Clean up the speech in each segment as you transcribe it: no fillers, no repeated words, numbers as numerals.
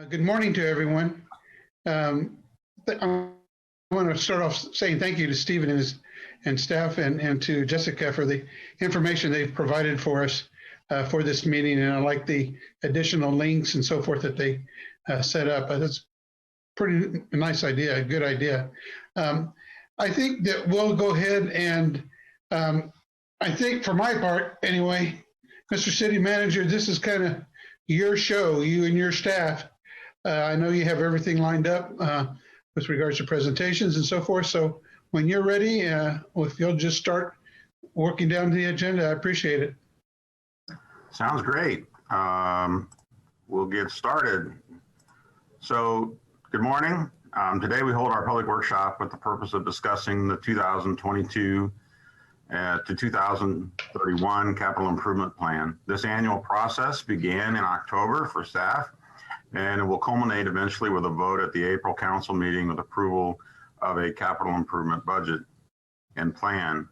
Good morning to everyone. I want to start off saying thank you to Stephen and staff and to Jessica for the information they've provided for us for this meeting. And I like the additional links and so forth that they set up. That's pretty nice idea, a good idea. I think that we'll go ahead and I think for my part anyway, Mr. City Manager, this is kind of your show, you and your staff. I know you have everything lined up with regards to presentations and so forth. So when you're ready, if you'll just start working down the agenda, I appreciate it. Sounds great. We'll get started. So good morning. Today we hold our public workshop with the purpose of discussing the 2022 to 2031 capital improvement plan. This annual process began in October for staff, and it will culminate eventually with a vote at the April council meeting with approval of a capital improvement budget and plan.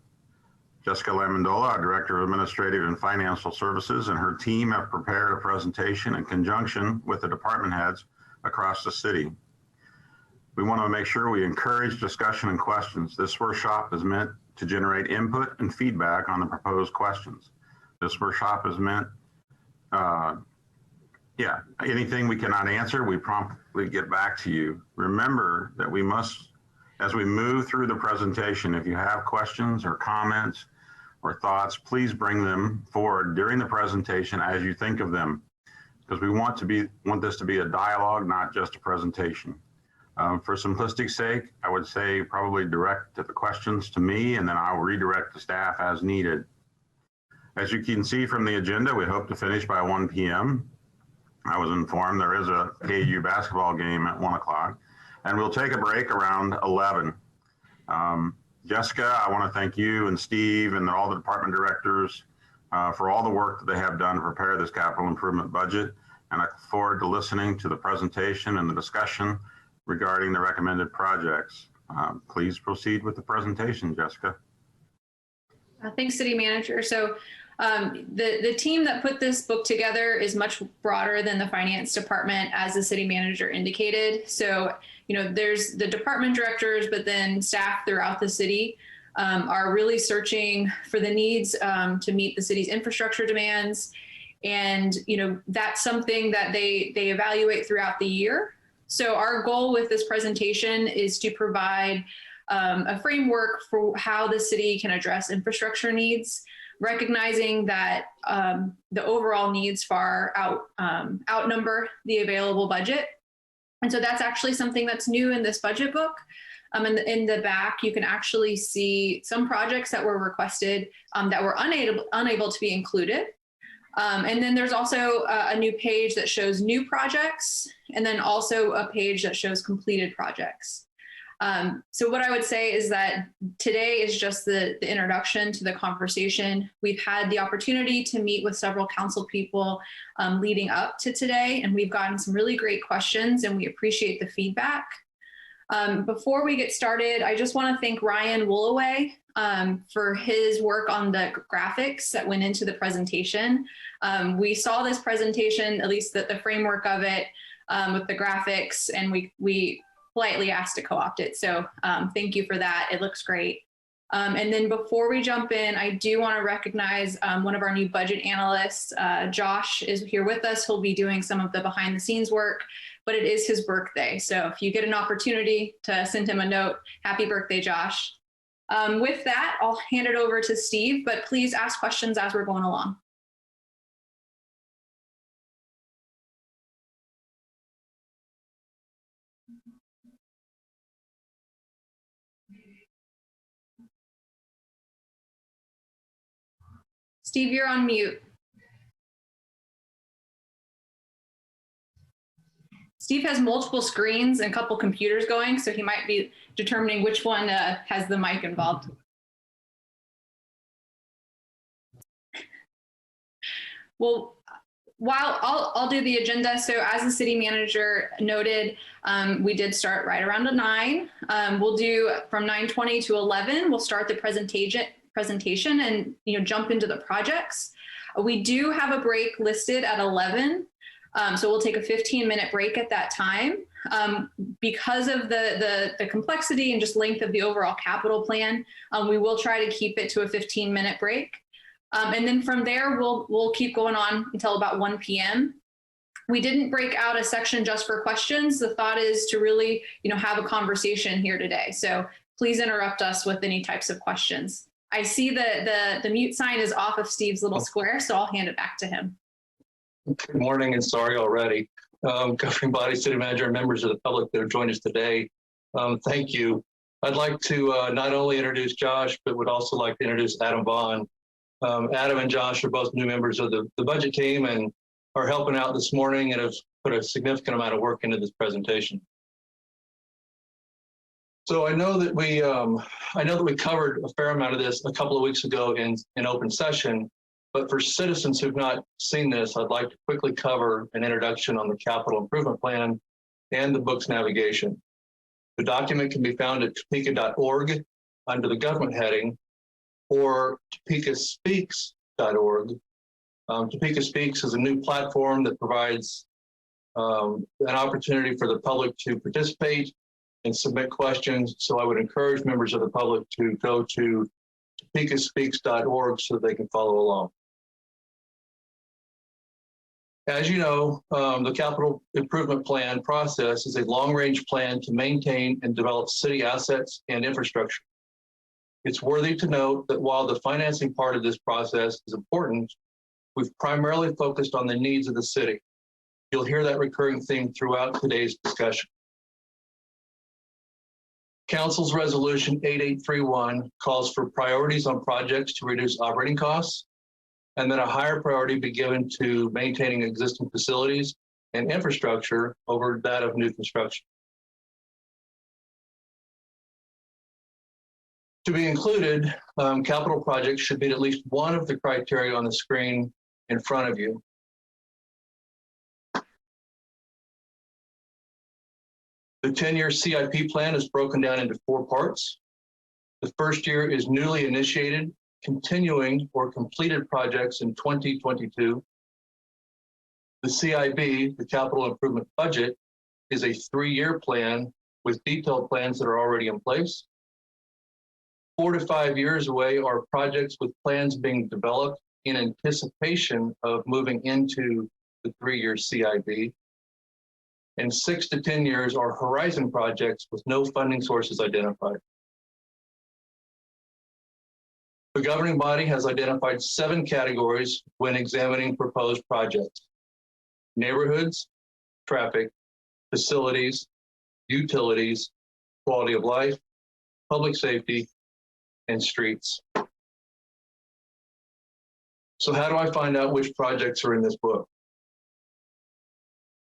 Jessica Lamondola, our Director of Administrative and Financial Services, and her team have prepared a presentation in conjunction with the department heads across the city. We want to make sure we encourage discussion and questions. This workshop is meant to generate input and feedback on the proposed questions. This workshop is meant, anything we cannot answer, we promptly get back to you. Remember that we must, as we move through the presentation, if you have questions or comments or thoughts, please bring them forward during the presentation as you think of them, because we want this to be a dialogue, not just a presentation. For simplicity's sake, I would say probably direct the questions to me, and then I'll redirect the staff as needed. As you can see from the agenda, we hope to finish by 1 p.m. I was informed there is a KU basketball game at 1 o'clock, and we'll take a break around 11. Jessica, I want to thank you and Steve and all the department directors for all the work that they have done to prepare this capital improvement budget, and I look forward to listening to the presentation and the discussion regarding the recommended projects. Please proceed with the presentation, Jessica. Thanks, City Manager. So the team that put this book together is much broader than the finance department, as the city manager indicated. So, there's the department directors, but then staff throughout the city are really searching for the needs to meet the city's infrastructure demands. And, that's something that they evaluate throughout the year. So our goal with this presentation is to provide a framework for how the city can address infrastructure needs, recognizing that the overall needs far outnumber the available budget. And so that's actually something that's new in this budget book. In the back, you can actually see some projects that were requested that were unable to be included. And then there's also a new page that shows new projects, and then also a page that shows completed projects. So what I would say is that today is just the introduction to the conversation. We've had the opportunity to meet with several council people leading up to today, and we've gotten some really great questions, and we appreciate the feedback. Before we get started, I just want to thank Ryan Woolaway for his work on the graphics that went into the presentation. We saw this presentation, at least the framework of it, with the graphics, and we politely asked to co-opt it. So thank you for that. It looks great. And then before we jump in, I do want to recognize one of our new budget analysts. Josh is here with us. He'll be doing some of the behind the scenes work, but it is his birthday. So if you get an opportunity to send him a note, happy birthday, Josh. With that, I'll hand it over to Steve, but please ask questions as we're going along. Steve, you're on mute. Steve has multiple screens and a couple computers going, so he might be determining which one has the mic involved. Well, while I'll do the agenda. So as the city manager noted, we did start right around 9. We'll do from 9:20 to 11. We'll start the presentation and jump into the projects. We do have a break listed at 11. So we'll take a 15-minute break at that time. Because of the complexity and just length of the overall capital plan, we will try to keep it to a 15-minute break. And then from there, we'll keep going on until about 1 p.m. We didn't break out a section just for questions. The thought is to really, have a conversation here today. So please interrupt us with any types of questions. I see the mute sign is off of Steve's little square, so I'll hand it back to him. Good morning, and sorry already. Governing body, city manager, and members of the public that have joined us today, thank you. I'd like to not only introduce Josh, but would also like to introduce Adam Vaughn. Adam and Josh are both new members of the budget team and are helping out this morning and have put a significant amount of work into this presentation. So I know that we covered a fair amount of this a couple of weeks ago in open session, but for citizens who've not seen this, I'd like to quickly cover an introduction on the capital improvement plan and the book's navigation. The document can be found at topeka.org under the government heading, or topekaspeaks.org. Topeka Speaks is a new platform that provides an opportunity for the public to participate and submit questions. So I would encourage members of the public to go to topekaspeaks.org so they can follow along. As you know, the capital improvement plan process is a long-range plan to maintain and develop city assets and infrastructure. It's worthy to note that while the financing part of this process is important, we've primarily focused on the needs of the city. You'll hear that recurring theme throughout today's discussion. Council's Resolution 8831 calls for priorities on projects to reduce operating costs, and that a higher priority be given to maintaining existing facilities and infrastructure over that of new construction. To be included, capital projects should meet at least one of the criteria on the screen in front of you. The 10-year CIP plan is broken down into 4 parts. The first year is newly initiated, continuing, or completed projects in 2022. The CIB, the capital improvement budget, is a 3-year plan with detailed plans that are already in place. 4 to 5 years away are projects with plans being developed in anticipation of moving into the 3-year CIB. And 6 to 10 years are horizon projects with no funding sources identified. The governing body has identified 7 categories when examining proposed projects: neighborhoods, traffic, facilities, utilities, quality of life, public safety, and streets. So how do I find out which projects are in this book?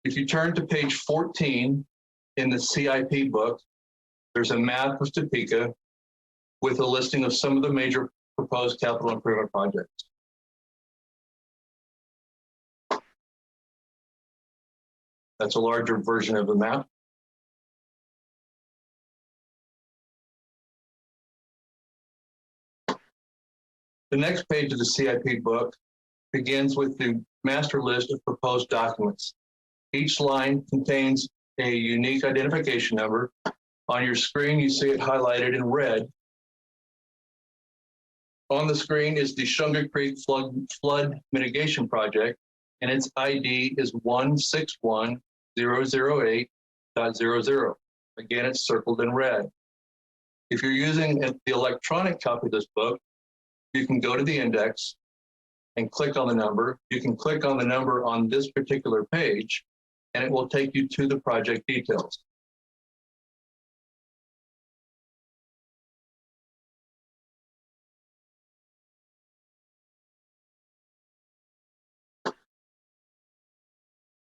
If you turn to page 14 in the CIP book, there's a map of Topeka with a listing of some of the major proposed capital improvement projects. That's a larger version of the map. The next page of the CIP book begins with the master list of proposed documents. Each line contains a unique identification number. On your screen, you see it highlighted in red. On the screen is the Shunga Creek Flood Mitigation Project, and its ID is 161008.00. Again, it's circled in red. If you're using the electronic copy of this book, you can go to the index and click on the number. You can click on the number on this particular page, and it will take you to the project details.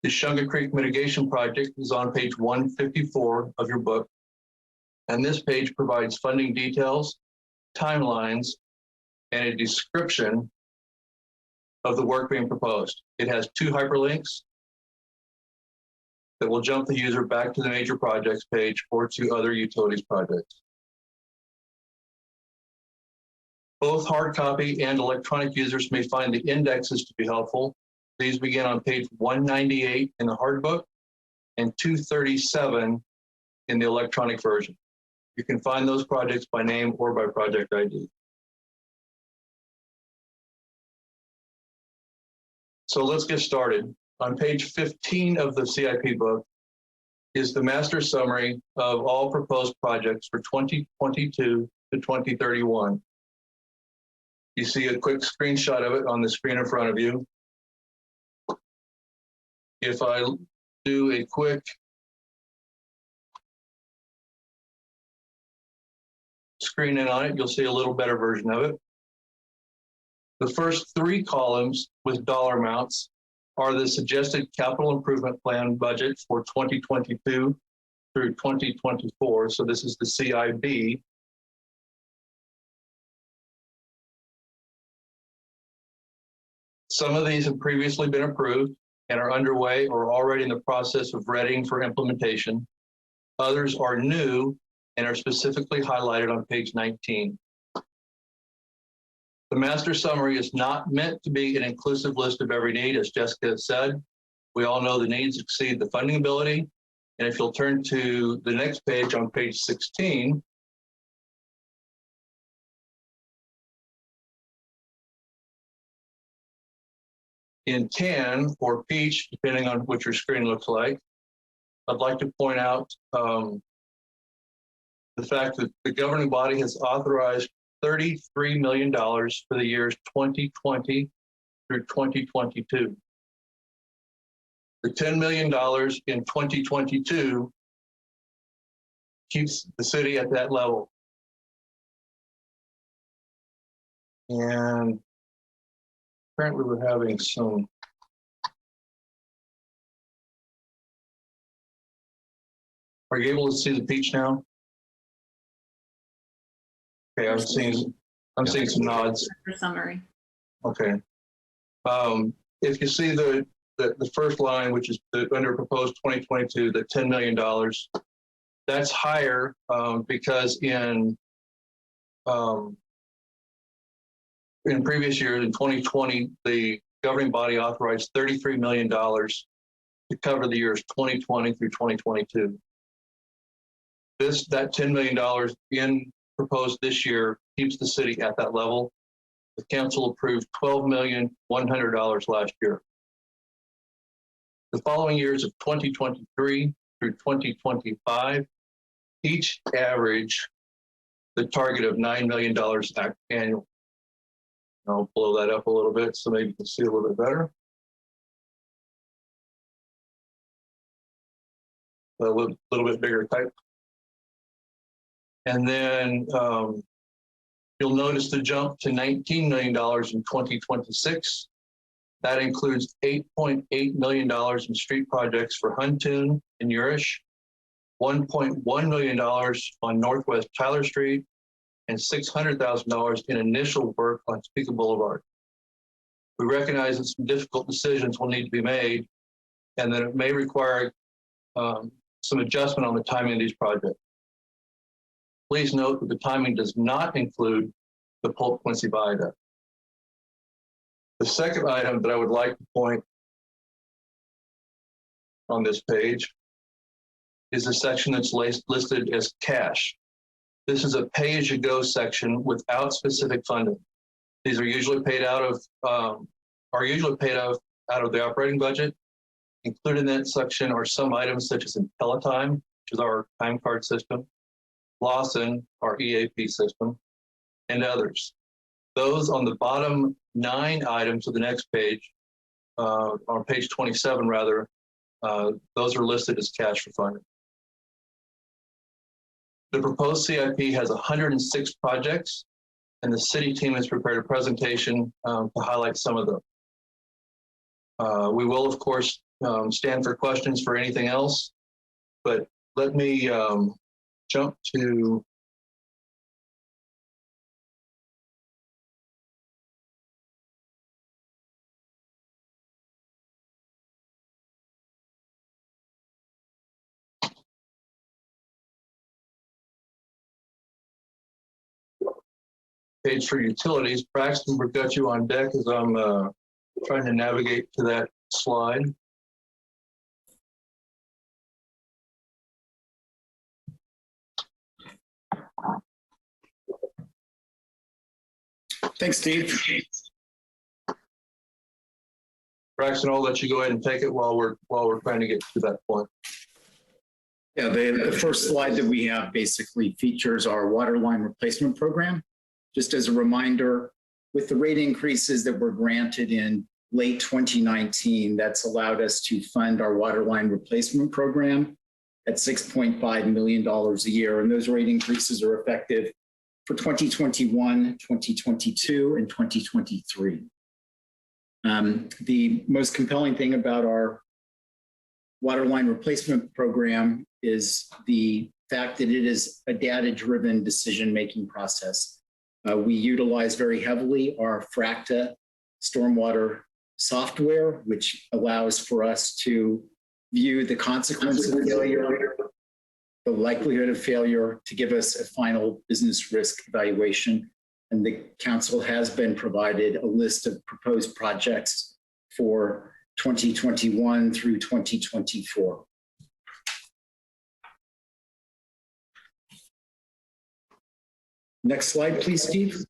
The Shunga Creek Mitigation Project is on page 154 of your book, and this page provides funding details, timelines, and a description of the work being proposed. It has 2 hyperlinks that will jump the user back to the major projects page or to other utilities projects. Both hard copy and electronic users may find the indexes to be helpful. These begin on page 198 in the hard book and 237 in the electronic version. You can find those projects by name or by project ID. So let's get started. On page 15 of the CIP book is the master summary of all proposed projects for 2022 to 2031. You see a quick screenshot of it on the screen in front of you. If I do a quick screen in on it, you'll see a little better version of it. The first three columns with dollar amounts are the suggested capital improvement plan budget for 2022 through 2024. So this is the CIB. Some of these have previously been approved and are underway or already in the process of readying for implementation. Others are new and are specifically highlighted on page 19. The master summary is not meant to be an inclusive list of every need, as Jessica said. We all know the needs exceed the funding ability. And if you'll turn to the next page on page 16, in tan or peach, depending on what your screen looks like, I'd like to point out the fact that the governing body has authorized $33 million for the years 2020 through 2022. The $10 million in 2022 keeps the city at that level. And apparently we're having some Are you able to see the peach now? Okay, I'm seeing some nods. For summary. Okay. If you see the first line, which is under proposed 2022, the $10 million, that's higher because in previous years, in 2020, the governing body authorized $33 million to cover the years 2020 through 2022. That $10 million proposed this year keeps the city at that level. The council approved $12,100,000 last year. The following years of 2023 through 2025, each average the target of $9 million annual. I'll blow that up a little bit so maybe you can see a little bit better. A little bit bigger type. And then you'll notice the jump to $19 million in 2026. That includes $8.8 million in street projects for Huntoon and Urish, $1.1 million on Northwest Tyler Street, and $600,000 in initial work on Topeka Boulevard. We recognize that some difficult decisions will need to be made and that it may require some adjustment on the timing of these projects. Please note that the timing does not include the Polk Quincy Viaduct. The second item that I would like to point on this page is the section that's listed as cash. This is a pay-as-you-go section without specific funding. These are usually paid out of the operating budget. Included in that section are some items such as IntelliTime, which is our time card system, Lawson, our EAP system, and others. Those on the bottom 9 items of the next page, on page 27 rather, those are listed as cash for funding. The proposed CIP has 106 projects, and the city team has prepared a presentation to highlight some of them. We will, of course, stand for questions for anything else, but let me jump to page for utilities. Braxton, we've got you on deck as I'm Trying to navigate to that slide. Thanks, Steve. Braxton, I'll let you go ahead and take it while we're trying to get to that point. Yeah, the first slide that we have basically features our water line replacement program. Just as a reminder, with the rate increases that were granted in late 2019, that's allowed us to fund our water line replacement program at $6.5 million a year. And those rate increases are effective for 2021, 2022, and 2023. The most compelling thing about our water line replacement program is the fact that it is a data-driven decision-making process. We utilize very heavily our FRACTA stormwater software, which allows for us to view the consequence of failure, the likelihood of failure, to give us a final business risk evaluation. And the council has been provided a list of proposed projects for 2021 through 2024. Next slide, please, Steve.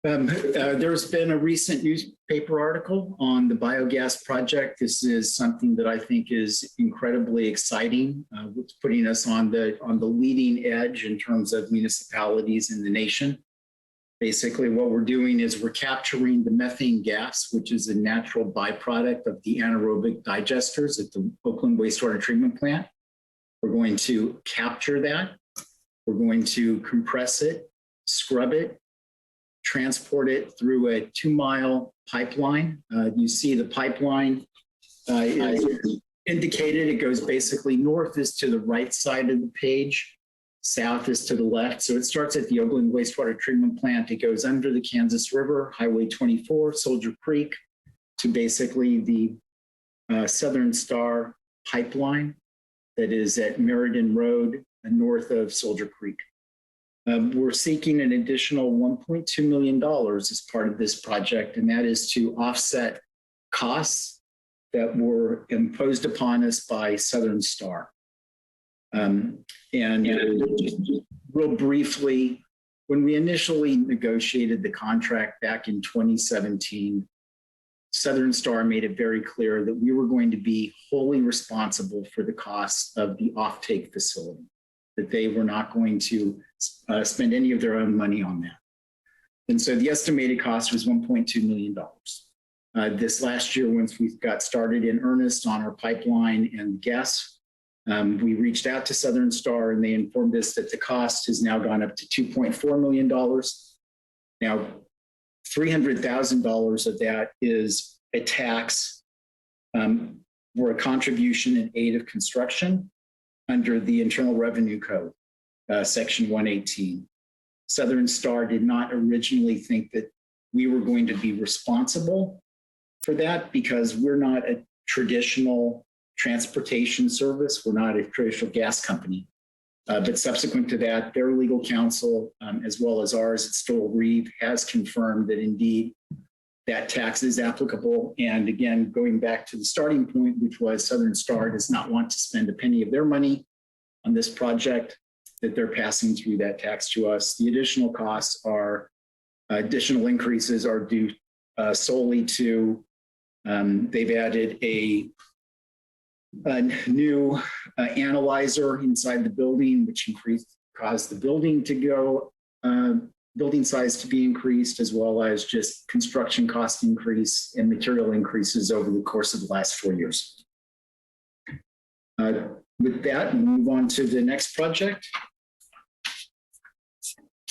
There's been a recent newspaper article on the biogas project. This is something that I think is incredibly exciting. It's putting us on the leading edge in terms of municipalities in the nation. Basically, what we're doing is we're capturing the methane gas, which is a natural byproduct of the anaerobic digesters at the Oakland Wastewater Treatment Plant. We're going to capture that. We're going to compress it, scrub it, transport it through a 2-mile pipeline. You see the pipeline is indicated. It goes basically north is to the right side of the page, south is to the left. So it starts at the Oakland Wastewater Treatment Plant. It goes under the Kansas River, Highway 24, Soldier Creek, to basically the Southern Star pipeline that is at Meriden Road, north of Soldier Creek. We're seeking an additional $1.2 million as part of this project, and that is to offset costs that were imposed upon us by Southern Star. And just real briefly, when we initially negotiated the contract back in 2017, Southern Star made it very clear that we were going to be wholly responsible for the costs of the offtake facility, that they were not going to spend any of their own money on that. And so the estimated cost was $1.2 million. This last year, once we got started in earnest on our pipeline and gas, we reached out to Southern Star and they informed us that the cost has now gone up to $2.4 million. Now, $300,000 of that is a tax or a contribution in aid of construction under the Internal Revenue Code, Section 118. Southern Star did not originally think that we were going to be responsible for that because we're not a traditional transportation service. We're not a traditional gas company. But subsequent to that, their legal counsel, as well as ours at Stoll Reeve, has confirmed that indeed that tax is applicable. And again, going back to the starting point, which was Southern Star does not want to spend a penny of their money on this project, that they're passing through that tax to us. The additional costs are, additional increases are due solely to, they've added a new analyzer inside the building, which caused the building to go, building size to be increased, as well as just construction cost increase and material increases over the course of the last 4 years. With that, we'll move on to the next project.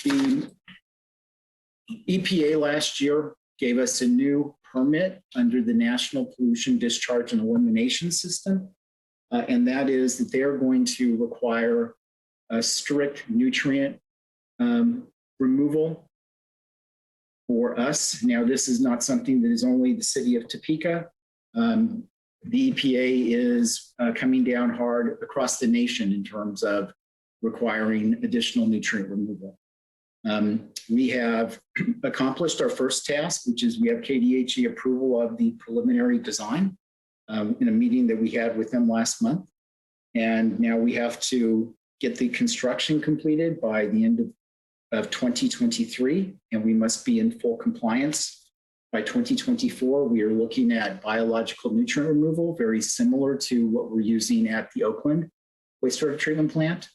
The EPA last year gave us a new permit under the National Pollution Discharge and Elimination System. And that is that they are going to require a strict nutrient removal for us. Now, this is not something that is only the city of Topeka. The EPA is coming down hard across the nation in terms of requiring additional nutrient removal. We have accomplished our first task, which is we have KDHE approval of the preliminary design in a meeting that we had with them last month. And now we have to get the construction completed by the end of 2023, and we must be in full compliance by 2024. We are looking at biological nutrient removal, very similar to what we're using at the Oakland wastewater treatment plant.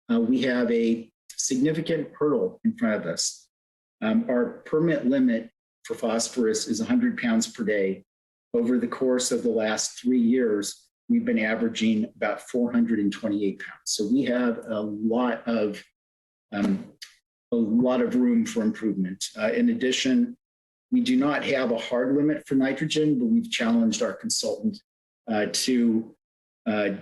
We have a significant hurdle in front of us. Our permit limit for phosphorus is 100 pounds per day. Over the course of the last 3 years, we've been averaging about 428 pounds. So we have a lot of room for improvement. In addition, we do not have a hard limit for nitrogen, but we've challenged our consultant to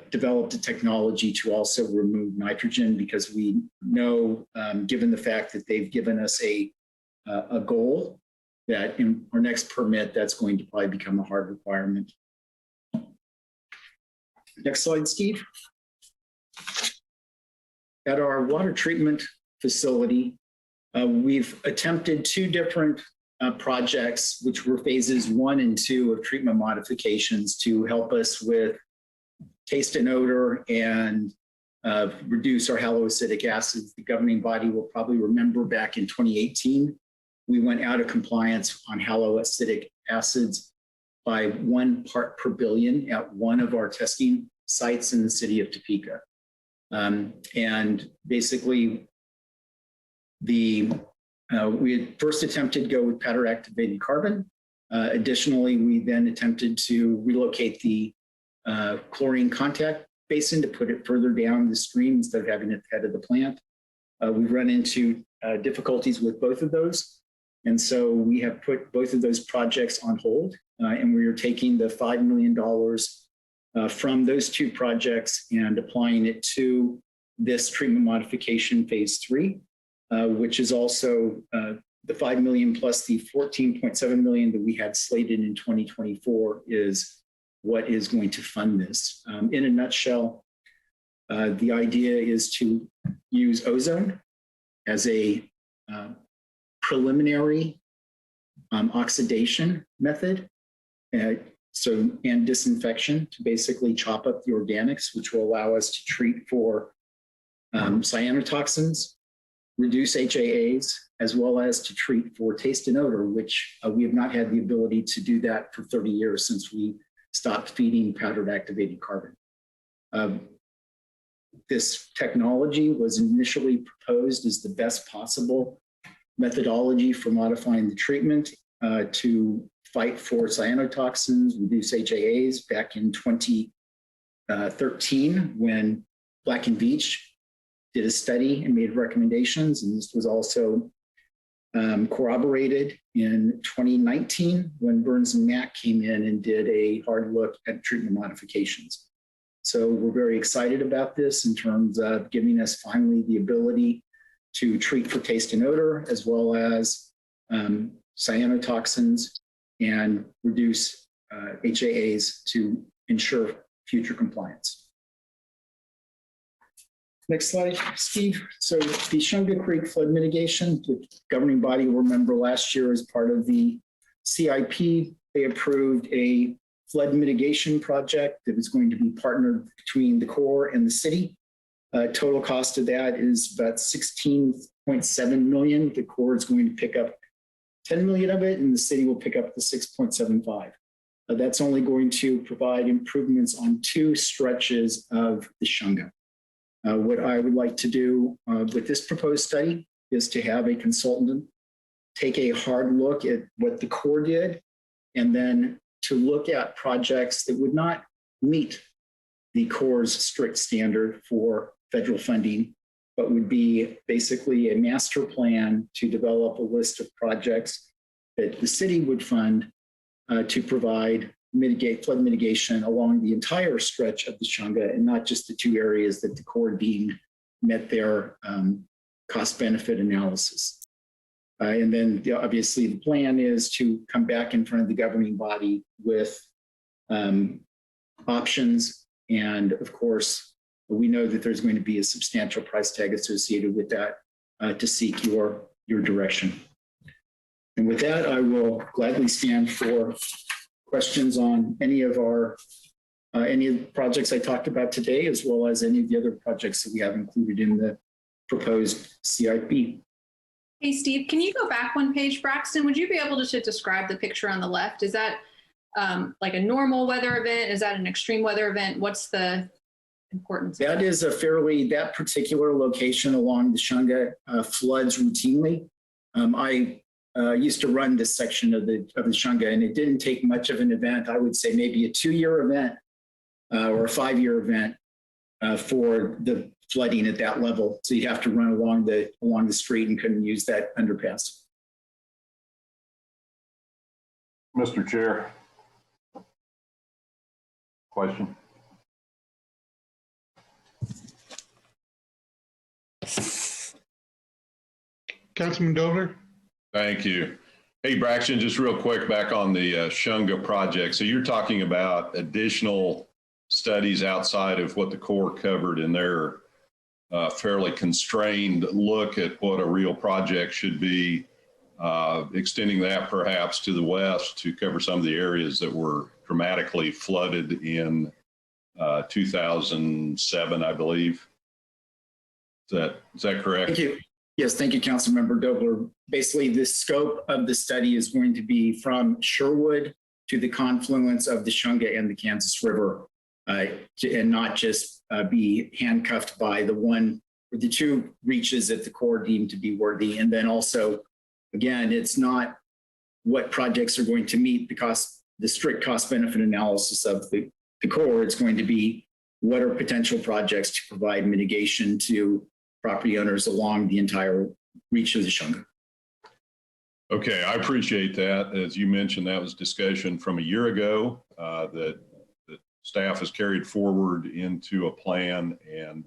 develop the technology to also remove nitrogen, because we know, given the fact that they've given us a goal, that in our next permit, that's going to probably become a hard requirement. Next slide, Steve. At our water treatment facility, we've attempted 2 different projects, which were phases 1 and 2 of treatment modifications to help us with taste and odor and reduce our haloacidic acids. The governing body will probably remember back in 2018, we went out of compliance on haloacidic acids by 1 part per billion at one of our testing sites in the city of Topeka. And basically, we had first attempted to go with powder activated carbon. Additionally, we then attempted to relocate the chlorine contact basin to put it further down the stream instead of having it at the head of the plant. We've run into difficulties with both of those. And so we have put both of those projects on hold, and we are taking the $5 million from those 2 projects and applying it to this treatment modification phase 3, which is also the 5 million plus the 14.7 million that we had slated in 2024 is what is going to fund this. In a nutshell, the idea is to use ozone as a preliminary oxidation method, and disinfection to basically chop up the organics, which will allow us to treat for cyanotoxins, reduce HAAs, as well as to treat for taste and odor, which we have not had the ability to do that for 30 years since we stopped feeding powdered activated carbon. This technology was initially proposed as the best possible methodology for modifying the treatment to fight for cyanotoxins, reduce HAAs back in 2013 when Black and Veatch did a study and made recommendations. And this was also corroborated in 2019 when Burns and Mack came in and did a hard look at treatment modifications. So we're very excited about this in terms of giving us finally the ability to treat for taste and odor, as well as cyanotoxins, and reduce HAAs to ensure future compliance. Next slide, Steve. So the Shunga Creek flood mitigation, the governing body will remember last year as part of the CIP, they approved a flood mitigation project that was going to be partnered between the Corps and the city. Total cost of that is about $16.7 million. The Corps is going to pick up 10 million of it, and the city will pick up the 6.75. That's only going to provide improvements on 2 stretches of the Shunga. What I would like to do with this proposed study is to have a consultant take a hard look at what the Corps did, and then to look at projects that would not meet the Corps' strict standard for federal funding, but would be basically a master plan to develop a list of projects that the city would fund to provide flood mitigation along the entire stretch of the Shunga, and not just the 2 areas that the Corps deemed met their cost-benefit analysis. And then obviously the plan is to come back in front of the governing body with options. And of course, we know that there's going to be a substantial price tag associated with that to seek your your direction. And with that, I will gladly stand for questions on any of the projects I talked about today, as well as any of the other projects that we have included in the proposed CIP. Hey, Steve, can you go back one page? Braxton, would you be able to describe the picture on the left? Is that like a normal weather event? Is that an extreme weather event? What's the importance? That is that particular location along the Shunga floods routinely. I used to run this section of the Shunga, and it didn't take much of an event. I would say maybe a 2-year event or a 5-year event for the flooding at that level. So you have to run along the street and couldn't use that underpass. Mr. Chair. Question. Councilman Dobler? Thank you. Hey, Braxton, just real quick back on the Shunga project. So you're talking about additional studies outside of what the Corps covered in their fairly constrained look at what a real project should be, extending that perhaps to the west to cover some of the areas that were dramatically flooded in 2007, I believe. Is that correct? Thank you. Yes, thank you, Councilmember Dobler. Basically, the scope of the study is going to be from Sherwood to the confluence of the Shunga and the Kansas River, and not just be handcuffed by the two reaches that the Corps deemed to be worthy. And then also, again, it's not what projects are going to meet the strict cost benefit analysis of the Corps. It's going to be what are potential projects to provide mitigation to property owners along the entire reach of the Shunga. Okay, I appreciate that. As you mentioned, that was discussion from a year ago that staff has carried forward into a plan, and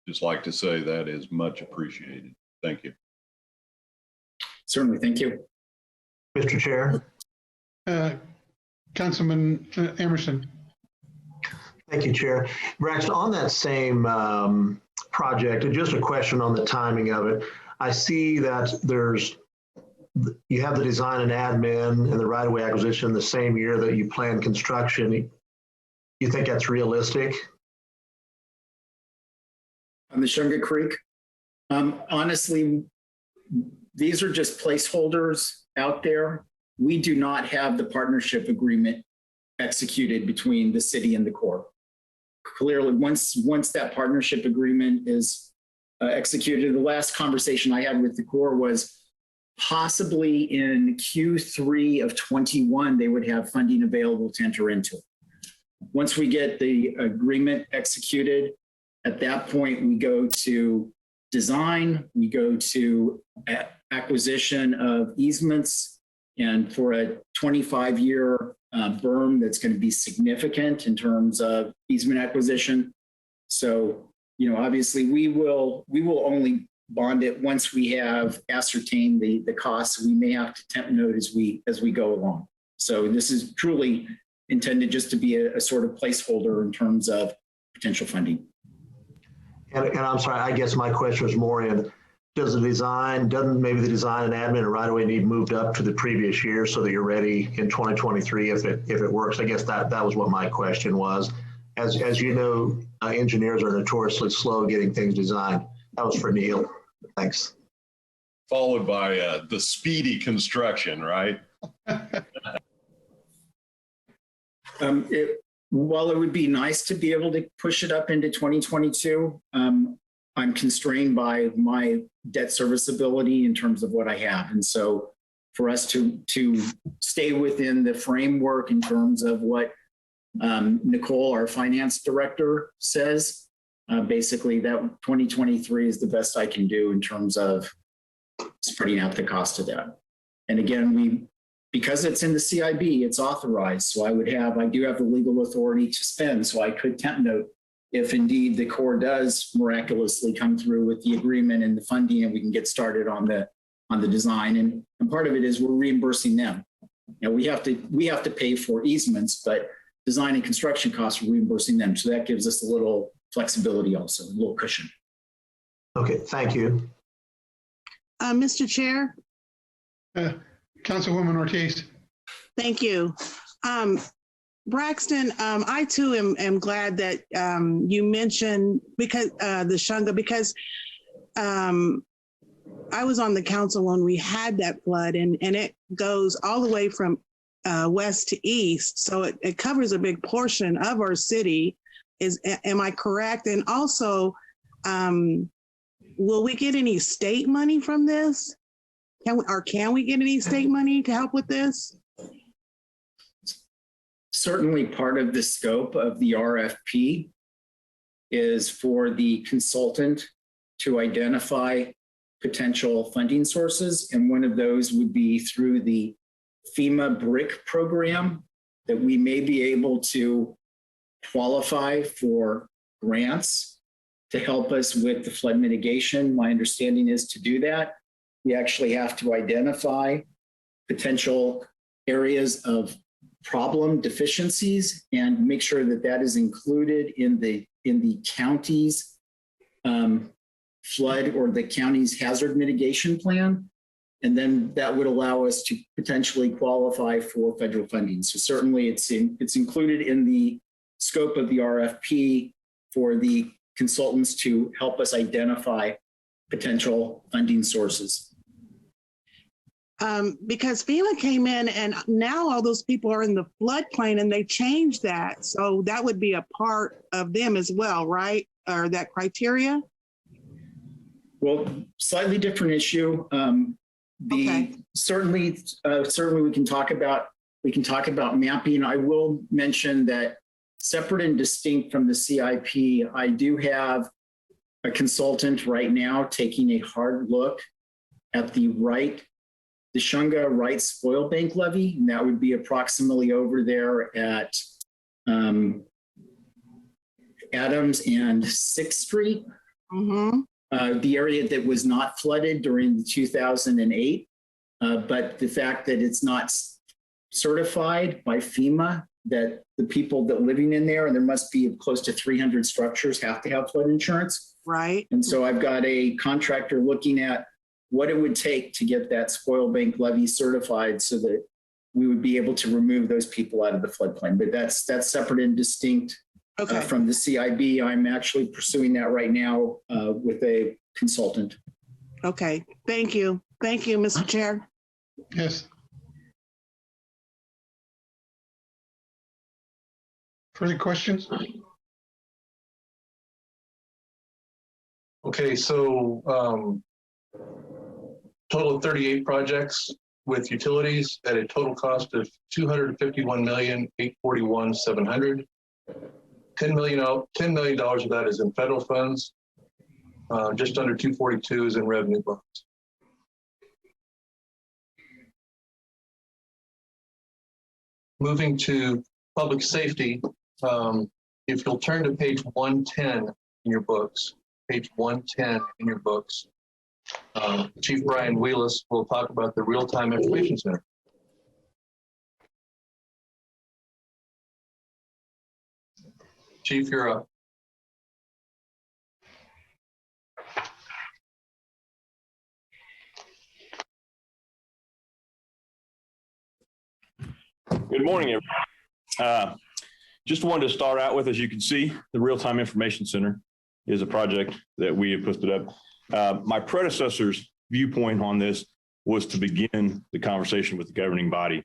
just like to say that is much appreciated. Thank you. Certainly, thank you. Mr. Chair. Councilman Emerson. Thank you, Chair. Braxton, on that same project, and just a question on the timing of it. I see that you have the design and admin and the right-of-way acquisition the same year that you plan construction. You think that's realistic? On the Shunga Creek, honestly, these are just placeholders out there. We do not have the partnership agreement executed between the city and the Corps. Clearly, once that partnership agreement is executed, the last conversation I had with the Corps was possibly in Q3 of 21, they would have funding available to enter into. Once we get the agreement executed, at that point, we go to design, we go to acquisition of easements, and for a 25-year berm that's going to be significant in terms of easement acquisition. So, obviously we will only bond it once we have ascertained the costs. We may have to temp note as we go along. So this is truly intended just to be a sort of placeholder in terms of potential funding. And I'm sorry, I guess my question was more in, doesn't maybe the design and admin and right away need moved up to the previous year so that you're ready in 2023 if it works? I guess that was what my question was. As you know, engineers are notoriously slow getting things designed. That was for Neil. Thanks. Followed by the speedy construction, right? While it would be nice to be able to push it up into 2022, I'm constrained by my debt serviceability in terms of what I have. And so for us to stay within the framework in terms of what Nicole, our finance director, says, basically that 2023 is the best I can do in terms of spreading out the cost of that. And again, because it's in the CIB, it's authorized. So I do have the legal authority to spend. So I could temp note if indeed the Corps does miraculously come through with the agreement and the funding, and we can get started on the design. And part of it is we're reimbursing them. We have to pay for easements, but design and construction costs are reimbursing them. So that gives us a little flexibility also, a little cushion. Okay, thank you. Mr. Chair, Councilwoman Ortiz. thank you. Braxton, I too am glad that you mentioned because the Shunga, because I was on the council when we had that flood, and it goes all the way from west to east. So it covers a big portion of our city. Am I correct? And also, will we get any state money from this? Can we get any state money to help with this? Certainly part of the scope of the RFP is for the consultant to identify potential funding sources. And one of those would be through the FEMA BRIC program, that we may be able to qualify for grants to help us with the flood mitigation. My understanding is to do that, we actually have to identify potential areas of problem deficiencies and make sure that that is included in the county's flood or the county's hazard mitigation plan. And then that would allow us to potentially qualify for federal funding. So certainly it's included in the scope of the RFP for the consultants to help us identify potential funding sources. Because FEMA came in and now all those people are in the floodplain and they changed that. So that would be a part of them as well, right? Or that criteria? Well, slightly different issue. Okay. Certainly we can talk about mapping. I will mention that separate and distinct from the CIP, I do have a consultant right now taking a hard look at the Shunga Wright Spoil Bank levee, and that would be approximately over there at Adams and 6th Street. Mm-hmm. The area that was not flooded during 2008, but the fact that it's not certified by FEMA, that the people that living in there, and there must be close to 300 structures, have to have flood insurance. Right. And so I've got a contractor looking at what it would take to get that spoil bank levee certified so that we would be able to remove those people out of the floodplain. But that's separate and distinct from the CIB. I'm actually pursuing that right now with a consultant. Okay, thank you. Thank you, Mr. Chair. Yes. Further questions? Okay, so total of 38 projects with utilities at a total cost of $251,841,700. $10 million of that is in federal funds. Just under 242 is in revenue bonds. Moving to public safety, if you'll turn to page 110 in your books, Chief Brian Wheelis will talk about the Real-Time Information Center. Chief, you're up. Good morning, everyone. Just wanted to start out with, as you can see, the Real-Time Information Center is a project that we have put up. My predecessor's viewpoint on this was to begin the conversation with the governing body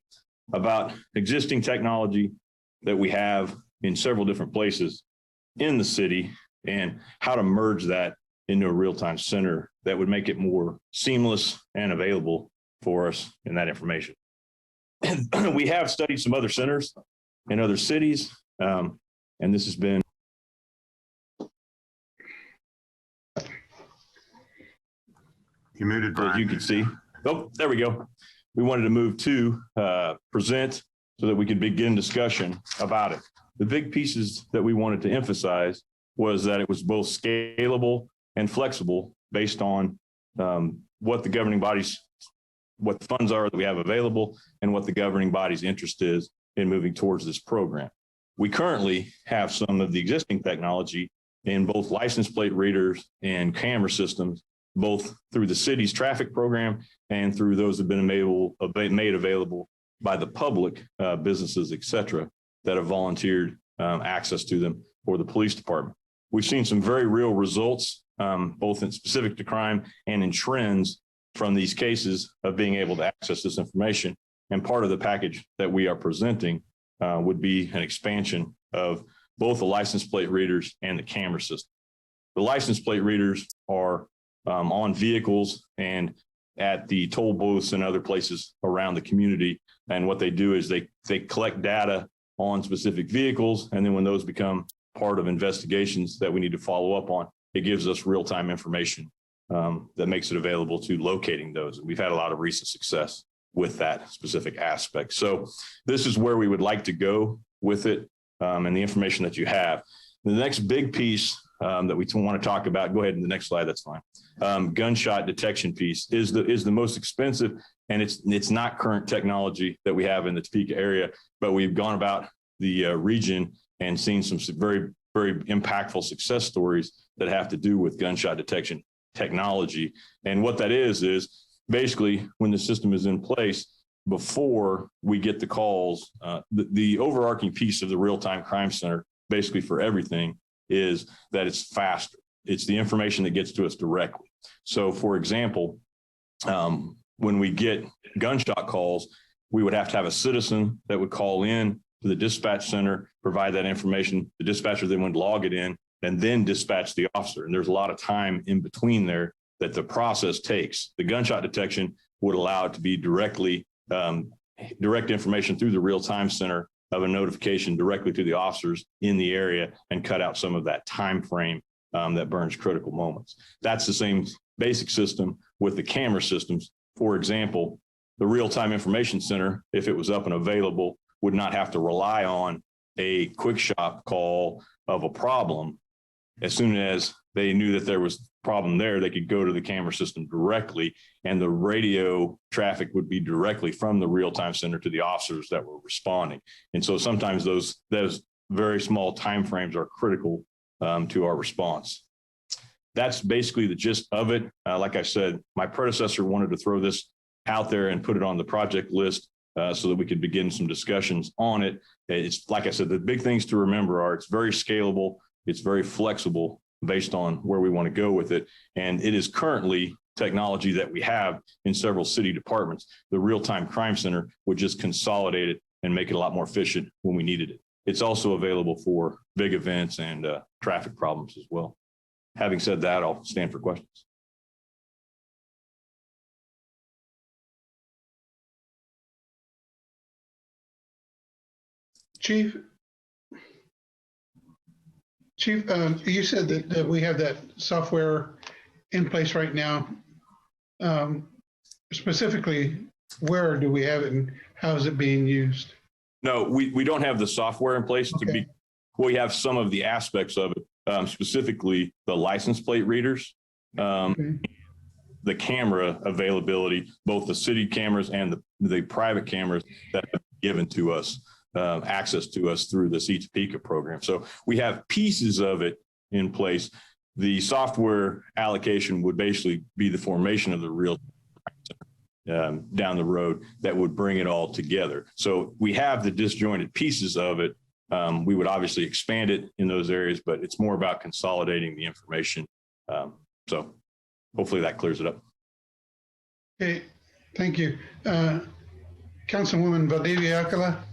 about existing technology that we have in several different places in the city and how to merge that into a real-time center that would make it more seamless and available for us in that information. We have studied some other centers in other cities, and this has been You muted, Brian. as you can see. Oh, there we go. We wanted to move to present so that we could begin discussion about it. The big pieces that we wanted to emphasize was that it was both scalable and flexible based on what the governing bodies, what the funds are that we have available, and what the governing body's interest is in moving towards this program. We currently have some of the existing technology in both license plate readers and camera systems both through the city's traffic program and through those that have been made available by the public, businesses, et cetera, that have volunteered access to them for the police department. We've seen some very real results, both in specific to crime and in trends from these cases of being able to access this information. And part of the package that we are presenting would be an expansion of both the license plate readers and the camera system. The license plate readers are on vehicles and at the toll booths and other places around the community. And what they do is they collect data on specific vehicles. And then when those become part of investigations that we need to follow up on, it gives us real-time information that makes it available to locating those. And we've had a lot of recent success with that specific aspect. So this is where we would like to go with it and the information that you have. The next big piece that we want to talk about, go ahead in the next slide, that's fine. Gunshot detection piece is the most expensive, and it's not current technology that we have in the Topeka area, but we've gone about the region and seen some very, very impactful success stories that have to do with gunshot detection technology. And what that is basically when the system is in place, before we get the calls, the overarching piece of the real-time crime center, basically for everything, is that it's faster. It's the information that gets to us directly. So for example, when we get gunshot calls, we would have to have a citizen that would call in to the dispatch center, provide that information. The dispatcher then would log it in and then dispatch the officer. And there's a lot of time in between there that the process takes. The gunshot detection would allow it to be directly direct information through the real-time center of a notification directly to the officers in the area and cut out some of that time frame that burns critical moments. That's the same basic system with the camera systems. For example, the real-time information center, if it was up and available, would not have to rely on a quick shop call of a problem. As soon as they knew that there was a problem there, they could go to the camera system directly, and the radio traffic would be directly from the real-time center to the officers that were responding. And so sometimes those very small timeframes are critical to our response. That's basically the gist of it. Like I said, my predecessor wanted to throw this out there and put it on the project list so that we could begin some discussions on it. It's like I said, the big things to remember are it's very scalable, it's very flexible based on where we want to go with it. And it is currently technology that we have in several city departments. The real-time crime center would just consolidate it and make it a lot more efficient when we needed it. It's also available for big events and traffic problems as well. Having said that, I'll stand for questions. Chief, you said that we have that software in place right now. Specifically, where do we have it and how is it being used? No, we don't have the software in place. Okay. We have some of the aspects of it, specifically the license plate readers, Okay. the camera availability, both the city cameras and the private cameras that have been given to us. Access to us through the CIP program. So we have pieces of it in place. The software allocation would basically be the formation of the real down the road that would bring it all together. So we have the disjointed pieces of it. We would obviously expand it in those areas, but it's more about consolidating the information. So hopefully that clears it up. Okay, thank you. Councilwoman Valdivia Alcala.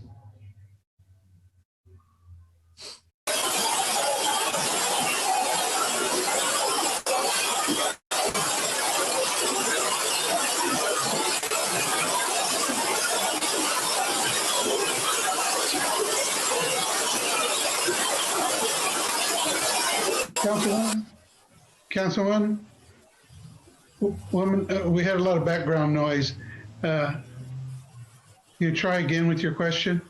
Councilwoman, we had a lot of background noise. You try again with your question.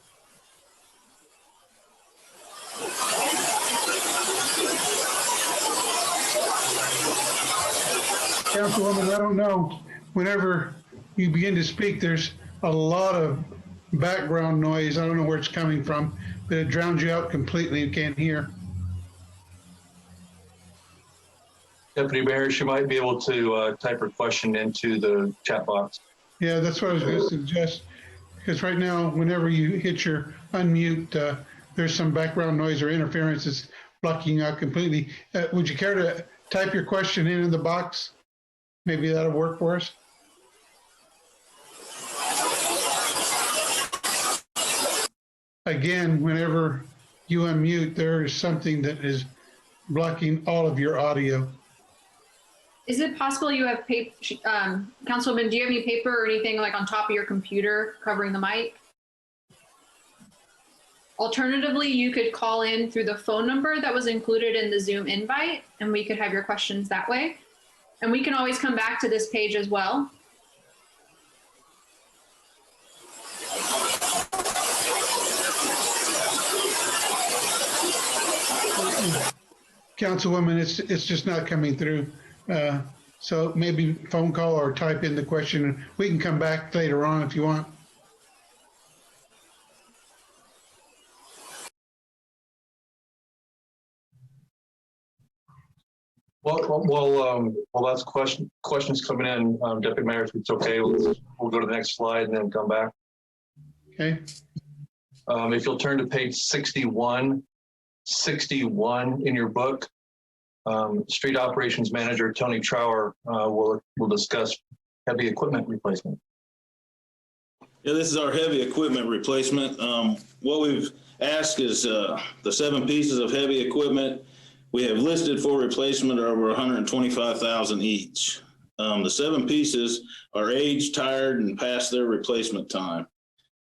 Councilwoman, I don't know. Whenever you begin to speak, there's a lot of background noise. I don't know where it's coming from, but it drowns you out completely. You can't hear. Deputy Mayor, she might be able to type her question into the chat box. Yeah, that's what I was going to suggest. Because right now, whenever you hit your unmute, there's some background noise or interference that's blocking out completely. Would you care to type your question in the box? Maybe that'll work for us. Again, whenever you unmute, there is something that is blocking all of your audio. Is it possible you have paper, Councilwoman, do you have any paper or anything like on top of your computer covering the mic? Alternatively, you could call in through the phone number that was included in the Zoom invite, and we could have your questions that way. And we can always come back to this page as well. Councilwoman, it's just not coming through. So maybe phone call or type in the question. We can come back later on if you want. Well, that's questions coming in, Deputy Mayor, if it's okay, we'll go to the next slide and then come back. Okay. If you'll turn to page 61 in your book, Street Operations Manager Tony Trower will discuss heavy equipment replacement. Yeah, this is our heavy equipment replacement. What we've asked is the 7 pieces of heavy equipment we have listed for replacement are over $125,000 each. The 7 pieces are aged, tired, and past their replacement time.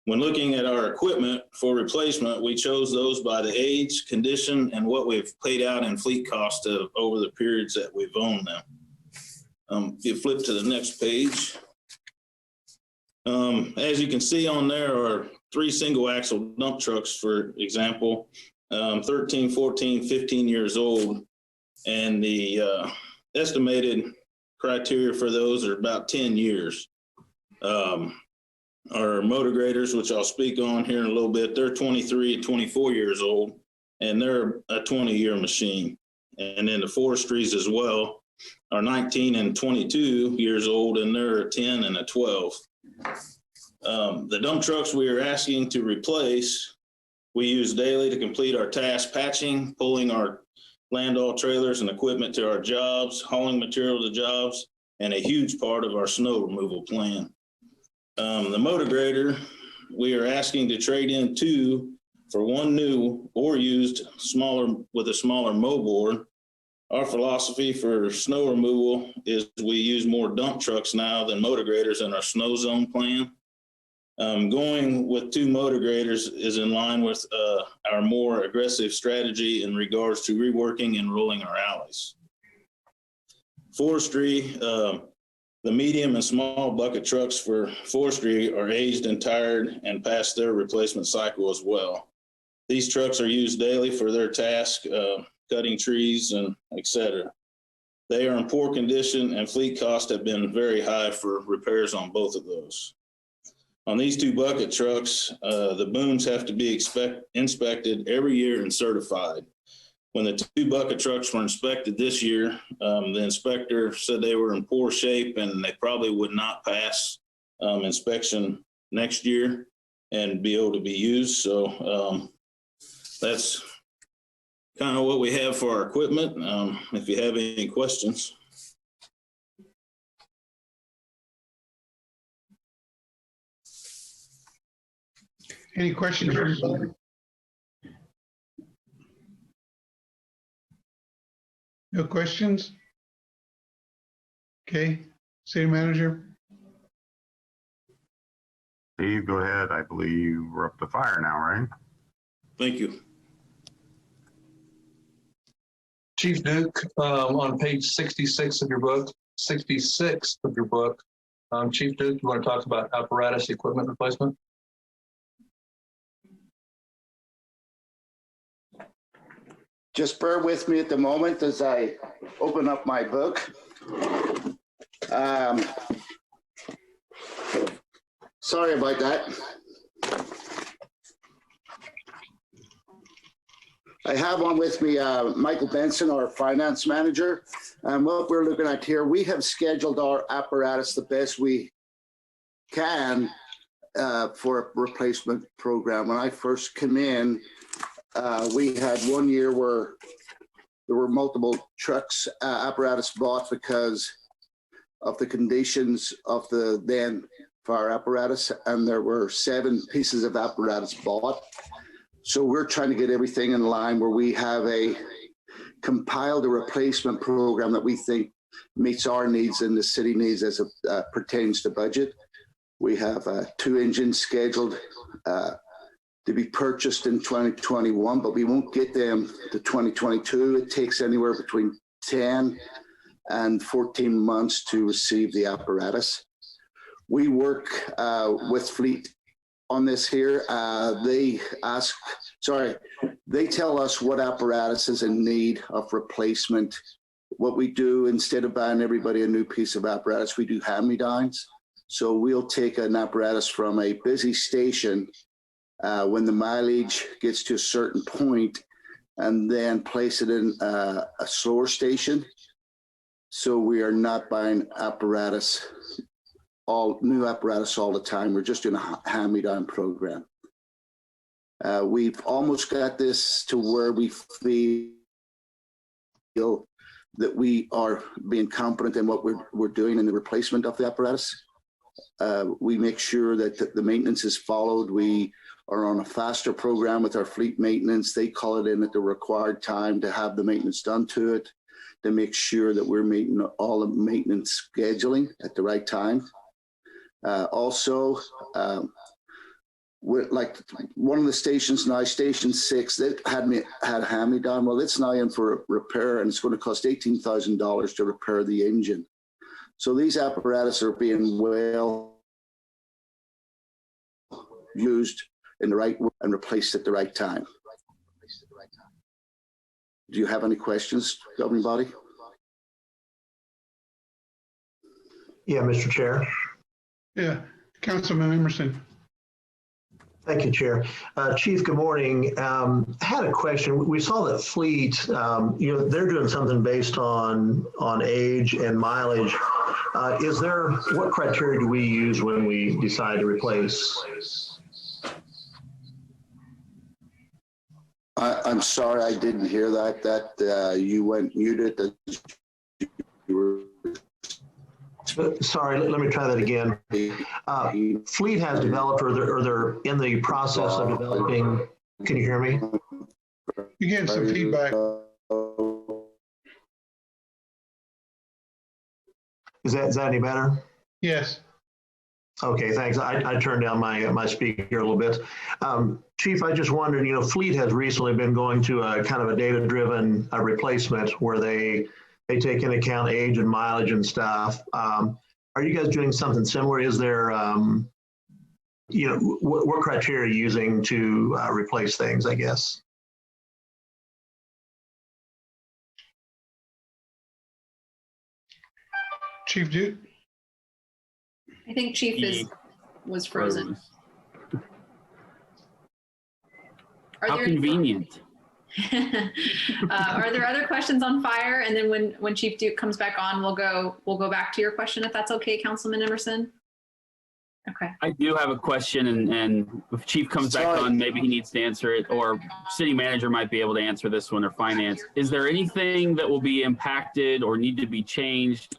When looking at our equipment for replacement, we chose those by the age, condition, and what we've paid out in fleet cost over the periods that we've owned them. If you flip to the next page, as you can see on there are 3 single axle dump trucks, for example, 13, 14, 15 years old. And the estimated criteria for those are about 10 years. Our motor graders, which I'll speak on here in a little bit, they're 23 and 24 years old, and they're a 20-year machine. And then the forestries as well are 19 and 22 years old, and they're a 10 and a 12. The dump trucks we are asking to replace, we use daily to complete our task patching, pulling our land haul trailers and equipment to our jobs, hauling material to jobs, and a huge part of our snow removal plan. The motor grader, we are asking to trade in 2 for 1 new or used with a smaller mower. Our philosophy for snow removal is we use more dump trucks now than motor graders in our snow zone plan. Going with 2 motor graders is in line with our more aggressive strategy in regards to reworking and rolling our alleys. Forestry, the medium and small bucket trucks for forestry are aged and tired and past their replacement cycle as well. These trucks are used daily for their task, cutting trees and etc. They are in poor condition and fleet costs have been very high for repairs on both of those. On these 2 bucket trucks, the booms have to be inspected every year and certified. When the 2 bucket trucks were inspected this year, the inspector said they were in poor shape and they probably would not pass inspection next year and be able to be used. So that's kind of what we have for our equipment. If you have any questions. Any questions for anybody? No questions? Okay, City Manager. Steve, go ahead. I believe we're up to fire now, right? Thank you. Chief Duke, on page 66 of your book, Chief Duke, you want to talk about apparatus equipment replacement? Just bear with me at the moment as I open up my book. Sorry about that. I have on with me Michael Benson, our finance manager. And what we're looking at here, we have scheduled our apparatus the best we can for a replacement program. When I first came in, we had 1 year where there were multiple trucks, apparatus bought because of the conditions of the then fire apparatus, and there were 7 pieces of apparatus bought. So we're trying to get everything in line where we have compiled a replacement program that we think meets our needs and the city needs as it pertains to budget. We have 2 engines scheduled to be purchased in 2021, but we won't get them to 2022. It takes anywhere between 10 and 14 months to receive the apparatus. We work with Fleet on this here. They tell us what apparatus is in need of replacement. What we do, instead of buying everybody a new piece of apparatus, we do hand-me-downs. So we'll take an apparatus from a busy station when the mileage gets to a certain point, and then place it in a slower station. So we are not buying new apparatus all the time. We're just doing a hand-me-down program. We've almost got this to where we feel that we are being competent in what we're doing in the replacement of the apparatus. We make sure that the maintenance is followed. We are on a faster program with our fleet maintenance. They call it in at the required time to have the maintenance done to it, to make sure that we're meeting all the maintenance scheduling at the right time. Also, like one of the stations now, Station 6, that had a hand-me-down. Well, it's now in for repair, and it's going to cost $18,000 to repair the engine. So these apparatus are being well used in the right way and replaced at the right time. Do you have any questions, governing body? Yeah, Mr. Chair. Yeah, Councilman Emerson. Thank you, Chair. Chief, good morning. I had a question. We saw that Fleet, they're doing something based on age and mileage. What criteria do we use when we decide to replace? I'm sorry, I didn't hear that you went muted. Sorry, let me try that again. Fleet has developed, or they're in the process of developing. Can you hear me? You're getting some feedback. Is that any better? Yes. Okay, thanks. I turned down my speaker here a little bit. Chief, I just wondered, Fleet has recently been going to a kind of a data-driven replacement where they take into account age and mileage and stuff. Are you guys doing something similar? Is there, what criteria are you using to replace things, I guess? Chief Duke? I think Chief was frozen. How convenient. Are there other questions on fire? And then when Chief Duke comes back on, we'll go back to your question, if that's okay, Councilman Emerson. Okay. I do have a question, and if Chief comes back on, maybe he needs to answer it, or City Manager might be able to answer this one, or Finance. Is there anything that will be impacted or need to be changed?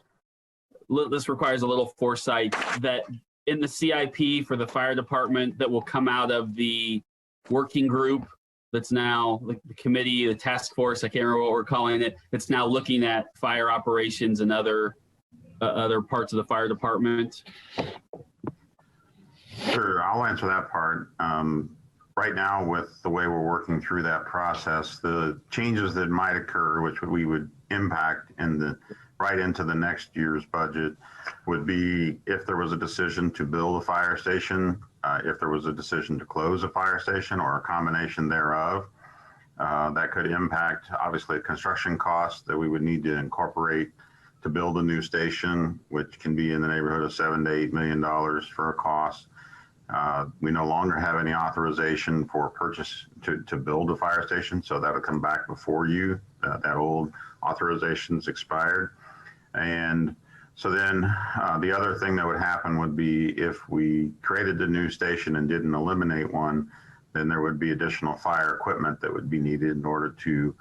This requires a little foresight, that in the CIP for the fire department that will come out of the working group that's now the committee, the task force, I can't remember what we're calling it, that's now looking at fire operations and other parts of the fire department? Sure, I'll answer that part. Right now, with the way we're working through that process, the changes that might occur, which we would impact right into the next year's budget, would be if there was a decision to build a fire station, if there was a decision to close a fire station, or a combination thereof. That could impact, obviously, construction costs that we would need to incorporate to build a new station, which can be in the neighborhood of $7 to $8 million for a cost. We no longer have any authorization for purchase to build a fire station, so that'll come back before you. That old authorization's expired. And so then the other thing that would happen would be if we created the new station and didn't eliminate one, then there would be additional fire equipment that would be needed in order to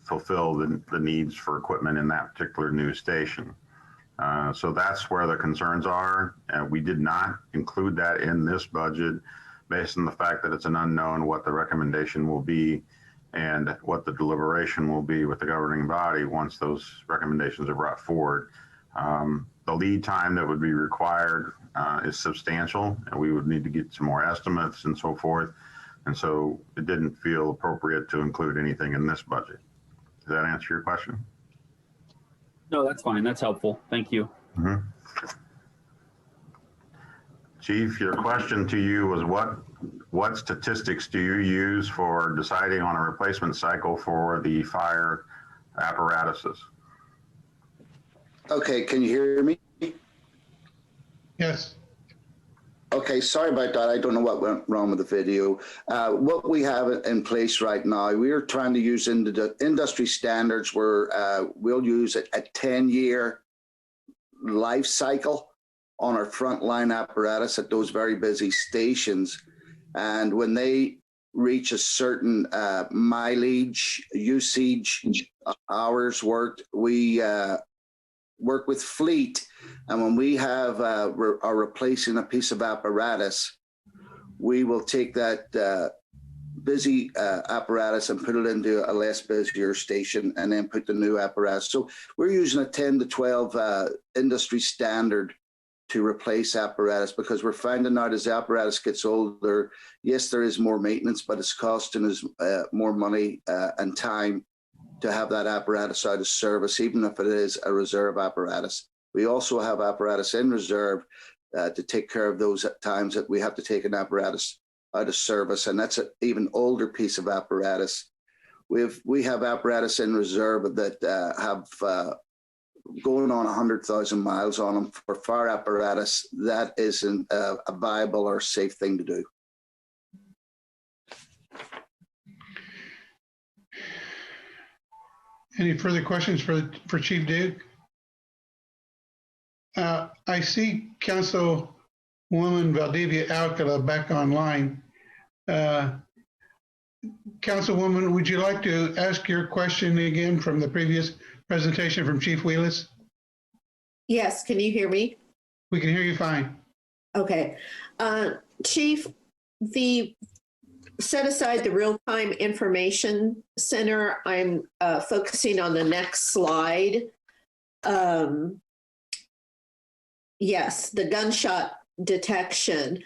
fulfill the needs for equipment in that particular new station. So that's where the concerns are. We did not include that in this budget based on the fact that it's an unknown what the recommendation will be and what the deliberation will be with the governing body once those recommendations are brought forward. The lead time that would be required is substantial, and we would need to get some more estimates and so forth. And so it didn't feel appropriate to include anything in this budget. Does that answer your question? No, that's fine. That's helpful. Thank you. Mm-hmm. Chief, your question to you was what statistics do you use for deciding on a replacement cycle for the fire apparatuses? Okay, can you hear me? Yes. Okay, sorry about that. I don't know what went wrong with the video. What we have in place right now, we are trying to use into the industry standards where we'll use a 10-year life cycle on our frontline apparatus at those very busy stations. And when they reach a certain mileage, usage, hours worked, we work with fleet. And when we have are replacing a piece of apparatus, we will take that busy apparatus and put it into a less busier station and then put the new apparatus. So we're using a 10 to 12 industry standard to replace apparatus because we're finding out as the apparatus gets older, yes, there is more maintenance, but it's costing us more money and time to have that apparatus out of service, even if it is a reserve apparatus. We also have apparatus in reserve to take care of those times that we have to take an apparatus out of service, and that's an even older piece of apparatus. We have apparatus in reserve that have going on 100,000 miles on them. For fire apparatus, that isn't a viable or safe thing to do. Any further questions for Chief Duke? I see Councilwoman Valdivia Alcala back online. Councilwoman, would you like to ask your question again from the previous presentation from Chief Wheelis? Yes, can you hear me? We can hear you fine. Okay. Chief, set aside the real-time information center. I'm focusing on the next slide. Yes, the gunshot detection.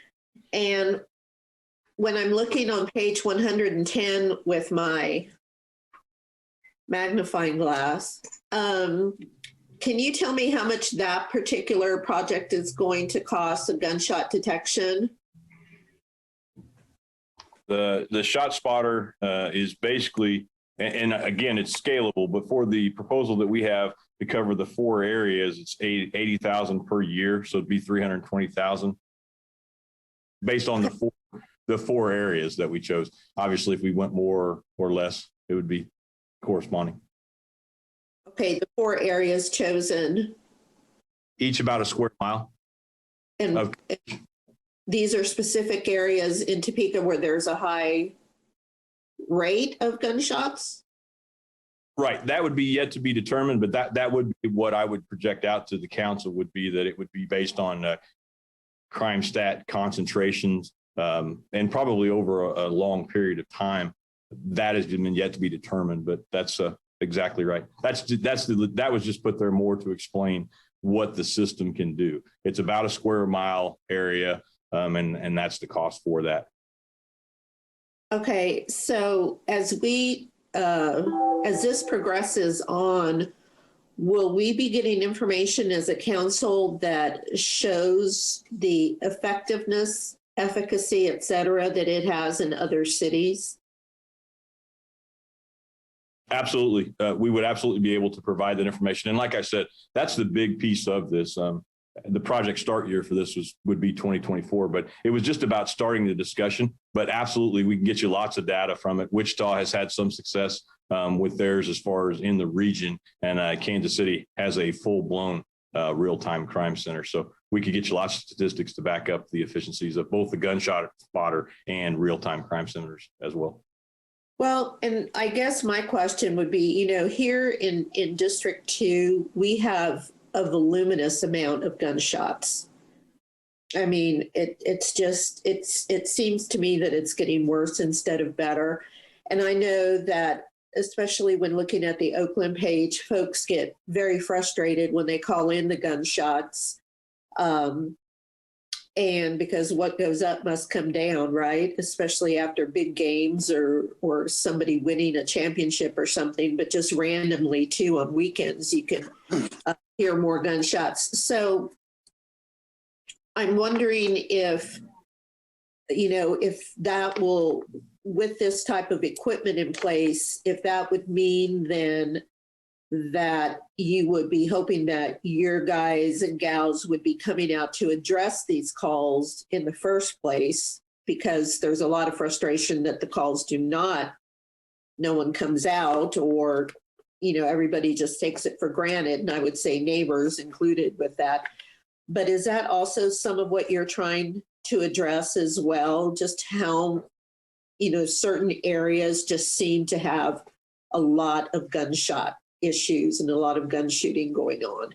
And when I'm looking on page 110 with my magnifying glass, can you tell me how much that particular project is going to cost, the gunshot detection? The shot spotter is basically, and again, it's scalable, but for the proposal that we have to cover the 4 areas, it's $80,000 per year. So it'd be $320,000 based on the four areas that we chose. Obviously, if we went more or less, it would be corresponding. Okay, the 4 areas chosen. Each about a square mile. And these are specific areas in Topeka where there's a high rate of gunshots? Right. That would be yet to be determined, but that would be what I would project out to the council, would be that it would be based on crime stat concentrations and probably over a long period of time. That has been yet to be determined, but that's exactly right. That was just put there more to explain what the system can do. It's about a square mile area, and that's the cost for that. Okay, so as this progresses on, will we be getting information as a council that shows the effectiveness, efficacy, et cetera, that it has in other cities? Absolutely. We would absolutely be able to provide that information. And like I said, that's the big piece of this. the project start year for this would be 2024, but it was just about starting the discussion. But absolutely, we can get you lots of data from it. Wichita has had some success with theirs as far as in the region, and Kansas City has a full-blown real-time crime center. So we could get you lots of statistics to back up the efficiencies of both the gunshot spotter and real-time crime centers as well. Well, and I guess my question would be, you know, here in District 2, we have a voluminous amount of gunshots. I mean, it seems to me that it's getting worse instead of better. And I know that, especially when looking at the Oakland page, folks get very frustrated when they call in the gunshots. And because what goes up must come down, right? Especially after big games or somebody winning a championship or something, but just randomly too on weekends, you can hear more gunshots. So I'm wondering if, you know, if that will, with this type of equipment in place, if that would mean then that you would be hoping that your guys and gals would be coming out to address these calls in the first place, because there's a lot of frustration that the calls no one comes out, or, you know, everybody just takes it for granted. And I would say neighbors included with that. But is that also some of what you're trying to address as well? Just how, you know, certain areas just seem to have a lot of gunshot issues and a lot of gun shooting going on.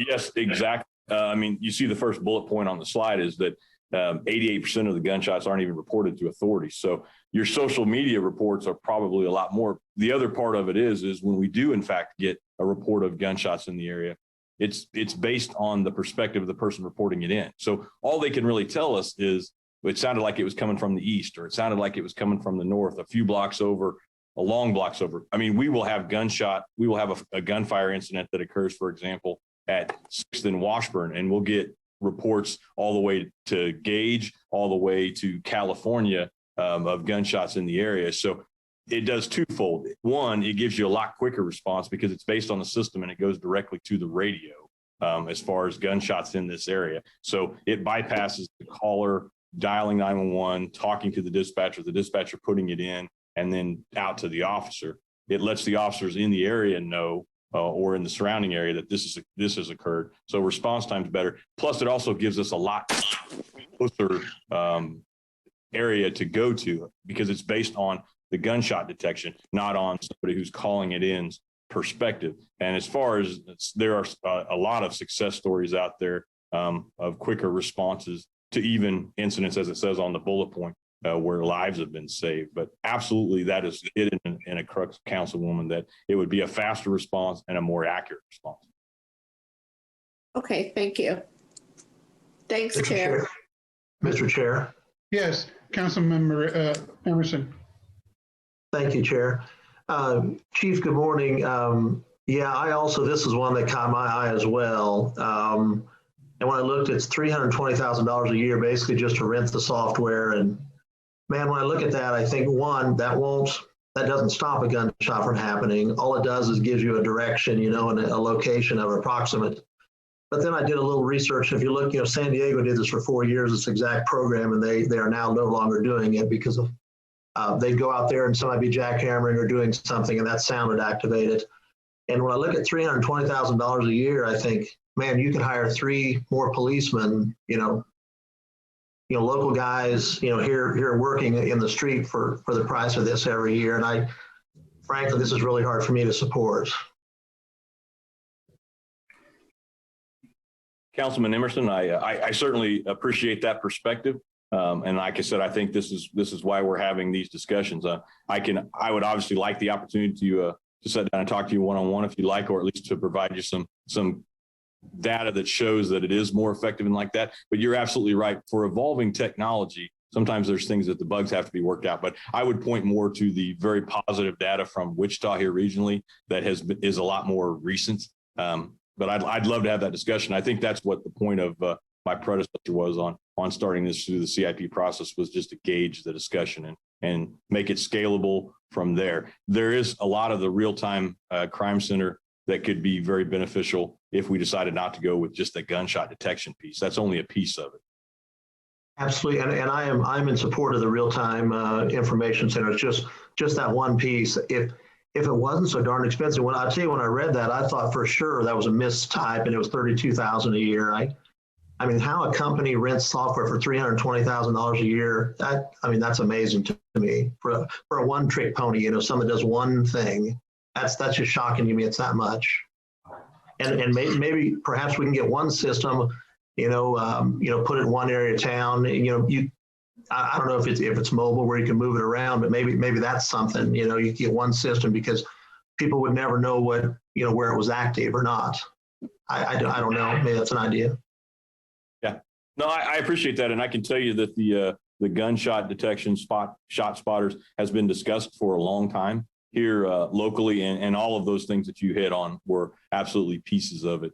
Yes, exactly. I mean, you see the first bullet point on the slide is that 88% of the gunshots aren't even reported to authorities. So your social media reports are probably a lot more. The other part of it is when we do in fact get a report of gunshots in the area, it's based on the perspective of the person reporting it in. So all they can really tell us is it sounded like it was coming from the east, or it sounded like it was coming from the north, a few blocks over, a long blocks over. I mean, we will have a gunfire incident that occurs, for example, at 6th and Washburn, and we'll get reports all the way to Gage, all the way to California of gunshots in the area. So it does twofold. One, it gives you a lot quicker response because it's based on the system and it goes directly to the radio as far as gunshots in this area. So it bypasses the caller dialing 911, talking to the dispatcher putting it in, and then out to the officer. It lets the officers in the area know or in the surrounding area that this has occurred. So response time's better. Plus, it also gives us a lot closer area to go to because it's based on the gunshot detection, not on somebody who's calling it in's perspective. And as far as there are a lot of success stories out there of quicker responses to even incidents, as it says on the bullet point, where lives have been saved. But absolutely, that is it in a crux, Councilwoman, that it would be a faster response and a more accurate response. Okay, thank you. Thanks, Chair. Mr. Chair. Yes, Councilmember Emerson. Thank you, Chair. Chief, good morning. Yeah, this is one that caught my eye as well. And when I looked, it's $320,000 a year, basically just to rent the software. And man, when I look at that, I think one, that doesn't stop a gunshot from happening. All it does is gives you a direction, you know, and a location of approximate. But then I did a little research. If you look, you know, San Diego did this for 4 years, this exact program, and they are now no longer doing it because of they'd go out there and somebody be jackhammering or doing something, and that sound would activate it. And when I look at $320,000 a year, I think, man, you could hire 3 more policemen, you know, local guys, you know, here working in the street for the price of this every year. And frankly, this is really hard for me to support. Councilman Emerson, I certainly appreciate that perspective. And like I said, I think this is why we're having these discussions. I would obviously like the opportunity to sit down and talk to you one-on-one if you like, or at least to provide you some data that shows that it is more effective and like that. But you're absolutely right. For evolving technology, sometimes there's things that the bugs have to be worked out. But I would point more to the very positive data from Wichita here regionally that is a lot more recent. But I'd love to have that discussion. I think that's what the point of my predecessor was on starting this through the CIP process, was just to gauge the discussion and make it scalable from there. There is a lot of the real-time crime center that could be very beneficial if we decided not to go with just the gunshot detection piece. That's only a piece of it. Absolutely, and I'm in support of the real-time information center. It's just that one piece. If it wasn't so darn expensive, when I read that, I thought for sure that was a mistype, and it was $32,000 a year. I mean, how a company rents software for $320,000 a year, that's amazing to me. For a one-trick pony, someone does one thing, that's just shocking to me. It's that much. And maybe perhaps we can get one system, put it in one area of town. I don't know if it's mobile where you can move it around, but maybe that's something. You get one system because people would never know where it was active or not. I don't know. Maybe that's an idea. Yeah, no, I appreciate that, and I can tell you that the gunshot detection shot spotters has been discussed for a long time here locally, and all of those things that you hit on were absolutely pieces of it.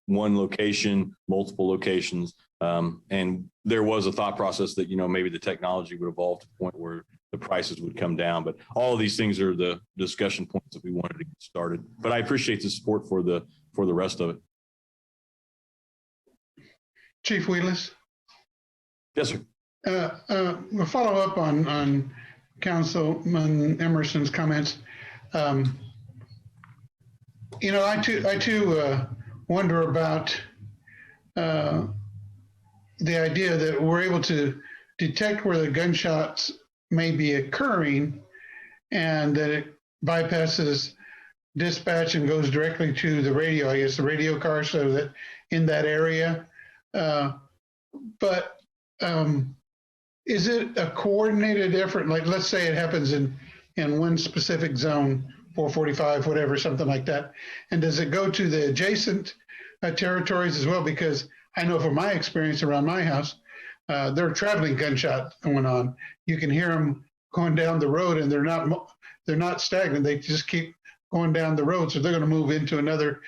One location, multiple locations, and there was a thought process that maybe the technology would evolve to the point where the prices would come down. But all of these things are the discussion points that we wanted to get started. But I appreciate the support for the rest of it. Chief Wheelis? Yes, sir. We'll follow up on Councilman Emerson's comments. I too wonder about the idea that we're able to detect where the gunshots may be occurring and that it bypasses dispatch and goes directly to the radio, I guess the radio car, so that in that area. But is it a coordinated effort? Like, let's say it happens in one specific zone, 445, whatever, something like that. And does it go to the adjacent territories as well? Because I know from my experience around my house, there are traveling gunshots going on. You can hear them going down the road, and they're not stagnant. They just keep going down the road. So they're going to move into another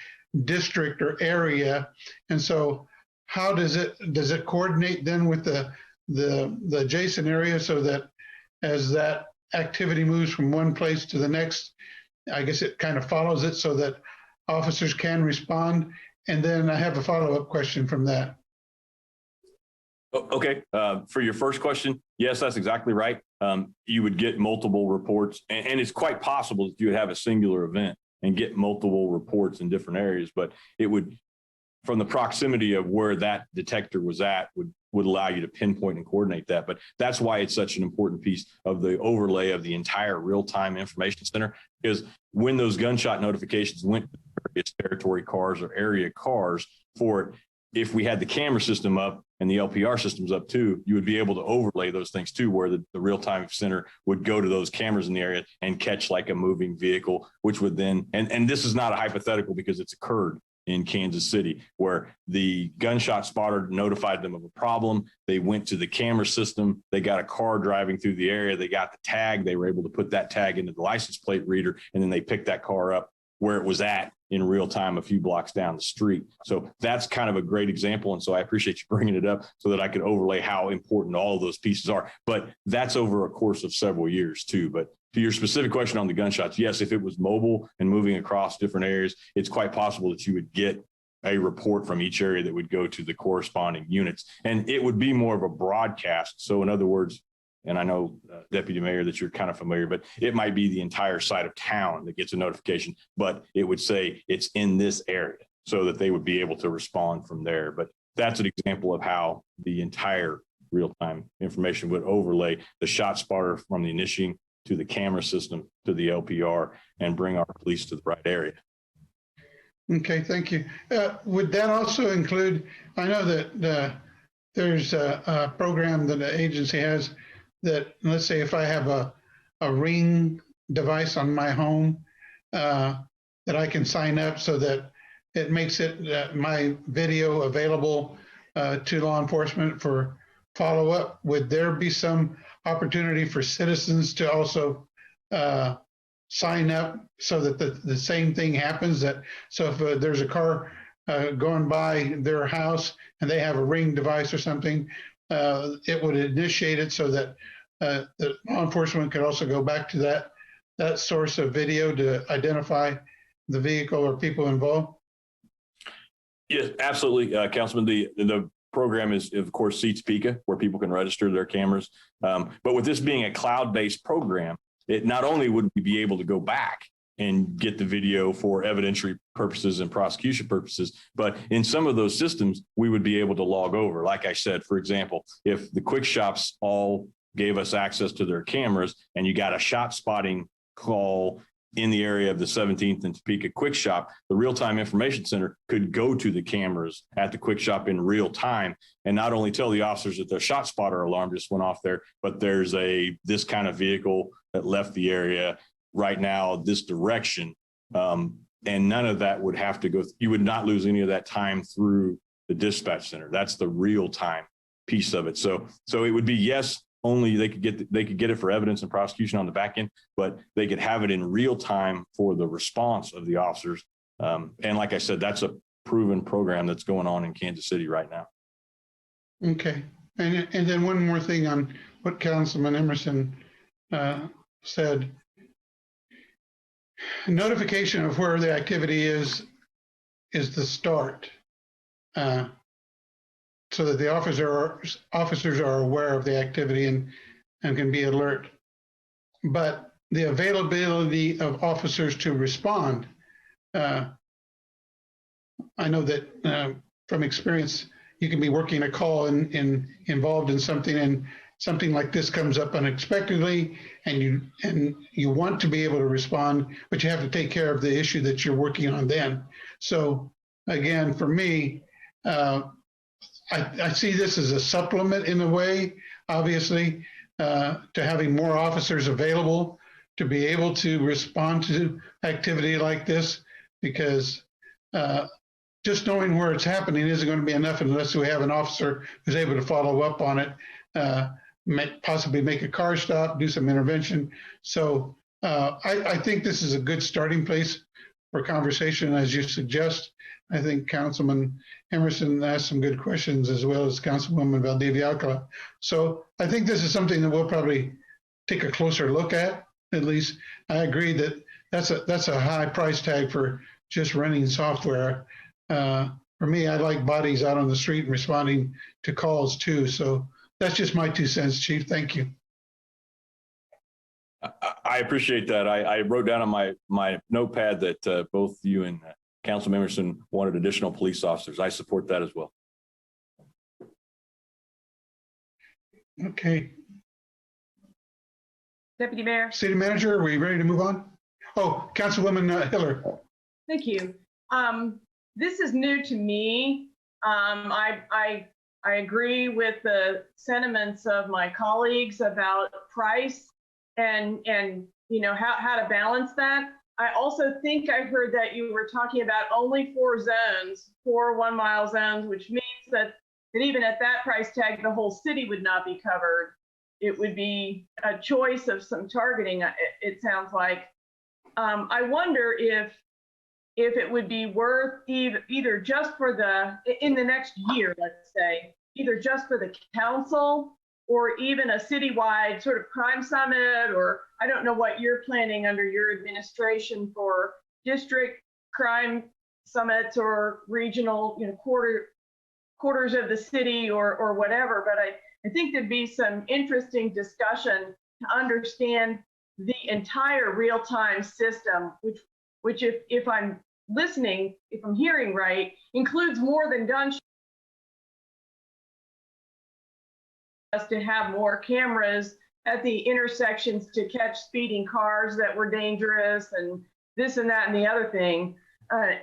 district or area. And so how does it coordinate then with the adjacent area, so that as that activity moves from one place to the next, I guess it kind of follows it so that officers can respond? And then I have a follow-up question from that. Okay. For your first question, yes, that's exactly right. You would get multiple reports, and it's quite possible that you would have a singular event and get multiple reports in different areas, but it would, from the proximity of where that detector was at, would allow you to pinpoint and coordinate that. But that's why it's such an important piece of the overlay of the entire real-time information center, because when those gunshot notifications went to various territory cars or area cars for it, if we had the camera system up and the LPR systems up too, you would be able to overlay those things too, where the real-time center would go to those cameras in the area and catch like a moving vehicle, which would then, and this is not a hypothetical because it's occurred in Kansas City, where the gunshot spotter notified them of a problem. They went to the camera system. They got a car driving through the area. They got the tag. They were able to put that tag into the license plate reader, and then they picked that car up where it was at in real time a few blocks down the street. So that's kind of a great example. And so I appreciate you bringing it up so that I could overlay how important all of those pieces are. But that's over a course of several years too. But to your specific question on the gunshots, yes, if it was mobile and moving across different areas, it's quite possible that you would get a report from each area that would go to the corresponding units. And it would be more of a broadcast. So in other words, and I know, Deputy Mayor, that you're kind of familiar, but it might be the entire side of town that gets a notification, but it would say it's in this area so that they would be able to respond from there. But that's an example of how the entire real-time information would overlay the shot spotter from the initiating to the camera system to the LPR and bring our police to the right area. Okay, thank you. Would that also include, I know that there's a program that the agency has that, let's say if I have a Ring device on my home, that I can sign up so that it makes it my video available to law enforcement for follow-up. Would there be some opportunity for citizens to also sign up so that the same thing happens? That so if there's a car going by their house and they have a Ring device or something, it would initiate it so that the law enforcement could also go back to that source of video to identify the vehicle or people involved? Yes, absolutely, Councilman. The program is, of course, Seats Pika, where people can register their cameras. But with this being a cloud-based program, it not only would we be able to go back and get the video for evidentiary purposes and prosecution purposes, but in some of those systems, we would be able to log over. Like I said, for example, if the quick shops all gave us access to their cameras and you got a shot spotting call in the area of the 17th and Topeka Quick Shop, the Real-Time Information Center could go to the cameras at the Quick Shop in real time and not only tell the officers that their shot spotter alarm just went off there, but there's this kind of vehicle that left the area right now, this direction. And none of that would have to go, you would not lose any of that time through the dispatch center. That's the real-time piece of it. So it would be, yes, only they could get it for evidence and prosecution on the back end, but they could have it in real time for the response of the officers. And like I said, that's a proven program that's going on in Kansas City right now. Okay. And then one more thing on what Councilman Emerson said. Notification of where the activity is the start. So that the officers are aware of the activity and can be alert. But the availability of officers to respond, I know that from experience, you can be working a call and involved in something, and something like this comes up unexpectedly, and you want to be able to respond, but you have to take care of the issue that you're working on then. So again, for me, I see this as a supplement in a way, obviously, to having more officers available to be able to respond to activity like this, because just knowing where it's happening isn't going to be enough unless we have an officer who's able to follow up on it, possibly make a car stop, do some intervention. So I think this is a good starting place for conversation, as you suggest. I think Councilman Emerson asked some good questions, as well as Councilwoman Valdivia Alcala. So I think this is something that we'll probably take a closer look at least. I agree that that's a high price tag for just running software. For me, I like bodies out on the street and responding to calls too. So that's just my 2 cents, Chief. Thank you. I appreciate that. I wrote down on my notepad that both you and Councilman Emerson wanted additional police officers. I support that as well. Okay. Deputy Mayor. City Manager, are we ready to move on? Oh, Councilwoman Hiller. Thank you. This is new to me. I agree with the sentiments of my colleagues about price and you know how to balance that. I also think I heard that you were talking about only 4 zones, 4 1-mile zones, which means that even at that price tag, the whole city would not be covered. It would be a choice of some targeting, it sounds like. I wonder if it would be worth either just for in the next year, let's say, either just for the council or even a citywide sort of crime summit, or I don't know what you're planning under your administration for district crime summits or regional, quarters of the city or whatever. But I think there'd be some interesting discussion to understand the entire real-time system, which if I'm listening, if I'm hearing right, includes more than gunshot. Us to have more cameras at the intersections to catch speeding cars that were dangerous and this and that and the other thing.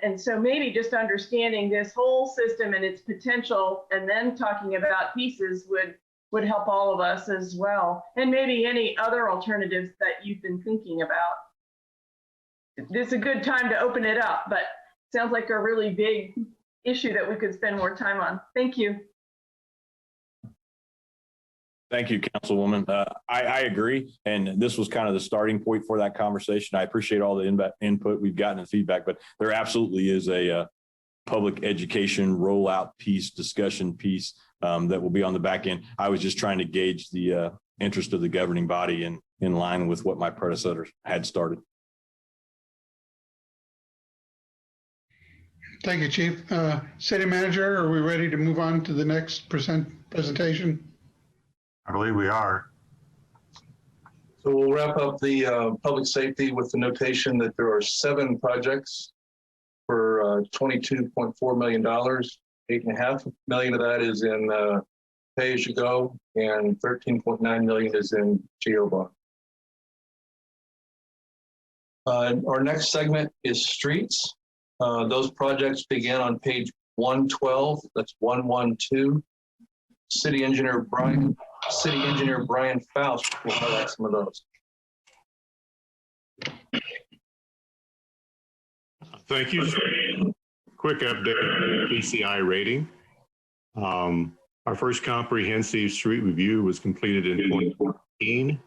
And so maybe just understanding this whole system and its potential and then talking about pieces would help all of us as well. And maybe any other alternatives that you've been thinking about. This is a good time to open it up, but sounds like a really big issue that we could spend more time on. Thank you. Thank you, Councilwoman. I agree. And this was kind of the starting point for that conversation. I appreciate all the input we've gotten and feedback, but there absolutely is a public education rollout piece, discussion piece that will be on the back end. I was just trying to gauge the interest of the governing body in line with what my predecessors had started. Thank you, Chief. City Manager, are we ready to move on to the next presentation? I believe we are. So we'll wrap up the public safety with the notation that there are 7 projects for $22.4 million. $8.5 million of that is in pay-as-you-go, and $13.9 million is in GO bond. Our next segment is streets. Those projects begin on page 112. That's 112. City Engineer Brian Faust will highlight some of those. Thank you. Quick update on PCI rating. Our first comprehensive street review was completed in 2014.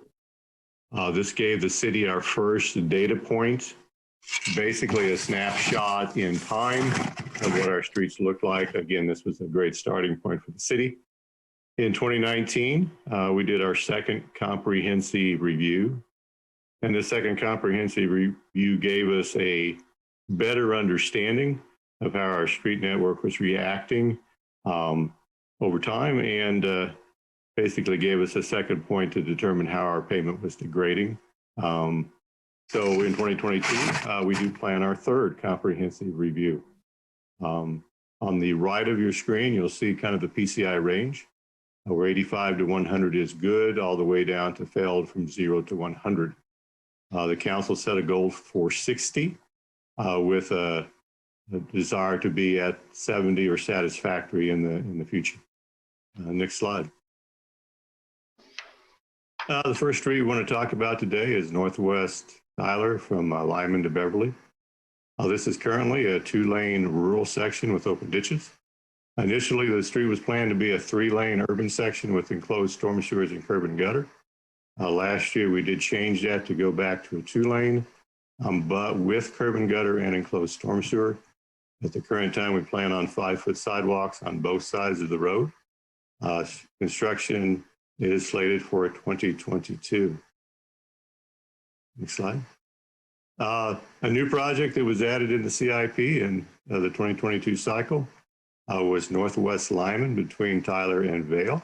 This gave the city our first data point, basically a snapshot in time of what our streets looked like. Again, this was a great starting point for the city. In 2019, we did our second comprehensive review. And the second comprehensive review gave us a better understanding of how our street network was reacting over time, and basically gave us a second point to determine how our pavement was degrading. So in 2022, we do plan our third comprehensive review. On the right of your screen, you'll see kind of the PCI range, where 85 to 100 is good, all the way down to failed from 0 to 100. The council set a goal for 60 with a desire to be at 70 or satisfactory in the future. Next slide. The first street we want to talk about today is Northwest Tyler from Lyman to Beverly. This is currently a 2-lane rural section with open ditches. Initially, the street was planned to be a 3-lane urban section with enclosed storm sewers and curb and gutter. Last year, we did change that to go back to a 2-lane, but with curb and gutter and enclosed storm sewer. At the current time, we plan on 5-foot sidewalks on both sides of the road. Construction is slated for 2022. Next slide. A new project that was added in the CIP in the 2022 cycle was Northwest Lyman between Tyler and Vale.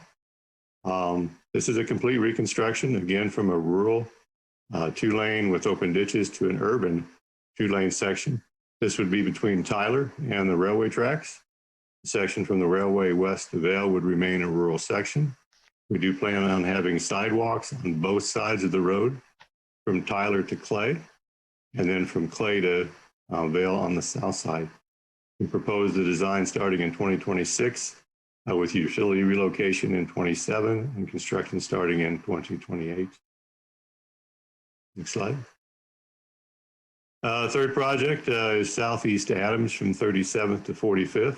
This is a complete reconstruction, again, from a rural 2-lane with open ditches to an urban 2-lane section. This would be between Tyler and the railway tracks. The section from the railway west to Vale would remain a rural section. We do plan on having sidewalks on both sides of the road from Tyler to Clay, and then from Clay to Vale on the south side. We propose the design starting in 2026 with utility relocation in 27 and construction starting in 2028. Next slide. Third project is Southeast Adams from 37th to 45th.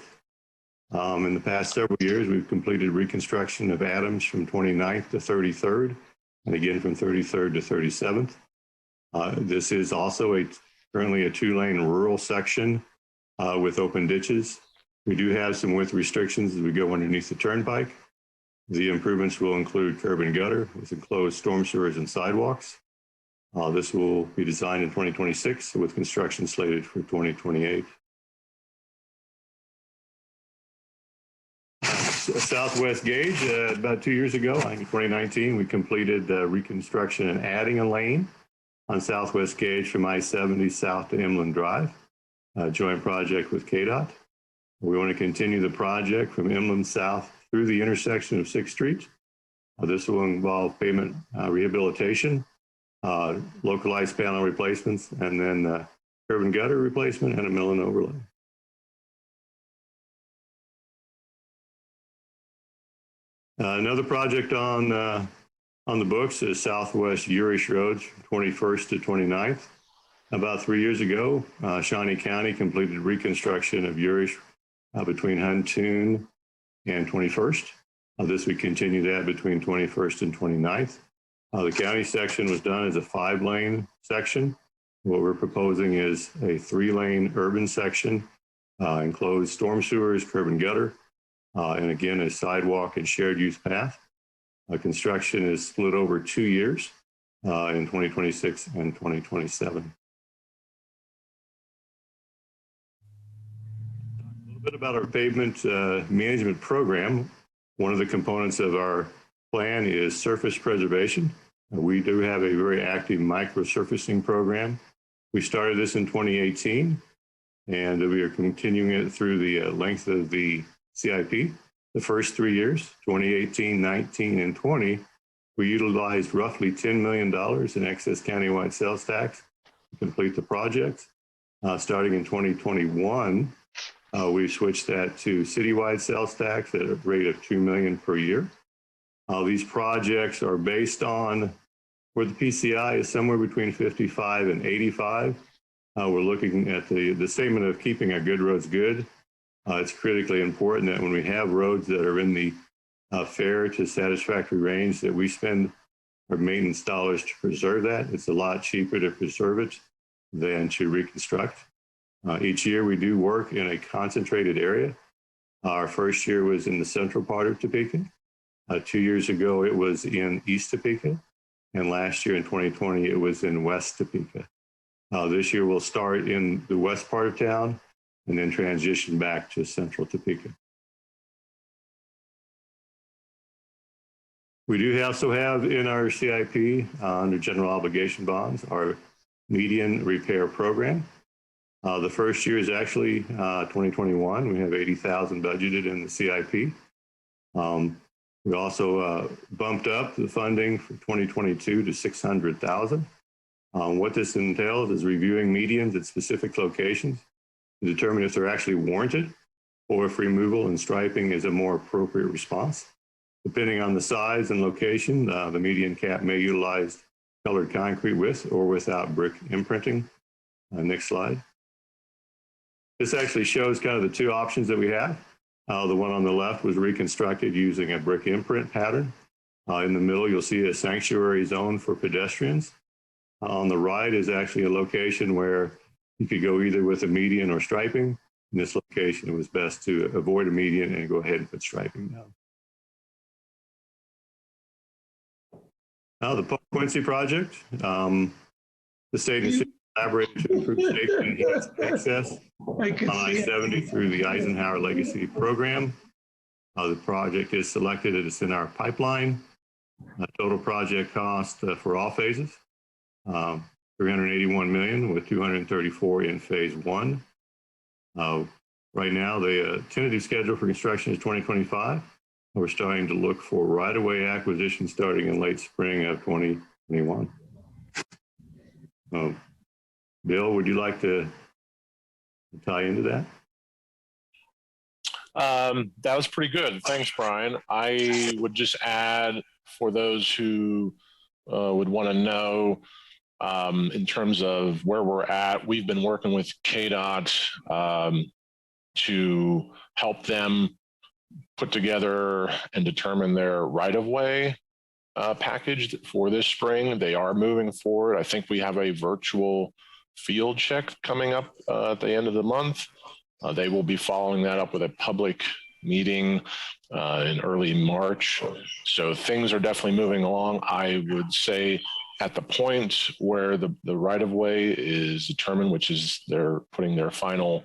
In the past several years, we've completed reconstruction of Adams from 29th to 33rd, and again from 33rd to 37th. This is also currently a 2-lane rural section with open ditches. We do have some width restrictions as we go underneath the turnpike. The improvements will include curb and gutter with enclosed storm sewers and sidewalks. This will be designed in 2026 with construction slated for 2028. Southwest Gauge, about 2 years ago, in 2019, we completed reconstruction and adding a lane on Southwest Gauge from I-70 south to Emlyn Drive, a joint project with KDOT. We want to continue the project from Emlyn south through the intersection of 6th Street. This will involve pavement rehabilitation, localized panel replacements, and then curb and gutter replacement and a mill and overlay. Another project on the books is Southwest Urish Road, 21st to 29th. About 3 years ago, Shawnee County completed reconstruction of Urish between Huntoon and 21st. This would continue that between 21st and 29th. The county section was done as a 5-lane section. What we're proposing is a 3-lane urban section, enclosed storm sewers, curb and gutter, and again, a sidewalk and shared use path. Construction is split over 2 years in 2026 and 2027. A bit about our pavement management program. One of the components of our plan is surface preservation. We do have a very active microsurfacing program. We started this in 2018, and we are continuing it through the length of the CIP. The first 3 years, 2018, 19, and 20, we utilized roughly $10 million in excess countywide sales tax to complete the project. Starting in 2021, we switched that to citywide sales tax at a rate of $2 million per year. These projects are based on where the PCI is somewhere between 55 and 85. We're looking at the statement of keeping our good roads good. It's critically important that when we have roads that are in the fair to satisfactory range, that we spend our maintenance dollars to preserve that. It's a lot cheaper to preserve it than to reconstruct. Each year we do work in a concentrated area. Our first year was in the central part of Topeka. 2 years ago, it was in East Topeka. And last year in 2020, it was in West Topeka. This year we'll start in the west part of town and then transition back to central Topeka. We do also have in our CIP under general obligation bonds, our median repair program. The first year is actually 2021. We have 80,000 budgeted in the CIP. We also bumped up the funding for 2022 to 600,000. What this entails is reviewing medians at specific locations to determine if they're actually warranted or if removal and striping is a more appropriate response. Depending on the size and location, the median cap may utilize colored concrete with or without brick imprinting. Next slide. This actually shows kind of the two options that we have. The one on the left was reconstructed using a brick imprint pattern. In the middle, you'll see a sanctuary zone for pedestrians. On the right is actually a location where you could go either with a median or striping. In this location, it was best to avoid a median and go ahead and put striping down. Now the Pope Quincy project. The state and city collaborated to improve safety and enhance access on I-70 through the Eisenhower Legacy Program. The project is selected. It is in our pipeline. Total project cost for all phases, $381 million with $234 in phase one. Right now, the tentative schedule for construction is 2025. We're starting to look for right-of-way acquisition starting in late spring of 2021. Bill, would you like to tie into that? That was pretty good. Thanks, Brian. I would just add for those who would want to know in terms of where we're at, we've been working with KDOT to help them put together and determine their right-of-way package for this spring. They are moving forward. I think we have a virtual field check coming up at the end of the month. They will be following that up with a public meeting in early March. So things are definitely moving along. I would say at the point where the right-of-way is determined, which is they're putting their final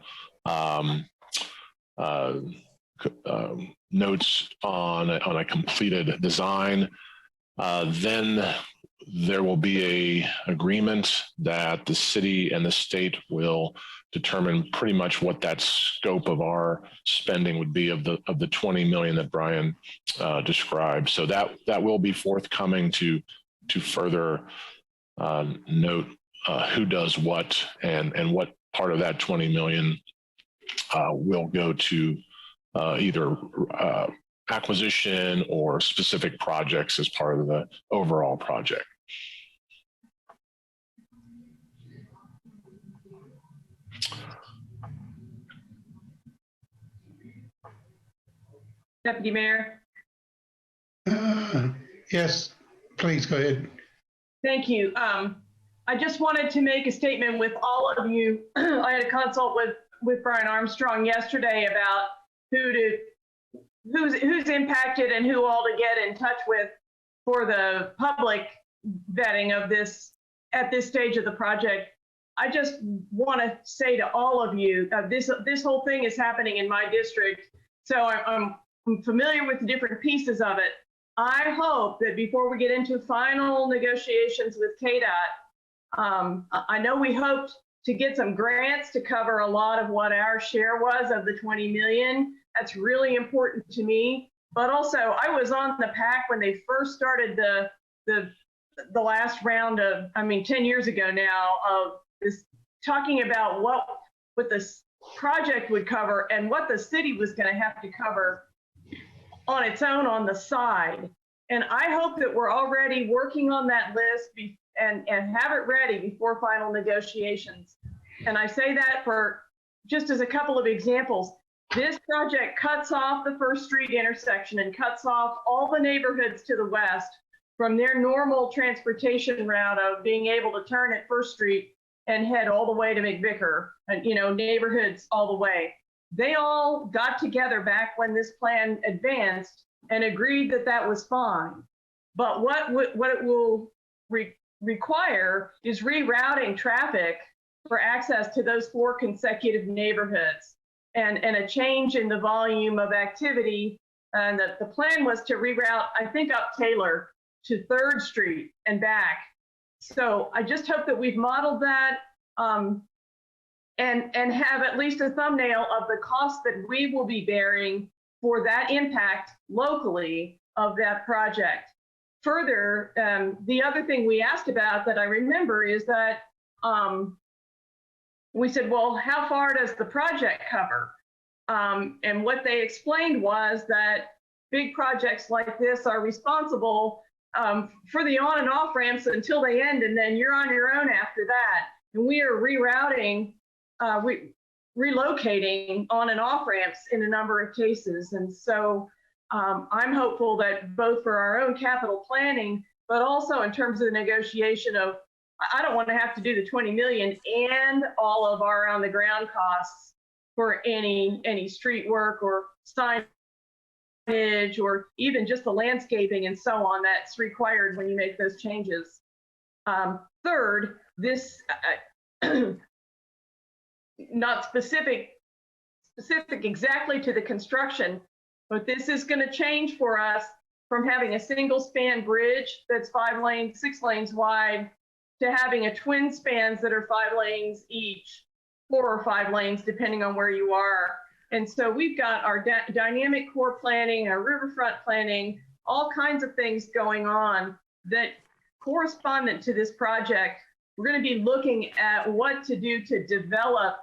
notes on a completed design, then there will be a agreement that the city and the state will determine pretty much what that scope of our spending would be of the 20 million that Brian described. So that will be forthcoming to further note who does what and what part of that 20 million will go to either acquisition or specific projects as part of the overall project. Deputy Mayor. Yes, please go ahead. Thank you. I just wanted to make a statement with all of you. I had a consult with Brian Armstrong yesterday about who's impacted and who all to get in touch with for the public vetting of this at this stage of the project. I just want to say to all of you, this whole thing is happening in my district, so I'm familiar with the different pieces of it. I hope that before we get into final negotiations with KDOT, I know we hoped to get some grants to cover a lot of what our share was of the 20 million. That's really important to me. But also, I was on the PAC when they first started the last round of, 10 years ago now, of this talking about what this project would cover and what the city was going to have to cover on its own on the side. And I hope that we're already working on that list and have it ready before final negotiations. And I say that for just as a couple of examples. This project cuts off the First Street intersection and cuts off all the neighborhoods to the west from their normal transportation route of being able to turn at First Street and head all the way to McVicker and, neighborhoods all the way. They all got together back when this plan advanced and agreed that that was fine. But what it will require is rerouting traffic for access to those 4 consecutive neighborhoods and a change in the volume of activity. And the plan was to reroute, I think, up Taylor to 3rd Street and back. So I just hope that we've modeled that and have at least a thumbnail of the cost that we will be bearing for that impact locally of that project. Further, the other thing we asked about that I remember is that we said, well, how far does the project cover? And what they explained was that big projects like this are responsible for the on and off ramps until they end, and then you're on your own after that. And we are rerouting, relocating on and off ramps in a number of cases. And so I'm hopeful that both for our own capital planning, but also in terms of the negotiation of, I don't want to have to do the 20 million and all of our on the ground costs for any street work or signage or even just the landscaping and so on that's required when you make those changes. Third, this not specific exactly to the construction, but this is going to change for us from having a single span bridge that's 5 lanes, 6 lanes wide, to having a twin spans that are 5 lanes each, 4 or 5 lanes, depending on where you are. And so we've got our dynamic core planning, our riverfront planning, all kinds of things going on that correspondent to this project. We're going to be looking at what to do to develop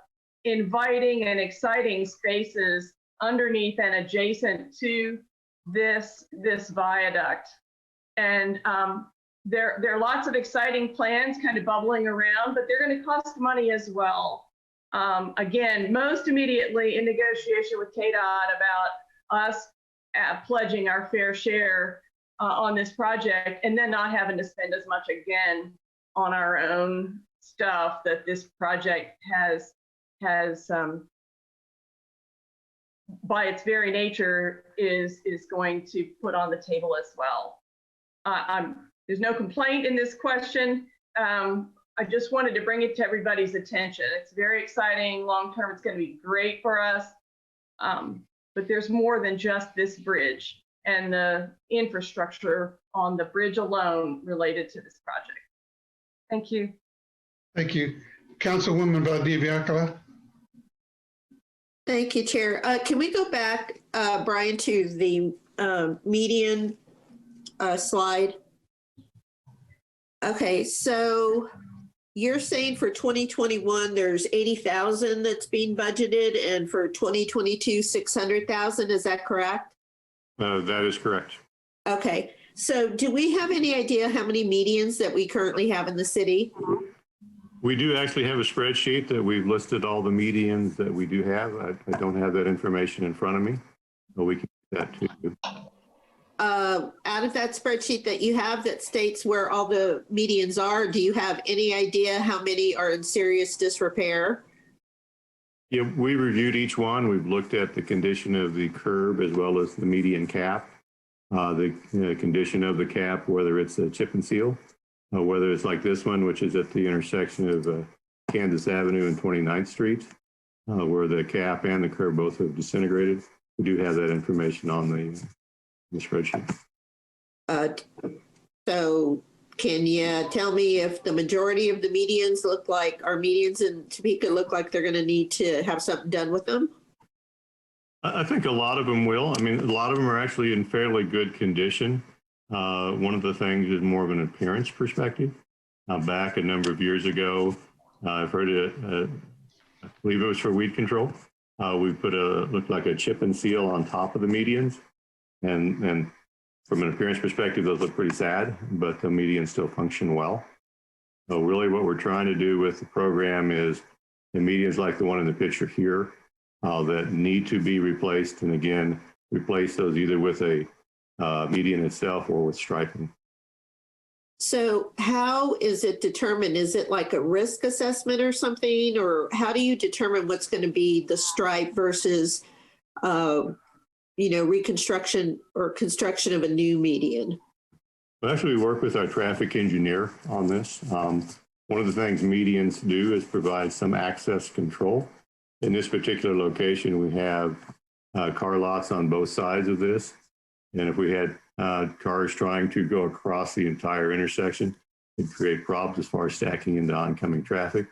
inviting and exciting spaces underneath and adjacent to this viaduct. And there are lots of exciting plans kind of bubbling around, but they're going to cost money as well. Again, most immediately in negotiation with KDOT about us pledging our fair share on this project, and then not having to spend as much again on our own stuff that this project has by its very nature is going to put on the table as well. There's no complaint in this question. I just wanted to bring it to everybody's attention. It's very exciting. Long term, it's going to be great for us. But there's more than just this bridge and the infrastructure on the bridge alone related to this project. Thank you. Thank you. Councilwoman Valdivia. Thank you, Chair. Can we go back, Brian, to the median slide? Okay, so you're saying for 2021, there's 80,000 that's being budgeted, and for 2022, 600,000, is that correct? That is correct. Okay, so do we have any idea how many medians that we currently have in the city? We do actually have a spreadsheet that we've listed all the medians that we do have. I don't have that information in front of me, but we can do that too. Out of that spreadsheet that you have that states where all the medians are, do you have any idea how many are in serious disrepair? Yeah, we reviewed each one. We've looked at the condition of the curb as well as the median cap, the condition of the cap, whether it's a chip and seal, whether it's like this one, which is at the intersection of Kansas Avenue and 29th Street, where the cap and the curb both have disintegrated. We do have that information on the spreadsheet. So can you tell me if the majority of the medians look like, our medians in Topeka look like they're going to need to have something done with them? I think a lot of them will. I mean, a lot of them are actually in fairly good condition. One of the things is more of an appearance perspective. Back a number of years ago, I've heard it, I believe it was for weed control. We put looked like a chip and seal on top of the medians. And from an appearance perspective, those look pretty sad, but the medians still function well. So really what we're trying to do with the program is the medians like the one in the picture here that need to be replaced. And again, replace those either with a median itself or with striping. So how is it determined? Is it like a risk assessment or something? Or how do you determine what's going to be the stripe versus, reconstruction or construction of a new median? Well, actually, we work with our traffic engineer on this. One of the things medians do is provide some access control. In this particular location, we have car lots on both sides of this. And if we had cars trying to go across the entire intersection, it'd create problems as far as stacking into oncoming traffic.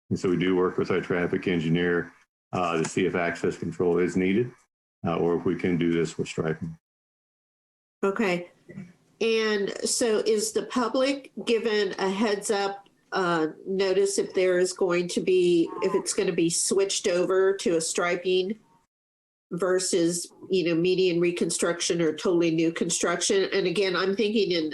And so we do work with our traffic engineer to see if access control is needed or if we can do this with striping. Okay. And so is the public given a heads up notice if there is going to be, if it's going to be switched over to a striping versus, median reconstruction or totally new construction? And again, I'm thinking in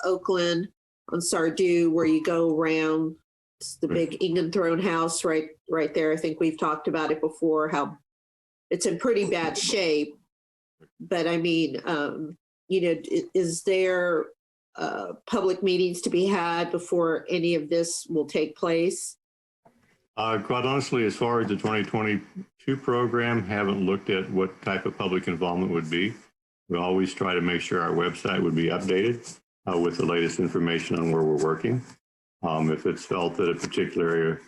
Oakland on Sardu, where you go around, it's the big Ingenthron house right there. I think we've talked about it before, how it's in pretty bad shape. But I mean, is there public meetings to be had before any of this will take place? Quite honestly, as far as the 2022 program, haven't looked at what type of public involvement would be. We always try to make sure our website would be updated with the latest information on where we're working. If it's felt that a particular area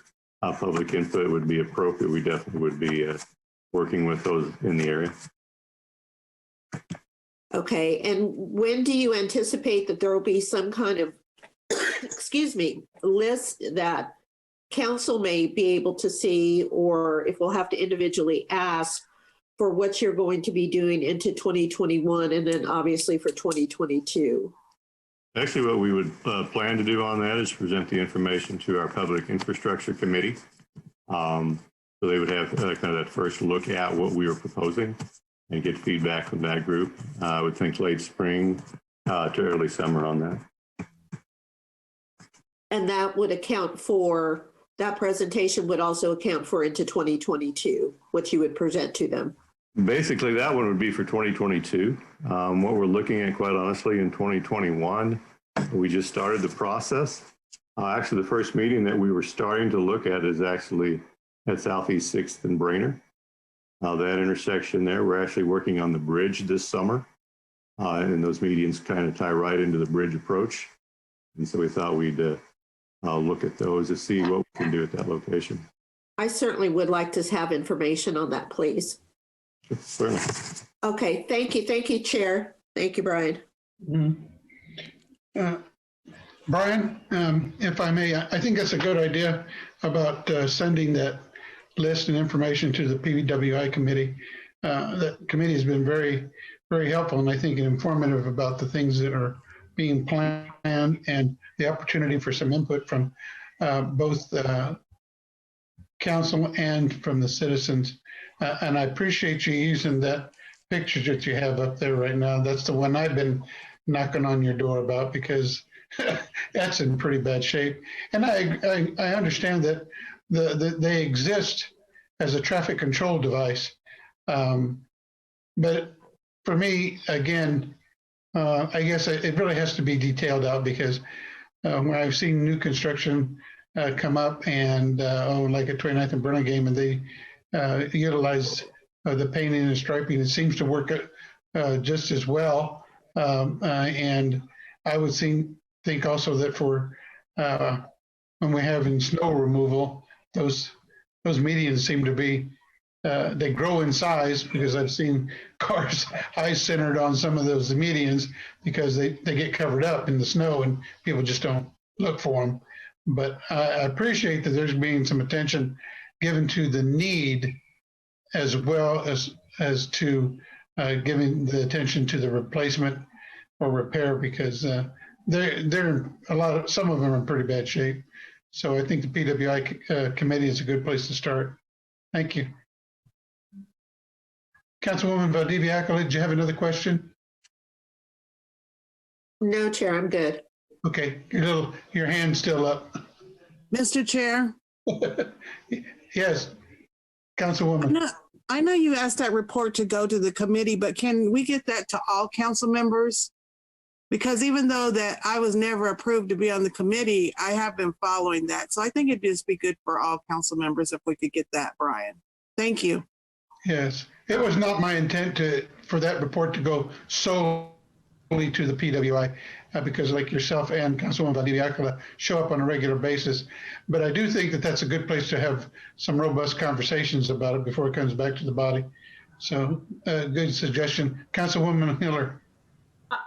public input would be appropriate, we definitely would be working with those in the area. Okay, and when do you anticipate that there will be some kind of, list that council may be able to see, or if we'll have to individually ask for what you're going to be doing into 2021 and then obviously for 2022? Actually, what we would plan to do on that is present the information to our Public Infrastructure Committee. So they would have kind of that first look at what we were proposing and get feedback from that group. I would think late spring to early summer on that. And that would account for, that presentation would also account for into 2022, what you would present to them. Basically, that one would be for 2022. What we're looking at, quite honestly, in 2021, we just started the process. Actually, the first meeting that we were starting to look at is actually at Southeast 6th and Brainerd. That intersection there, we're actually working on the bridge this summer. And those medians kind of tie right into the bridge approach. And so we thought we'd look at those to see what we can do at that location. I certainly would like to have information on that, please. Certainly. Okay, thank you. Thank you, Chair. Thank you, Brian. Brian, if I may, I think that's a good idea about sending that list and information to the PWI committee. The committee has been very, very helpful and I think informative about the things that are being planned and the opportunity for some input from both council and from the citizens. And I appreciate you using that picture that you have up there right now. That's the one I've been knocking on your door about because that's in pretty bad shape. And I understand that they exist as a traffic control device. But for me, again, I guess it really has to be detailed out because when I've seen new construction come up and like at 29th and Burlingame, and they utilize the painting and striping, it seems to work just as well. And I would think also that for when we're having snow removal, those medians seem to be, they grow in size because I've seen cars eyes centered on some of those medians because they get covered up in the snow and people just don't look for them. But I appreciate that there's being some attention given to the need as well as to giving the attention to the replacement or repair, because they're some of them are in pretty bad shape. So I think the PWI committee is a good place to start. Thank you. Councilwoman Valdivia, did you have another question? No, Chair, I'm good. Okay, your hand's still up. Mr. Chair? Yes, Councilwoman. I know you asked that report to go to the committee, but can we get that to all council members? Because even though that I was never approved to be on the committee, I have been following that. So I think it'd just be good for all council members if we could get that, Brian. Thank you. Yes, it was not my intent for that report to go solely to the PWI because like yourself and Councilwoman Valdivia show up on a regular basis. But I do think that that's a good place to have some robust conversations about it before it comes back to the body. So good suggestion. Councilwoman Miller.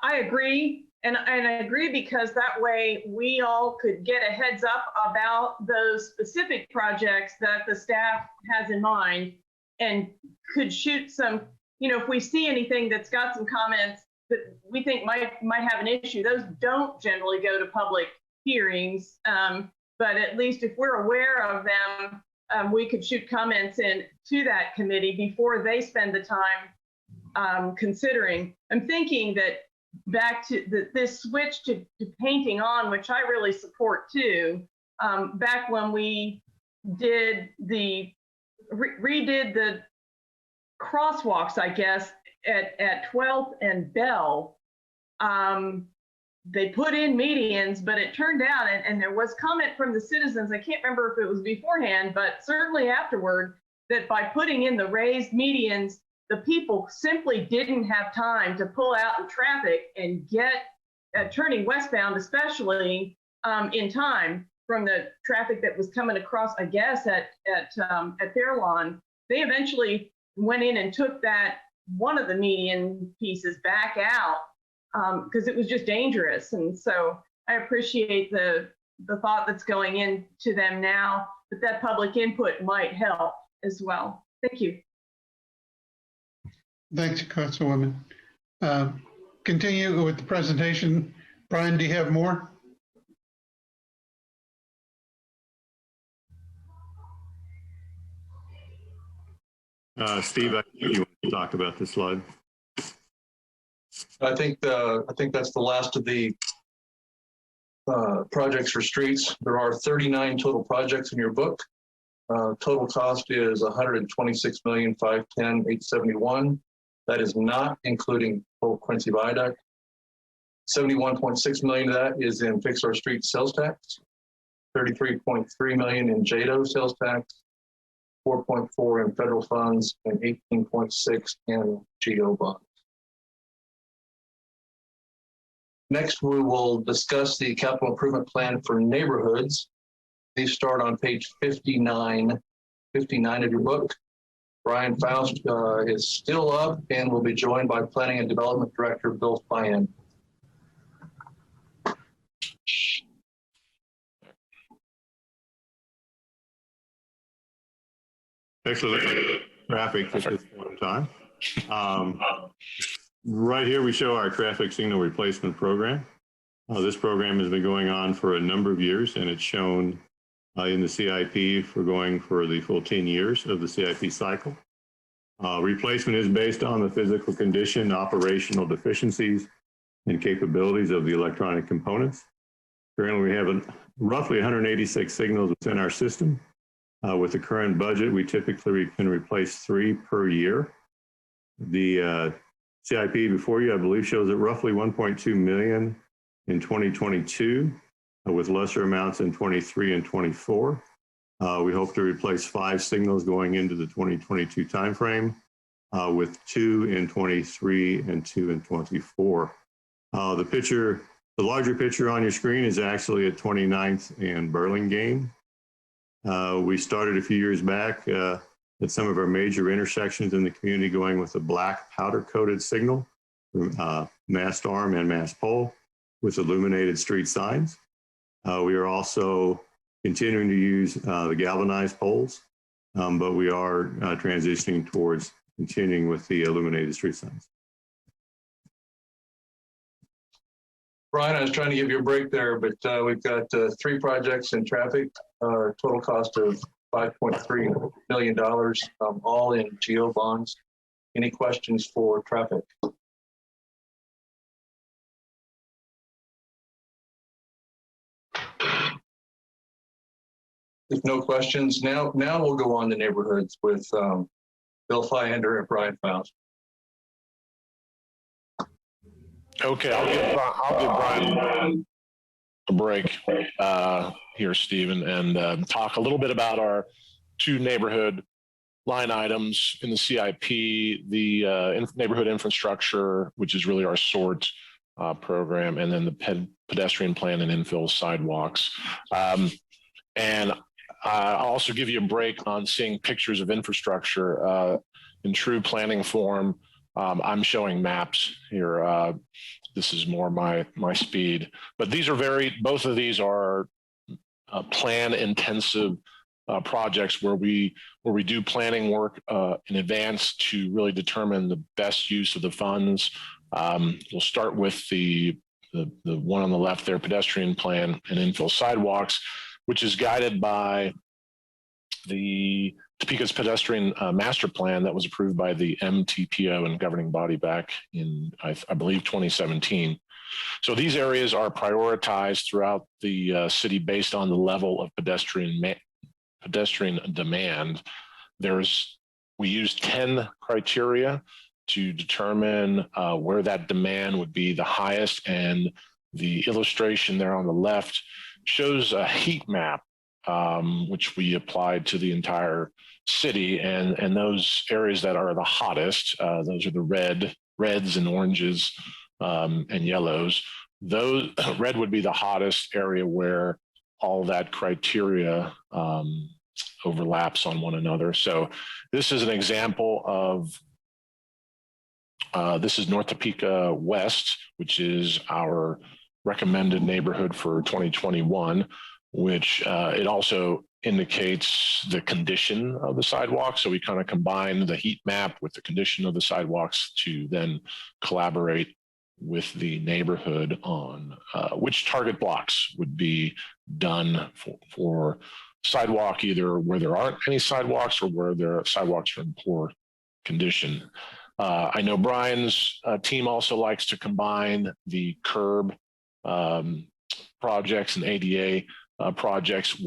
I agree. And I agree because that way we all could get a heads up about those specific projects that the staff has in mind and could shoot some, if we see anything that's got some comments that we think might have an issue, those don't generally go to public hearings. But at least if we're aware of them, we could shoot comments in to that committee before they spend the time considering. I'm thinking that back to this switch to painting on, which I really support too. Back when we did redid the crosswalks, I guess, at 12th and Bell, they put in medians, but it turned out, and there was comment from the citizens, I can't remember if it was beforehand, but certainly afterward, that by putting in the raised medians, the people simply didn't have time to pull out in traffic and get turning westbound, especially in time from the traffic that was coming across, I guess, at Fairlawn. They eventually went in and took that one of the median pieces back out because it was just dangerous. And so I appreciate the thought that's going into them now, but that public input might help as well. Thank you. Thanks, Councilwoman. Continue with the presentation. Brian, do you have more? Steve, I think you want to talk about this slide. I think that's the last of the projects for streets. There are 39 total projects in your book. Total cost is $126,510,871. That is not including Old Quincy Viaduct. 71.6 million of that is in Fix Our Street sales tax, 33.3 million in JADO sales tax, 4.4 in federal funds, and 18.6 in GO bonds. Next, we will discuss the capital improvement plan for neighborhoods. These start on page 59 of your book. Brian Faust is still up and will be joined by Planning and Development Director Bill Fyan. Excellent traffic at this point in time. Right here, we show our traffic signal replacement program. This program has been going on for a number of years, and it's shown in the CIP for going for the full 10 years of the CIP cycle. Replacement is based on the physical condition, operational deficiencies, and capabilities of the electronic components. Currently, we have roughly 186 signals within our system. With the current budget, we typically can replace 3 per year. The CIP before you, I believe, shows that roughly 1.2 million in 2022, with lesser amounts in 23 and 24. We hope to replace 5 signals going into the 2022 timeframe, with 2 in 23 and 2 in 24. The larger picture on your screen is actually at 29th and Burlingame. We started a few years back at some of our major intersections in the community going with a black powder-coated signal, mast arm and mast pole with illuminated street signs. We are also continuing to use the galvanized poles, but we are transitioning towards continuing with the illuminated street signs. Brian, I was trying to give you a break there, but we've got 3 projects in traffic, total cost of $5.3 million, all in GO bonds. Any questions for traffic? If no questions, now we'll go on to neighborhoods with Bill Fyander and Brian Faust. Okay, I'll give Brian a break here, Stephen, and talk a little bit about our 2 neighborhood line items in the CIP, the neighborhood infrastructure, which is really our SORT program, and then the pedestrian plan and infill sidewalks. And I'll also give you a break on seeing pictures of infrastructure in true planning form. I'm showing maps here. This is more my speed, but these are both of these are plan intensive projects where we do planning work in advance to really determine the best use of the funds. We'll start with the one on the left there, pedestrian plan and infill sidewalks, which is guided by the Topeka's pedestrian master plan that was approved by the MTPO and governing body back in, I believe, 2017. So these areas are prioritized throughout the city based on the level of pedestrian demand. We use 10 criteria to determine where that demand would be the highest, and the illustration there on the left shows a heat map which we applied to the entire city, and those areas that are the hottest, those are the reds and oranges and yellows. Those red would be the hottest area where all that criteria overlaps on one another. So this is an example of this is North Topeka West, which is our recommended neighborhood for 2021, which it also indicates the condition of the sidewalk. So we kind of combine the heat map with the condition of the sidewalks to then collaborate with the neighborhood on which target blocks would be done for sidewalk, either where there aren't any sidewalks or where there are sidewalks are in poor condition. I know Brian's team also likes to combine the curb projects and ADA projects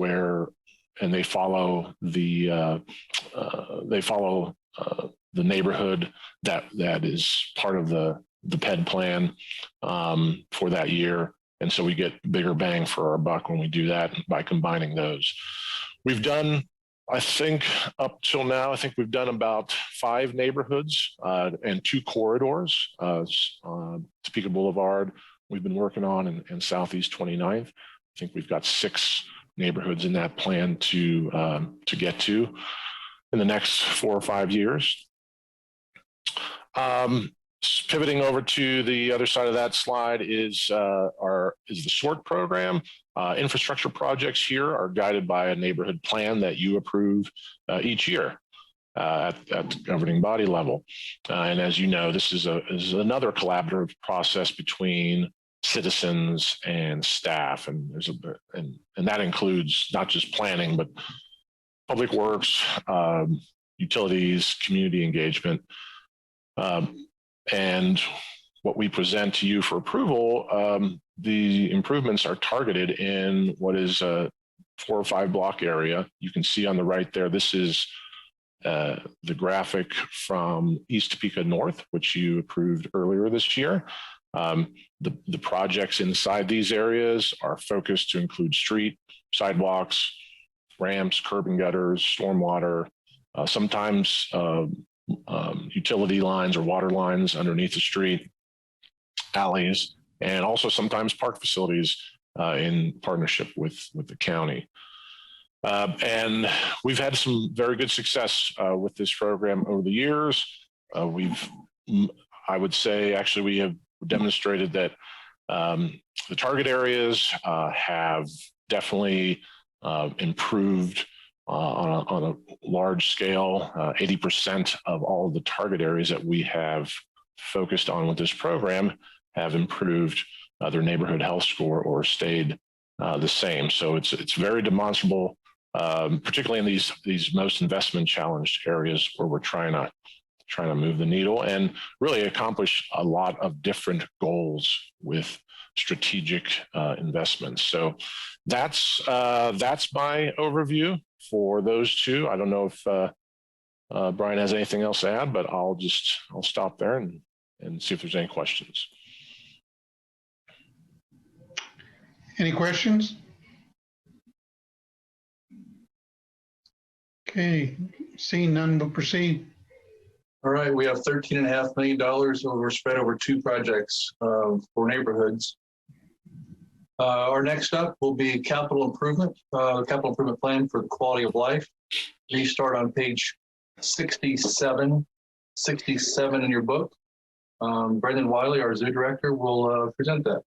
and they follow the neighborhood that is part of the PED plan for that year. And so we get bigger bang for our buck when we do that by combining those. We've done, I think up till now, I think we've done about 5 neighborhoods and 2 corridors. Topeka Boulevard, we've been working on in Southeast 29th. I think we've got 6 neighborhoods in that plan to get to in the next 4 or 5 years. Pivoting over to the other side of that slide is the SORT program. Infrastructure projects here are guided by a neighborhood plan that you approve each year at the governing body level. And as you know, this is another collaborative process between citizens and staff, and that includes not just planning, but public works, utilities, community engagement. And what we present to you for approval, the improvements are targeted in what is a 4 or 5 block area. You can see on the right there, this is the graphic from East Topeka North, which you approved earlier this year. The projects inside these areas are focused to include street, sidewalks, ramps, curb and gutters, stormwater, sometimes utility lines or water lines underneath the street, alleys, and also sometimes park facilities in partnership with the county. And we've had some very good success with this program over the years. I would say, actually, we have demonstrated that the target areas have definitely improved on a large scale. 80% of all of the target areas that we have focused on with this program have improved their neighborhood health score or stayed the same. So it's very demonstrable, particularly in these most investment challenged areas where we're trying to move the needle and really accomplish a lot of different goals with strategic investments. So that's my overview for those two. I don't know if Brian has anything else to add, but I'll stop there and see if there's any questions. Any questions? Okay, seeing none, we'll proceed. All right, we have $13.5 million spread over 2 projects for neighborhoods. Our next up will be capital improvement plan for the quality of life. These start on page 67 in your book. Brendan Wiley, our zoo director, will present that.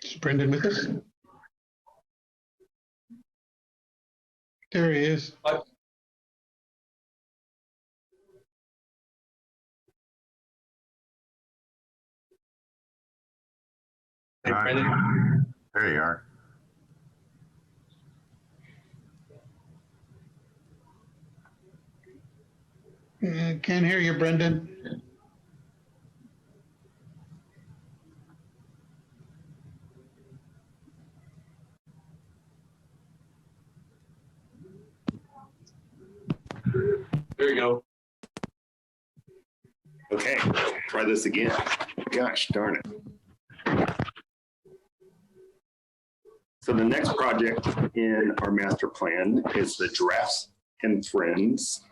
Is Brendan with us? There he is. Hey, Brendan. There you are. Can't hear you, Brendan. There you go. Okay, try this again. Gosh darn it. So the next project in our master plan is the Giraffes and Friends.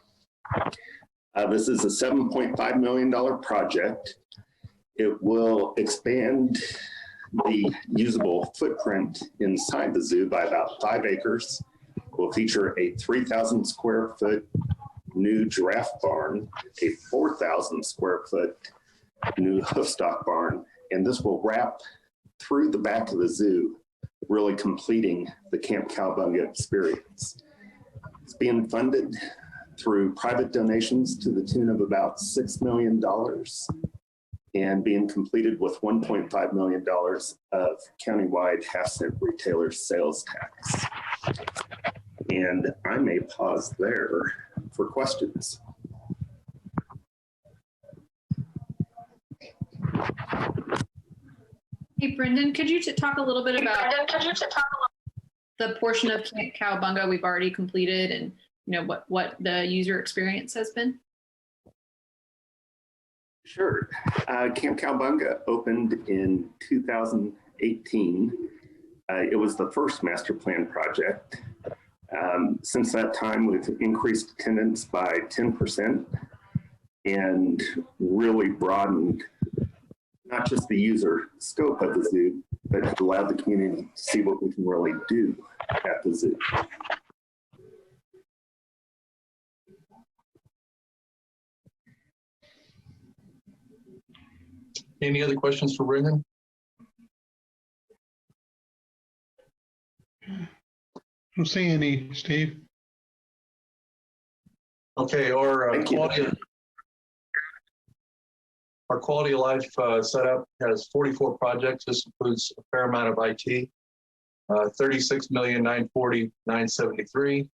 This is a $7.5 million project. It will expand the usable footprint inside the zoo by about 5 acres. It will feature a 3,000 square foot new giraffe barn, a 4,000 square foot new hoofstock barn, and this will wrap through the back of the zoo, really completing the Camp Cowabunga experience. It's being funded through private donations to the tune of about $6 million and being completed with $1.5 million of countywide half-cent retailer sales tax. And I may pause there for questions. Hey, Brendan, could you talk a little bit about the portion of Camp Cowabunga we've already completed and what the user experience has been? Sure. Camp Cowabunga opened in 2018. It was the first master plan project. Since that time, we've increased attendance by 10% and really broadened not just the user scope of the zoo, but allowed the community to see what we can really do at the zoo. Any other questions for Brendan? I don't see any, Steve. Okay, our quality of life setup has 44 projects. This includes a fair amount of IT. 36,940,973.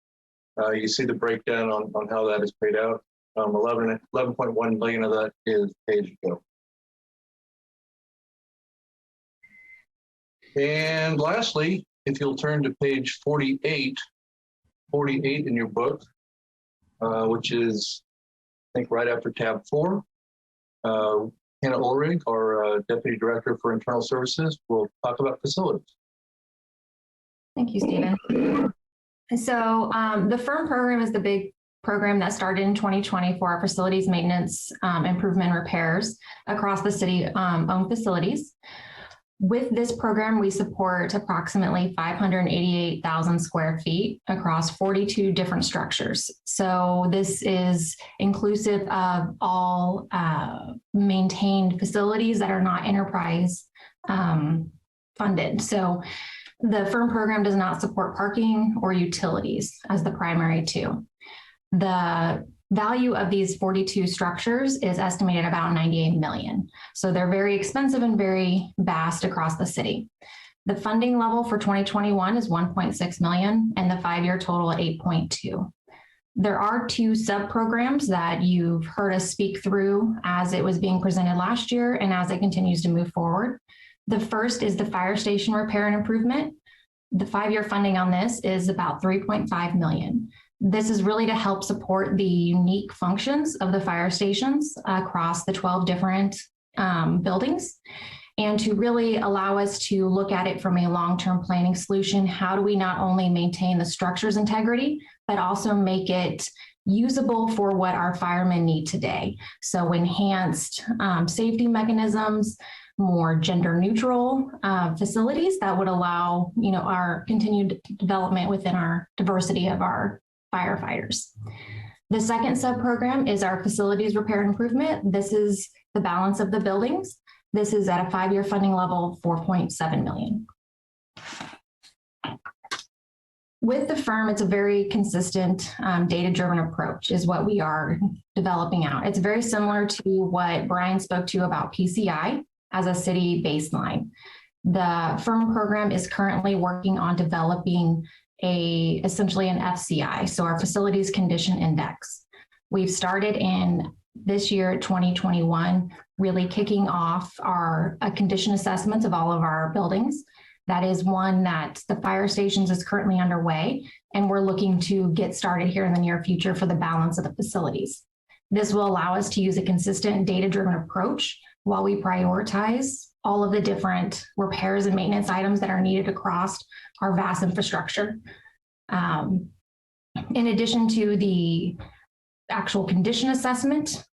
You see the breakdown on how that is paid out. 11.1 million of that is pay-as-you-go. And lastly, if you'll turn to page 48 in your book, which is, I think, right after tab 4. Hannah Ulrich, our Deputy Director for Internal Services, will talk about facilities. Thank you, Stephen. So the FIRM program is the big program that started in 2020 for our facilities maintenance, improvement, repairs across the city owned facilities. With this program, we support approximately 588,000 square feet across 42 different structures. So this is inclusive of all maintained facilities that are not enterprise funded. So the firm program does not support parking or utilities as the primary two. The value of these 42 structures is estimated about 98 million. So they're very expensive and very vast across the city. The funding level for 2021 is 1.6 million and the 5-year total at 8.2. There are 2 sub-programs that you've heard us speak through as it was being presented last year and as it continues to move forward. The first is the fire station repair and improvement. The 5-year funding on this is about 3.5 million. This is really to help support the unique functions of the fire stations across the 12 different buildings, and to really allow us to look at it from a long-term planning solution. How do we not only maintain the structure's integrity, but also make it usable for what our firemen need today? So enhanced safety mechanisms, more gender neutral facilities that would allow, you know, our continued development within our diversity of our firefighters. The second sub-program is our facilities repair and improvement. This is the balance of the buildings. This is at a 5-year funding level of 4.7 million. With the firm, it's a very consistent data-driven approach is what we are developing out. It's very similar to what Brian spoke to about PCI as a city baseline. The firm program is currently working on developing essentially an FCI, so our Facilities Condition Index. We've started in this year, 2021, really kicking off our condition assessments of all of our buildings. That is one that the fire stations is currently underway, and we're looking to get started here in the near future for the balance of the facilities. This will allow us to use a consistent data-driven approach while we prioritize all of the different repairs and maintenance items that are needed across our vast infrastructure. In addition to the actual condition assessment,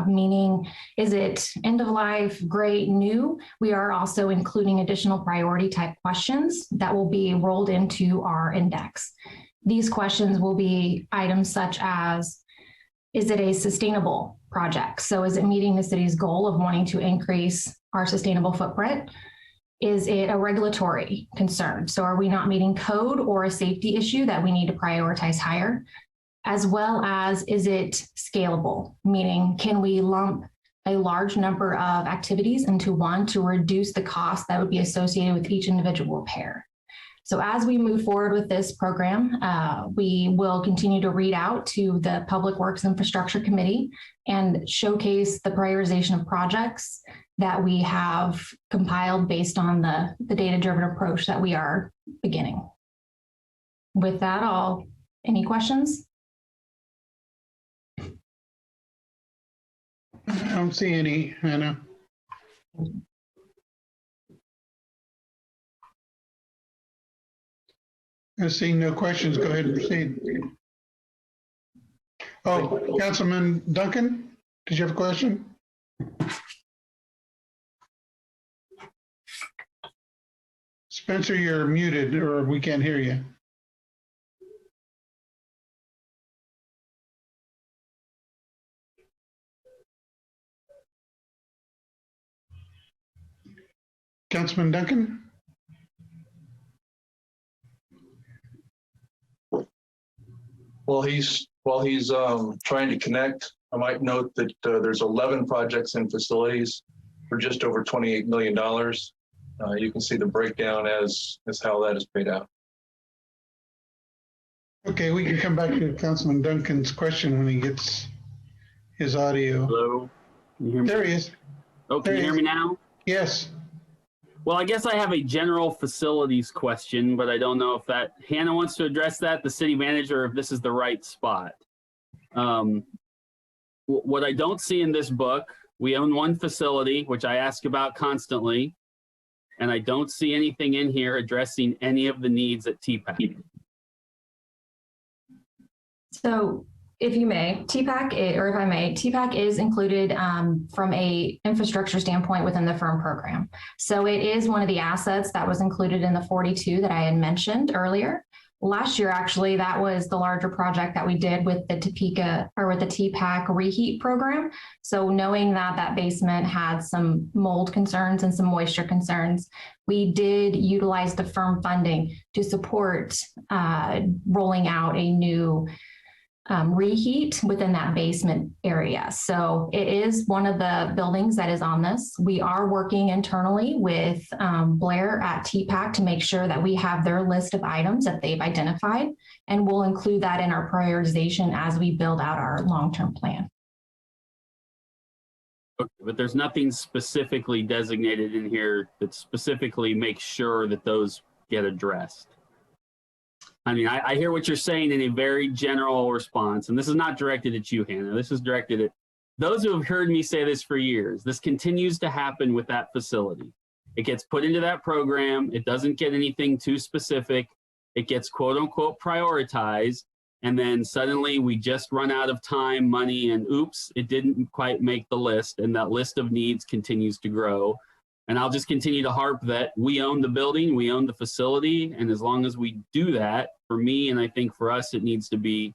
meaning is it end of life, great, new, we are also including additional priority type questions that will be rolled into our index. These questions will be items such as, is it a sustainable project? So is it meeting the city's goal of wanting to increase our sustainable footprint? Is it a regulatory concern? So are we not meeting code or a safety issue that we need to prioritize higher? As well as, is it scalable? Meaning, can we lump a large number of activities into one to reduce the cost that would be associated with each individual repair? So as we move forward with this program, we will continue to read out to the Public Works Infrastructure Committee and showcase the prioritization of projects that we have compiled based on the data-driven approach that we are beginning. With that, any questions? I don't see any, Hannah. Seeing no questions, go ahead and proceed. Oh, Councilman Duncan, did you have a question? Spencer, you're muted or we can't hear you. Councilman Duncan? While he's trying to connect, I might note that there's 11 projects in facilities for just over $28 million. You can see the breakdown as how that is paid out. Okay, we can come back to Councilman Duncan's question when he gets his audio. Hello, can you hear me? There he is. Oh, can you hear me now? Yes. Well, I guess I have a general facilities question, but I don't know if Hannah wants to address that, the city manager, if this is the right spot. What I don't see in this book, we own one facility, which I ask about constantly, and I don't see anything in here addressing any of the needs at TPAC. So if you may, TPAC is included from a infrastructure standpoint within the FIRM program. So it is one of the assets that was included in the 42 that I had mentioned earlier. Last year, actually, that was the larger project that we did with the TPAC reheat program. So knowing that that basement had some mold concerns and some moisture concerns, we did utilize the FIRM funding to support rolling out a new reheat within that basement area. So it is one of the buildings that is on this. We are working internally with Blair at TPAC to make sure that we have their list of items that they've identified, and we'll include that in our prioritization as we build out our long-term plan. Okay, but there's nothing specifically designated in here that specifically makes sure that those get addressed. I mean, I hear what you're saying in a very general response, and this is not directed at you, Hannah. This is directed at those who have heard me say this for years. This continues to happen with that facility. It gets put into that program. It doesn't get anything too specific. It gets quote unquote prioritized. And then suddenly we just run out of time, money, and oops, it didn't quite make the list. And that list of needs continues to grow. And I'll just continue to harp that we own the building, we own the facility. And as long as we do that, for me, and I think for us, it needs to be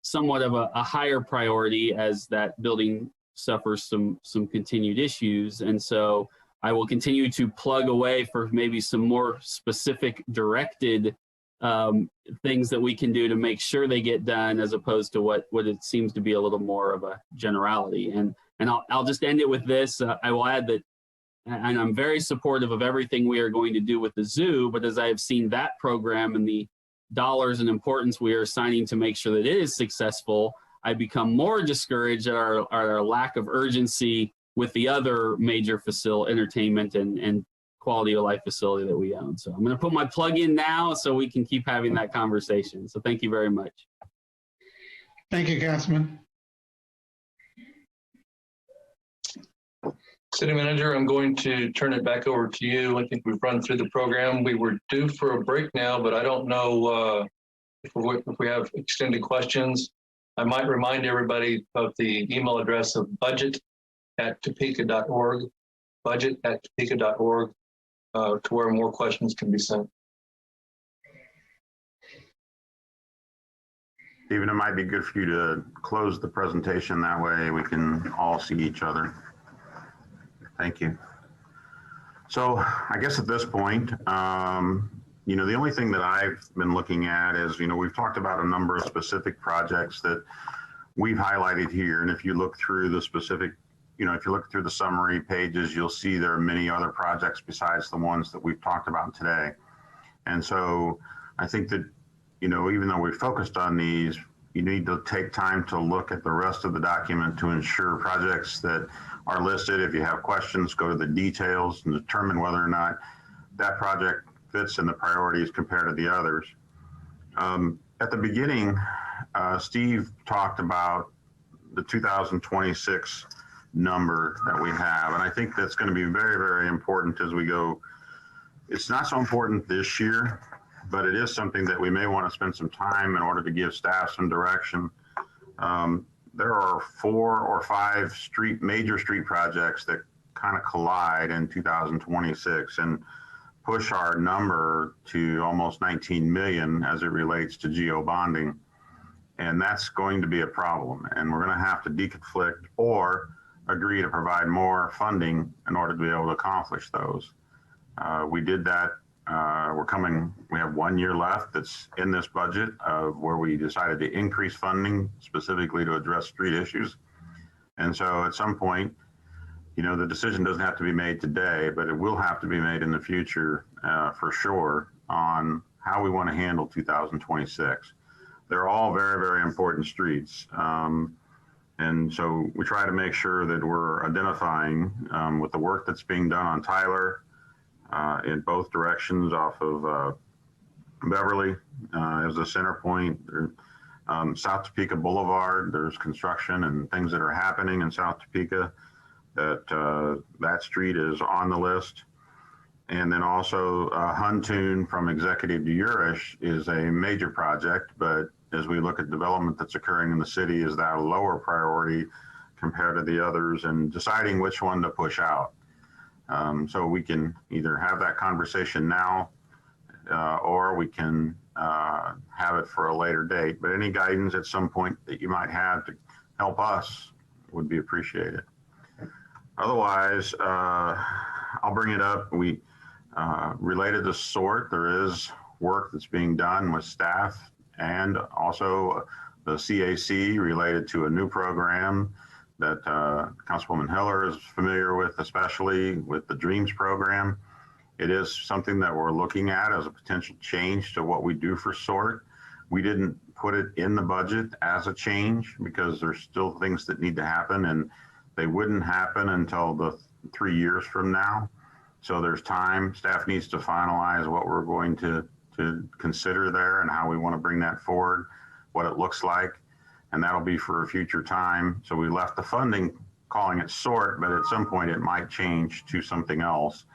somewhat of a higher priority as that building suffers some continued issues. And so I will continue to plug away for maybe some more specific directed things that we can do to make sure they get done, as opposed to what it seems to be a little more of a generality. And I'll just end it with this. I will add that, and I'm very supportive of everything we are going to do with the zoo, but as I have seen that program and the dollars and importance we are assigning to make sure that it is successful, I become more discouraged at our lack of urgency with the other major entertainment and quality of life facility that we own. So I'm going to put my plug in now so we can keep having that conversation. So thank you very much. Thank you, Councilman. City Manager, I'm going to turn it back over to you. I think we've run through the program. We were due for a break now, but I don't know if we have extended questions. I might remind everybody of the email address of budget@topeka.org, budget@topeka.org, to where more questions can be sent. Stephen, it might be good for you to close the presentation. That way we can all see each other. Thank you. So I guess at this point, the only thing that I've been looking at is, we've talked about a number of specific projects that we've highlighted here. And if you look through the specific, if you look through the summary pages, you'll see there are many other projects besides the ones that we've talked about today. And so I think that, even though we focused on these, you need to take time to look at the rest of the document to ensure projects that are listed. If you have questions, go to the details and determine whether or not that project fits in the priorities compared to the others. At the beginning, Steve talked about the 2026 number that we have, and I think that's going to be very, very important as we go. It's not so important this year, but it is something that we may want to spend some time in order to give staff some direction. There are 4 or 5 major street projects that kind of collide in 2026 and push our number to almost 19 million as it relates to geo bonding. And that's going to be a problem. And we're going to have to deconflict or agree to provide more funding in order to be able to accomplish those. We did that. We have 1 year left that's in this budget of where we decided to increase funding specifically to address street issues. And so at some point, the decision doesn't have to be made today, but it will have to be made in the future for sure on how we want to handle 2026. They're all very, very important streets. And so we try to make sure that we're identifying with the work that's being done on Tyler, in both directions off of Beverly as a center point. South Topeka Boulevard, there's construction and things that are happening in South Topeka that street is on the list. And then also Huntoon from Executive to Urish is a major project, but as we look at development that's occurring in the city, is that a lower priority compared to the others, and deciding which one to push out. So we can either have that conversation now, or we can have it for a later date. But any guidance at some point that you might have to help us would be appreciated. Otherwise, I'll bring it up. We related to SORT, there is work that's being done with staff and also the CAC related to a new program that Councilwoman Heller is familiar with, especially with the DREAMS program. It is something that we're looking at as a potential change to what we do for SORT. We didn't put it in the budget as a change because there's still things that need to happen, and they wouldn't happen until the 3 years from now. So there's time. Staff needs to finalize what we're going to consider there and how we want to bring that forward, what it looks like, and that'll be for a future time. So we left the funding calling it SORT, but at some point it might change to something else.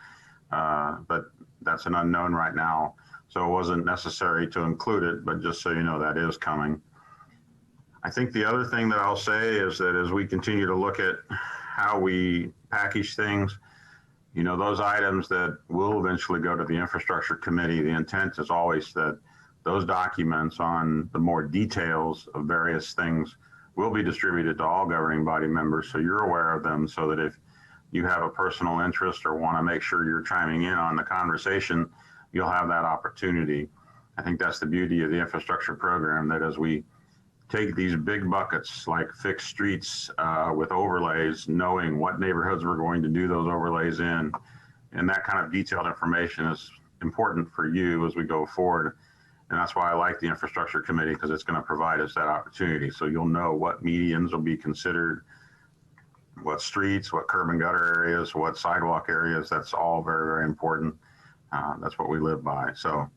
But that's an unknown right now. So it wasn't necessary to include it, but just so you know, that is coming. I think the other thing that I'll say is that as we continue to look at how we package things, you know, those items that will eventually go to the infrastructure committee, the intent is always that those documents on the more details of various things will be distributed to all governing body members, so you're aware of them, so that if you have a personal interest or want to make sure you're chiming in on the conversation, you'll have that opportunity. I think that's the beauty of the infrastructure program, that as we take these big buckets like fixed streets with overlays, knowing what neighborhoods we're going to do those overlays in, and that kind of detailed information is important for you as we go forward. And that's why I like the infrastructure committee, because it's going to provide us that opportunity. So you'll know what medians will be considered, what streets, what curb and gutter areas, what sidewalk areas. That's all very, very important. That's what we live by. So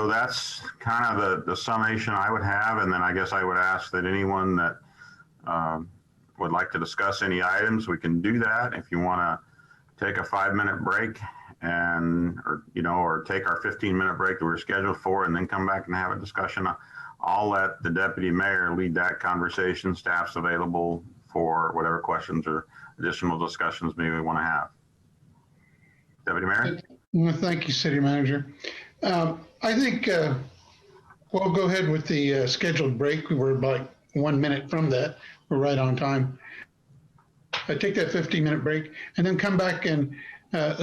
that's kind of the summation I would have. And then I guess I would ask that anyone that would like to discuss any items, we can do that. If you want to take a 5-minute break or take our 15-minute break that we're scheduled for and then come back and have a discussion, I'll let the deputy mayor lead that conversation. Staff's available for whatever questions or additional discussions maybe we want to have. Deputy Mayor? Well, thank you, City Manager. I think we'll go ahead with the scheduled break. We were like 1 minute from that. We're right on time. I take that 15-minute break and then come back and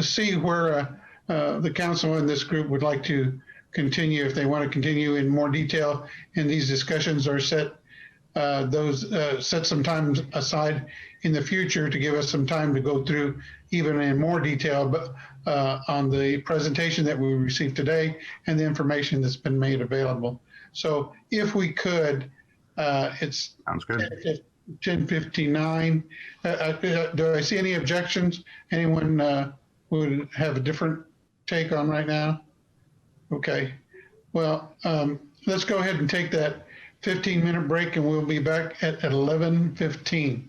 see where the council and this group would like to continue, if they want to continue in more detail in these discussions, or set some time aside in the future to give us some time to go through even in more detail, but on the presentation that we received today and the information that's been made available. So if we could, it's sounds good. 10:59. Do I see any objections? Anyone would have a different take on right now? Okay. Well, let's go ahead and take that 15-minute break, and we'll be back at 11:15.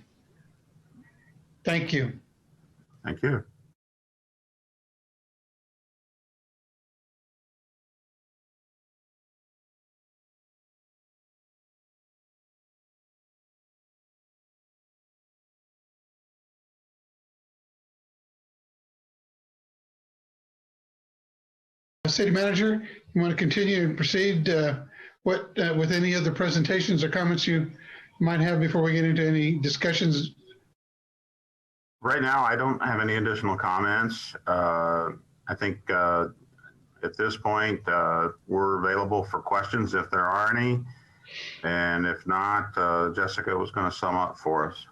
Thank you. Thank you. City Manager, you want to continue and proceed with any other presentations or comments you might have before we get into any discussions? Right now, I don't have any additional comments. I think at this point, we're available for questions if there are any. And if not, Jessica was going to sum up for us.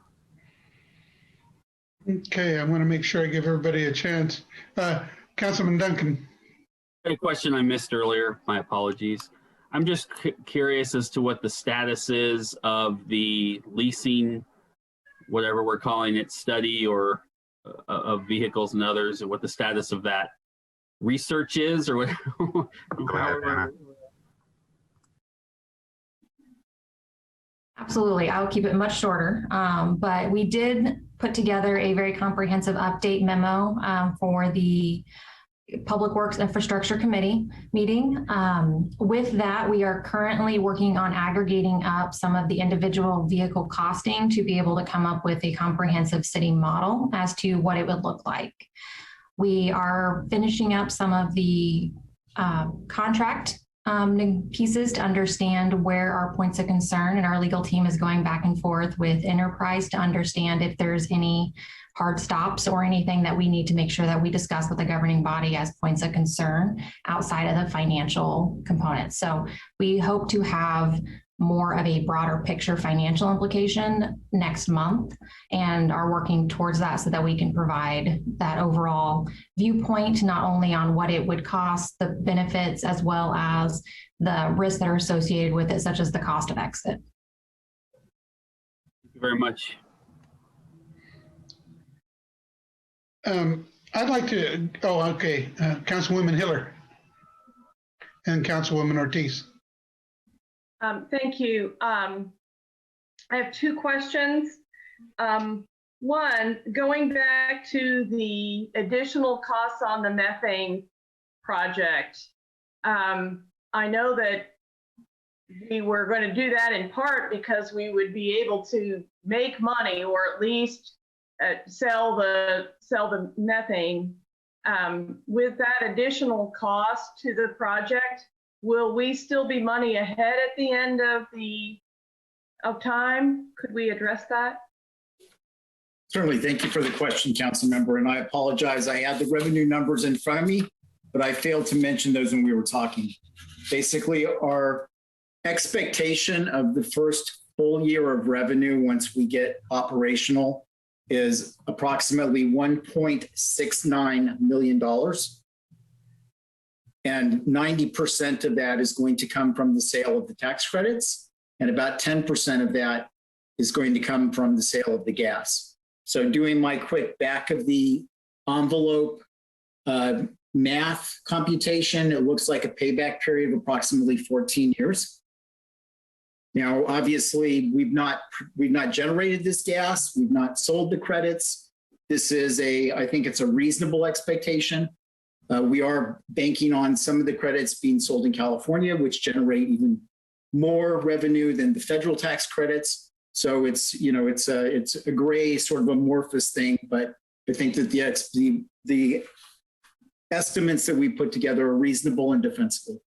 Okay, I want to make sure I give everybody a chance. Councilman Duncan. A question I missed earlier, my apologies. I'm just curious as to what the status is of the leasing, whatever we're calling it, study or of vehicles and others, and what the status of that research is, or whatever. Go ahead, Anna. Absolutely. I'll keep it much shorter. But we did put together a very comprehensive update memo for the Public Works Infrastructure Committee meeting. With that, we are currently working on aggregating up some of the individual vehicle costing to be able to come up with a comprehensive city model as to what it would look like. We are finishing up some of the contract pieces to understand where our points of concern, and our legal team is going back and forth with Enterprise to understand if there's any hard stops or anything that we need to make sure that we discuss with the governing body as points of concern outside of the financial components. So we hope to have more of a broader picture financial implication next month, and are working towards that so that we can provide that overall viewpoint, not only on what it would cost, the benefits, as well as the risks that are associated with it, such as the cost of exit. Thank you very much. I'd like to, Councilwoman Hiller and Councilwoman Ortiz. Thank you. I have two questions. One, going back to the additional costs on the methane project. I know that we were going to do that in part because we would be able to make money, or at least sell the methane. With that additional cost to the project, will we still be money ahead at the end of time? Could we address that? Certainly. Thank you for the question, Council Member. And I apologize. I had the revenue numbers in front of me, but I failed to mention those when we were talking. Basically, our expectation of the first full year of revenue once we get operational is approximately $1.69 million. And 90% of that is going to come from the sale of the tax credits, and about 10% of that is going to come from the sale of the gas. So doing my quick back of the envelope math computation, it looks like a payback period of approximately 14 years. Now, obviously, we've not generated this gas. We've not sold the credits. This is I think it's a reasonable expectation. We are banking on some of the credits being sold in California, which generate even more revenue than the federal tax credits. So it's a gray sort of amorphous thing, but I think that the estimates that we put together are reasonable and defensible.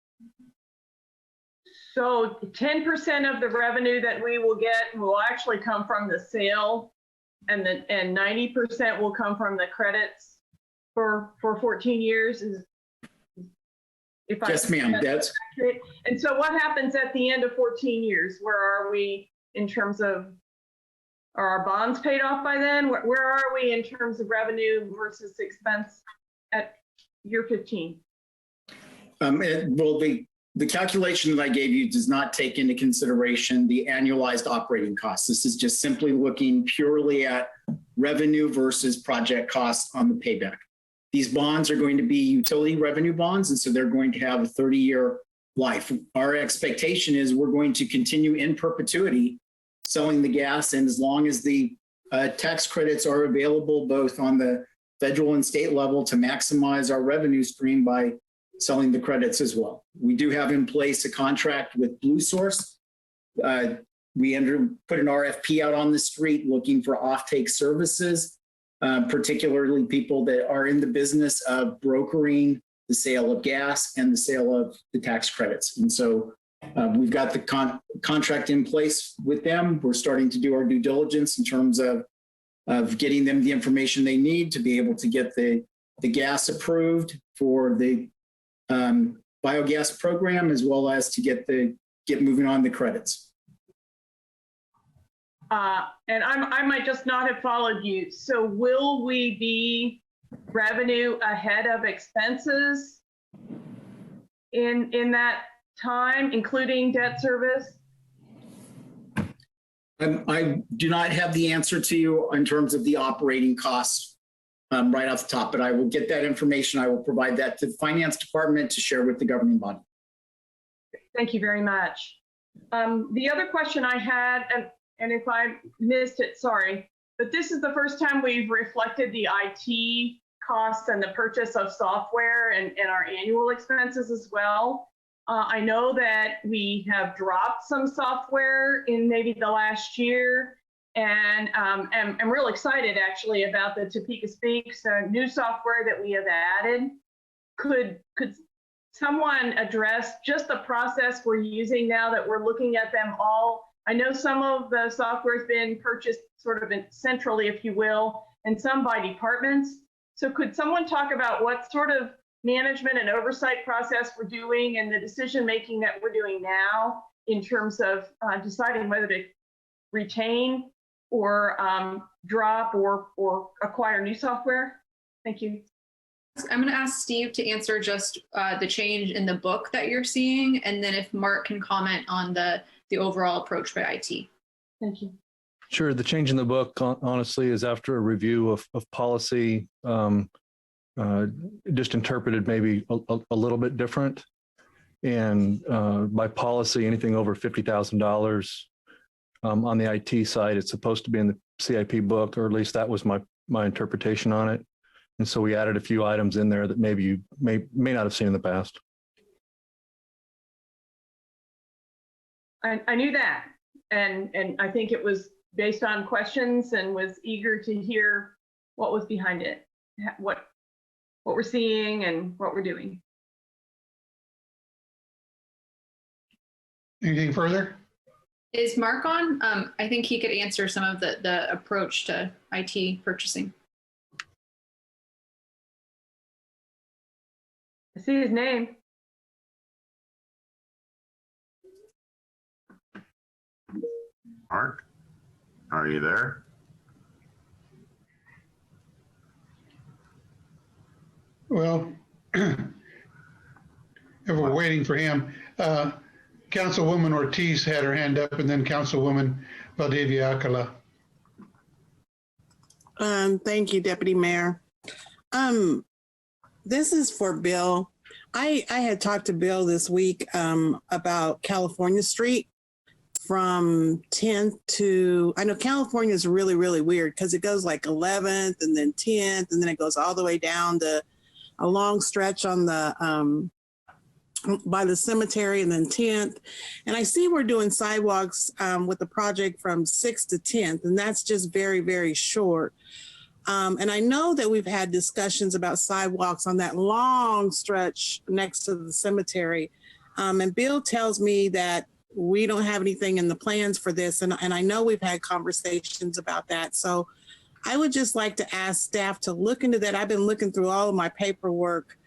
So 10% of the revenue that we will get will actually come from the sale, and 90% will come from the credits for 14 years. Yes, ma'am. That's accurate. And so what happens at the end of 14 years? Where are we in terms of, are our bonds paid off by then? Where are we in terms of revenue versus expense at year 15? Well, the calculation that I gave you does not take into consideration the annualized operating costs. This is just simply looking purely at revenue versus project costs on the payback. These bonds are going to be utility revenue bonds, and so they're going to have a 30-year life. Our expectation is we're going to continue in perpetuity selling the gas, and as long as the tax credits are available both on the federal and state level to maximize our revenue stream by selling the credits as well. We do have in place a contract with Blue Source. We put an RFP out on the street looking for offtake services, particularly people that are in the business of brokering the sale of gas and the sale of the tax credits. And so we've got the contract in place with them. We're starting to do our due diligence in terms of getting them the information they need to be able to get the gas approved for the biogas program, as well as to get moving on the credits. And I might just not have followed you. So will we be revenue ahead of expenses in that time, including debt service? I do not have the answer to you in terms of the operating costs right off the top, but I will get that information. I will provide that to the finance department to share with the governing body. Thank you very much. The other question I had, and if I missed it, sorry, but this is the first time we've reflected the IT costs and the purchase of software and our annual expenses as well. I know that we have dropped some software in maybe the last year, and I'm real excited actually about the Topeka Speaks new software that we have added. Could someone address just the process we're using now that we're looking at them all? I know some of the software has been purchased sort of centrally, if you will, and some by departments. So could someone talk about what sort of management and oversight process we're doing and the decision making that we're doing now in terms of deciding whether to retain or drop or acquire new software? Thank you. I'm going to ask Steve to answer just the change in the book that you're seeing, and then if Mark can comment on the overall approach by IT. Thank you. Sure. The change in the book, honestly, is after a review of policy, just interpreted maybe a little bit different. And by policy, anything over $50,000 on the IT side, it's supposed to be in the CIP book, or at least that was my interpretation on it. And so we added a few items in there that maybe you may not have seen in the past. I knew that, and I think it was based on questions, and was eager to hear what was behind it, what we're seeing and what we're doing. Anything further? Is Mark on? I think he could answer some of the approach to IT purchasing. I see his name. Mark, are you there? Well, if we're waiting for him, Councilwoman Ortiz had her hand up, and then Councilwoman Valdivia Alcala. Thank you, Deputy Mayor. This is for Bill. I had talked to Bill this week about California Street from 10th to, I know California is really, really weird because it goes like 11th and then 10th, and then it goes all the way down to a long stretch on the by the cemetery, and then 10th. And I see we're doing sidewalks with the project from 6th to 10th, and that's just very, very short. And I know that we've had discussions about sidewalks on that long stretch next to the cemetery. And Bill tells me that we don't have anything in the plans for this. And I know we've had conversations about that. So I would just like to ask staff to look into that. I've been looking through all of my paperwork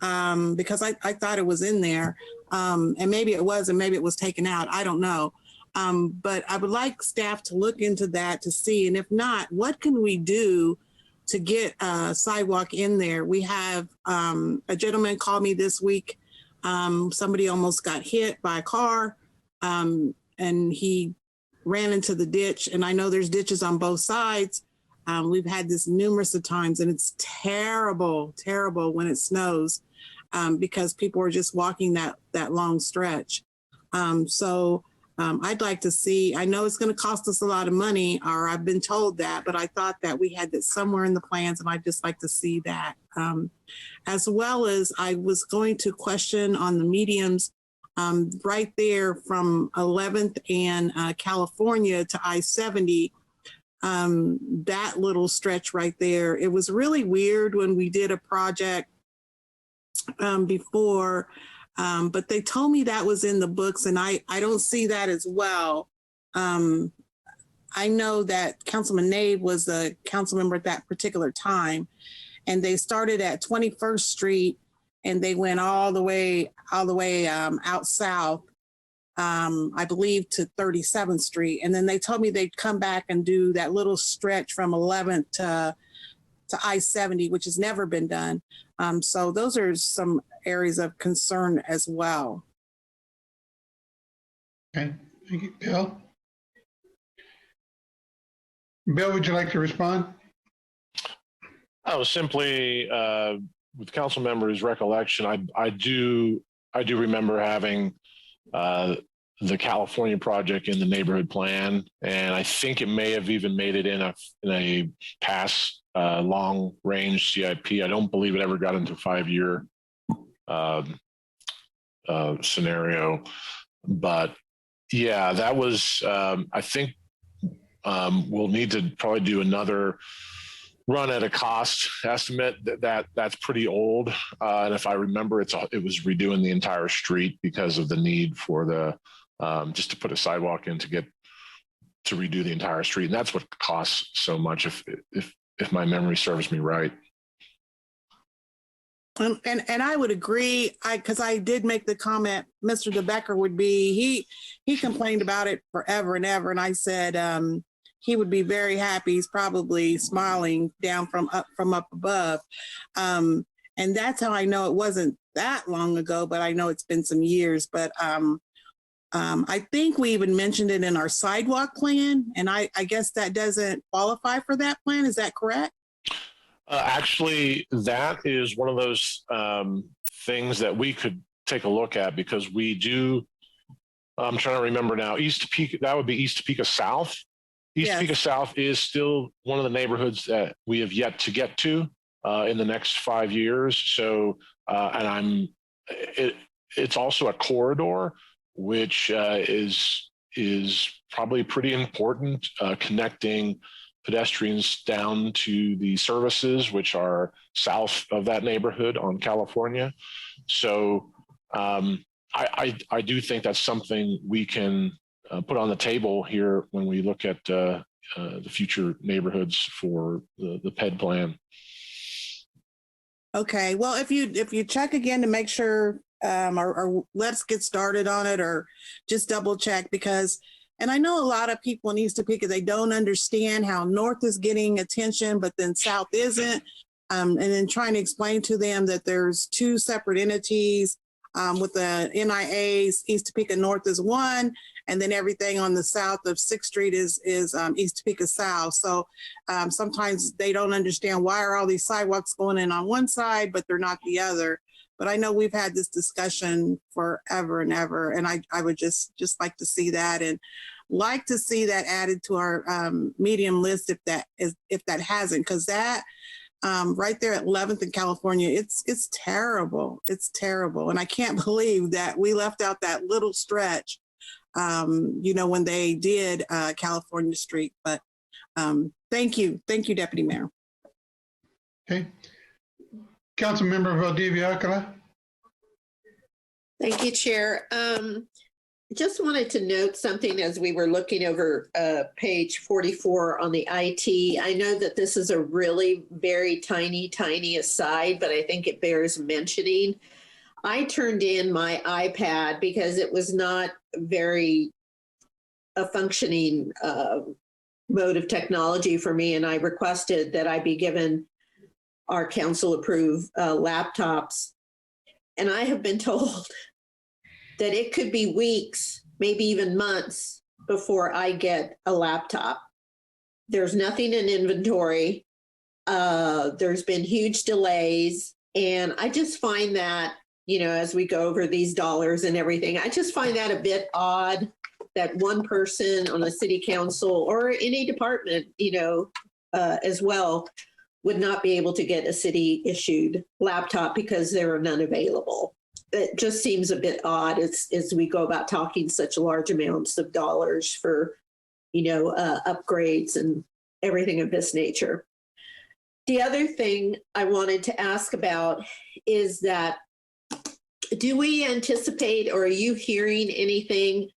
because I thought it was in there. And maybe it was, and maybe it was taken out. I don't know. But I would like staff to look into that to see. And if not, what can we do to get a sidewalk in there? We have a gentleman called me this week. Somebody almost got hit by a car and he ran into the ditch. And I know there's ditches on both sides. We've had this numerous of times, and it's terrible, terrible when it snows because people are just walking that long stretch. So I'd like to see, I know it's going to cost us a lot of money, or I've been told that, but I thought that we had that somewhere in the plans, and I'd just like to see that. As well as I was going to question on the mediums right there from 11th and California to I-70, that little stretch right there. It was really weird when we did a project before, but they told me that was in the books, and I don't see that as well. I know that Councilman Nave was a council member at that particular time, and they started at 21st Street and they went all the way out south, I believe to 37th Street. And then they told me they'd come back and do that little stretch from 11th to I-70, which has never been done. So those are some areas of concern as well. Okay, thank you. Bill? Bill, would you like to respond? I was simply, with council members' recollection, I do remember having the California project in the neighborhood plan, and I think it may have even made it in a past long range CIP. I don't believe it ever got into 5-year scenario, but yeah, that was, I think we'll need to probably do another run at a cost estimate. That's pretty old. And if I remember, it was redoing the entire street because of the need for the, just to put a sidewalk in to redo the entire street. And that's what costs so much, if my memory serves me right. And I would agree, because I did make the comment, Mr. DeBecker would be, he complained about it forever and ever. And I said he would be very happy. He's probably smiling down from up above. And that's how I know it wasn't that long ago, but I know it's been some years. But I think we even mentioned it in our sidewalk plan. And I guess that doesn't qualify for that plan. Is that correct? Actually, that is one of those things that we could take a look at, because we do, I'm trying to remember now, East Topeka, that would be East Topeka South. East Topeka South is still one of the neighborhoods that we have yet to get to in the next 5 years. So, and it's also a corridor, which is probably pretty important, connecting pedestrians down to the services, which are south of that neighborhood on California. So I do think that's something we can put on the table here when we look at the future neighborhoods for the PED plan. Okay, well, if you check again to make sure, or let's get started on it, or just double check, because, and I know a lot of people in East Topeka, they don't understand how North is getting attention, but then South isn't. And then trying to explain to them that there's two separate entities with the NIAs, East Topeka North is one, and then everything on the south of 6th Street is East Topeka South. So sometimes they don't understand, why are all these sidewalks going in on one side, but they're not the other. But I know we've had this discussion forever and ever, and I would just like to see that, and like to see that added to our medium list if that hasn't, because that right there at 11th in California, it's terrible. It's terrible, and I can't believe that we left out that little stretch, when they did California Street. But thank you, Deputy Mayor. Okay. Councilmember Valdivia-Acala. Thank you, Chair. Just wanted to note something as we were looking over page 44 on the IT. I know that this is a really very tiny aside, but I think it bears mentioning. I turned in my iPad because it was not very a functioning mode of technology for me, and I requested that I be given our council-approved laptops. And I have been told that it could be weeks, maybe even months, before I get a laptop. There's nothing in inventory. There's been huge delays. And I just find that, as we go over these dollars and everything, I just find that a bit odd that one person on a city council or any department, as well, would not be able to get a city issued laptop because there are none available. It just seems a bit odd as we go about talking such large amounts of dollars for, upgrades and everything of this nature. The other thing I wanted to ask about is that, do we anticipate, or are you hearing anything,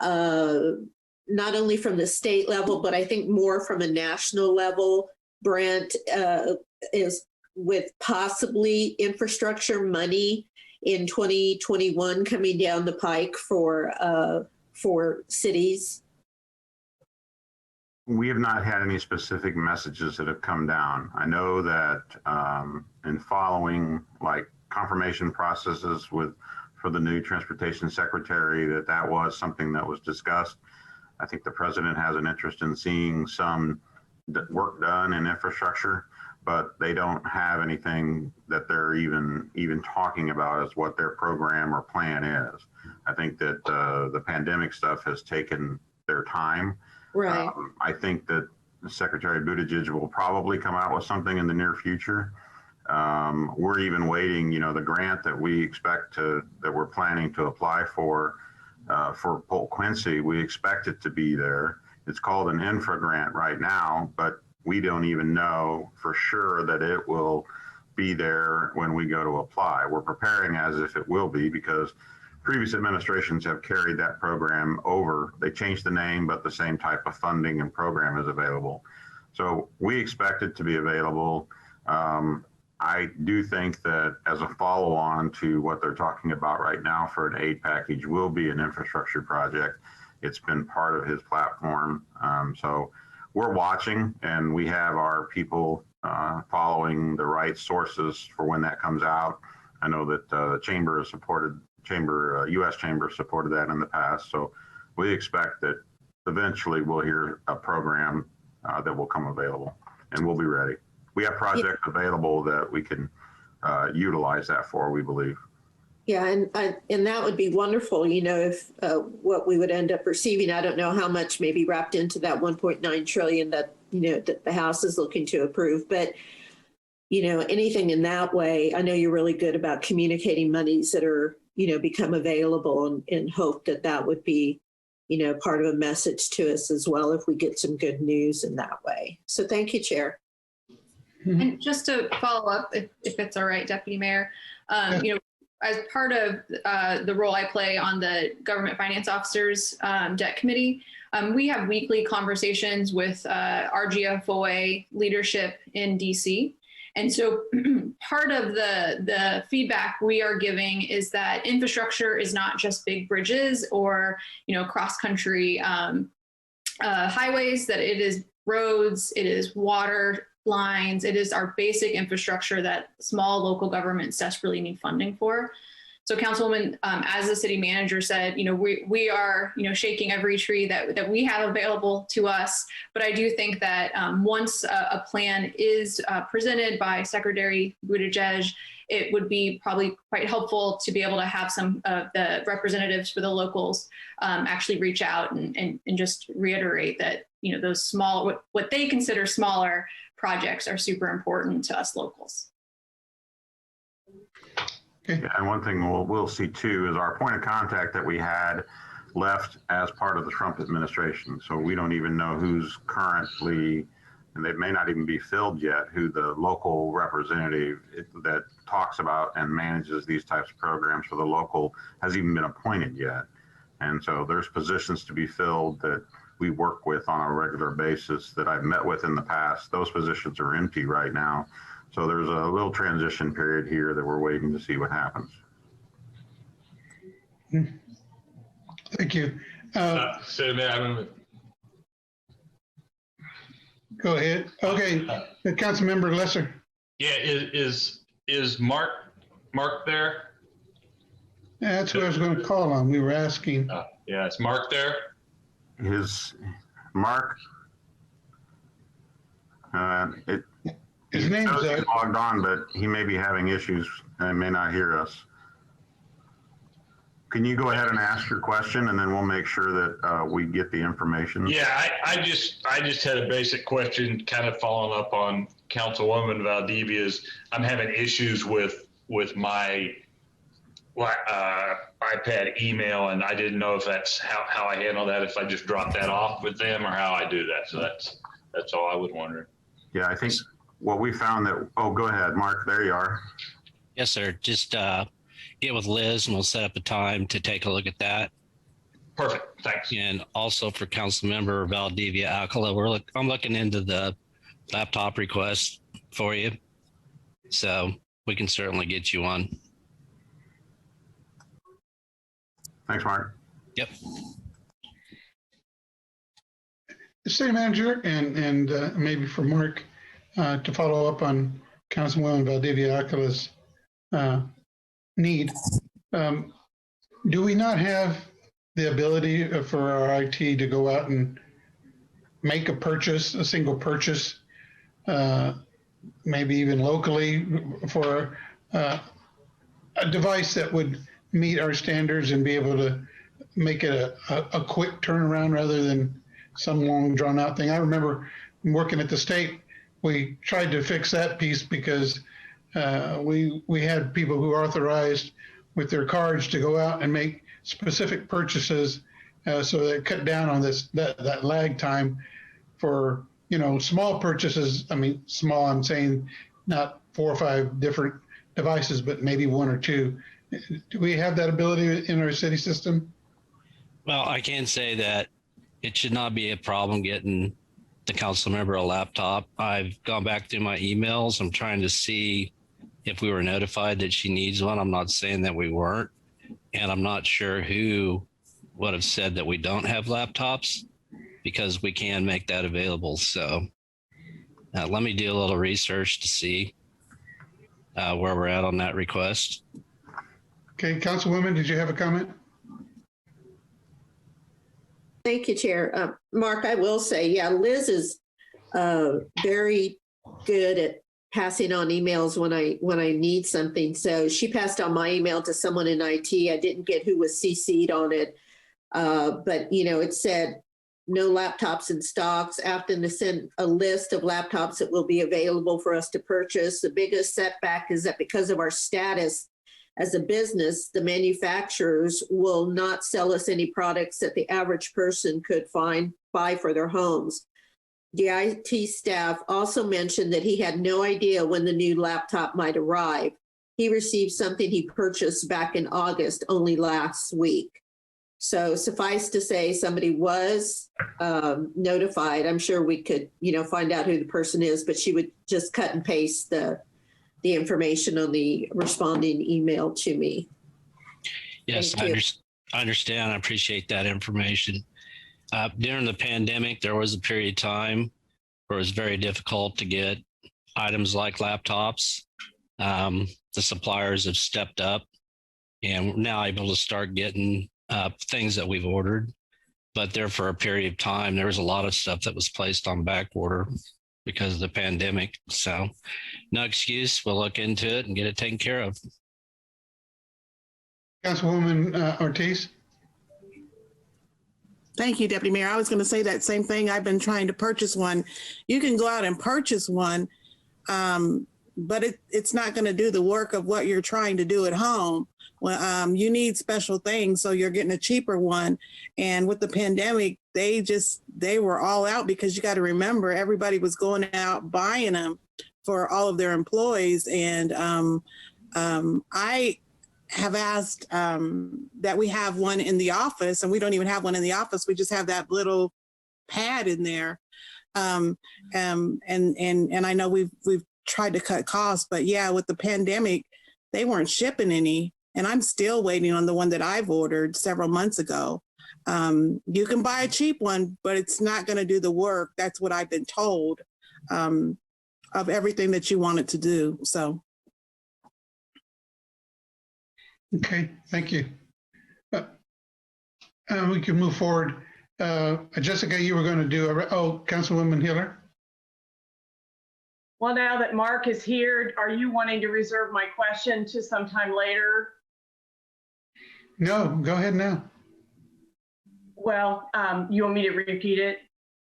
not only from the state level, but I think more from a national level, Brent, is with possibly infrastructure money in 2021 coming down the pike for cities? We have not had any specific messages that have come down. I know that in following confirmation processes for the new transportation secretary, that was something that was discussed. I think the president has an interest in seeing some work done in infrastructure, but they don't have anything that they're even talking about as what their program or plan is. I think that the pandemic stuff has taken their time. Right. I think that Secretary Buttigieg will probably come out with something in the near future. We're even waiting, the grant that we expect that we're planning to apply for Polk Quincy, we expect it to be there. It's called an infra grant right now, but we don't even know for sure that it will be there when we go to apply. We're preparing as if it will be because previous administrations have carried that program over. They changed the name, but the same type of funding and program is available. So we expect it to be available. I do think that as a follow-on to what they're talking about right now for an aid package will be an infrastructure project. It's been part of his platform. So we're watching, and we have our people following the right sources for when that comes out. I know that the Chamber has supported, U.S. Chamber supported that in the past. So we expect that eventually we'll hear a program that will come available, and we'll be ready. We have projects available that we can utilize that for, we believe. Yeah, and that would be wonderful, if what we would end up receiving, I don't know how much may be wrapped into that 1.9 trillion that, that the House is looking to approve. But, anything in that way, I know you're really good about communicating monies that are, become available and hope that would be, part of a message to us as well if we get some good news in that way. So thank you, Chair. And just to follow up, if it's all right, Deputy Mayor, as part of the role I play on the Government Finance Officers Debt Committee, we have weekly conversations with RGFOA leadership in DC. And so part of the feedback we are giving is that infrastructure is not just big bridges or, cross-country highways, that it is roads, it is water lines, it is our basic infrastructure that small local governments desperately need funding for. So Councilwoman, as the city manager said, we are, shaking every tree that we have available to us. But I do think that once a plan is presented by Secretary Buttigieg, it would be probably quite helpful to be able to have some of the representatives for the locals actually reach out and just reiterate that, those small, what they consider smaller projects are super important to us locals. Okay. And one thing we'll see too is our point of contact that we had left as part of the Trump administration. So we don't even know who's currently, and they may not even be filled yet, who the local representative that talks about and manages these types of programs for the local has even been appointed yet. And so there's positions to be filled that we work with on a regular basis that I've met with in the past. Those positions are empty right now. So there's a little transition period here that we're waiting to see what happens. Thank you. So, Mayor, go ahead. Okay, Councilmember Lesser. Yeah, is Mark there? Yeah, that's who I was going to call on. We were asking. Yeah, is Mark there? Mark. His name's logged on, but he may be having issues and may not hear us. Can you go ahead and ask your question, and then we'll make sure that we get the information? Yeah, I just had a basic question, kind of following up on Councilwoman Valdivia's. I'm having issues with my iPad email, and I didn't know if that's how I handle that, if I just drop that off with them or how I do that. So that's all I was wondering. Yeah, I think what we found that, oh, go ahead, Mark, there you are. Yes, sir. Just get with Liz and we'll set up a time to take a look at that. Perfect, thanks. And also for Councilmember Valdivia Alcala, I'm looking into the laptop request for you. So we can certainly get you one. Thanks, Mark. Yep. City Manager and maybe for Mark to follow up on Councilwoman Valdivia Alcala's need. Do we not have the ability for our IT to go out and make a purchase, a single purchase, maybe even locally for a device that would meet our standards and be able to make it a quick turnaround rather than some long drawn out thing? I remember working at the state, we tried to fix that piece because we had people who authorized with their cards to go out and make specific purchases, so that cut down on that lag time for small purchases. I mean, small. I'm saying not 4 or 5 different devices, but maybe 1 or 2. Do we have that ability in our city system? Well, I can say that it should not be a problem getting the council member a laptop. I've gone back through my emails. I'm trying to see if we were notified that she needs one. I'm not saying that we weren't, and I'm not sure who would have said that we don't have laptops, because we can make that available. So let me do a little research to see where we're at on that request. Okay, Councilwoman, did you have a comment? Thank you, Chair. Mark, I will say, yeah, Liz is very good at passing on emails when I need something. So she passed on my email to someone in IT. I didn't get who was CC'd on it, but it said no laptops in stocks. After to send a list of laptops that will be available for us to purchase. The biggest setback is that because of our status as a business, the manufacturers will not sell us any products that the average person could buy for their homes. The IT staff also mentioned that he had no idea when the new laptop might arrive. He received something he purchased back in August, only last week. So suffice to say, somebody was notified. I'm sure we could, find out who the person is, but she would just cut and paste the information on the responding email to me. Yes, I understand. I appreciate that information. During the pandemic, there was a period of time where it was very difficult to get items like laptops. The suppliers have stepped up, and we're now able to start getting things that we've ordered. But there for a period of time, there was a lot of stuff that was placed on back order because of the pandemic. So no excuse. We'll look into it and get it taken care of. Councilwoman Ortiz. Thank you, Deputy Mayor. I was going to say that same thing. I've been trying to purchase one. You can go out and purchase one, but it's not going to do the work of what you're trying to do at home. Well, you need special things, so you're getting a cheaper one. And with the pandemic, they were all out, because you got to remember, everybody was going out buying them for all of their employees. And I have asked that we have one in the office, and we don't even have one in the office. We just have that little pad in there. And I know we've tried to cut costs, but yeah, with the pandemic, they weren't shipping any. And I'm still waiting on the one that I've ordered several months ago. You can buy a cheap one, but it's not going to do the work. That's what I've been told, of everything that you want it to do. So. Okay, thank you. We can move forward. Jessica, you were going to do, Councilwoman Hiller. Well, now that Mark is here, are you wanting to reserve my question to sometime later? No, go ahead now. Well, you want me to repeat it?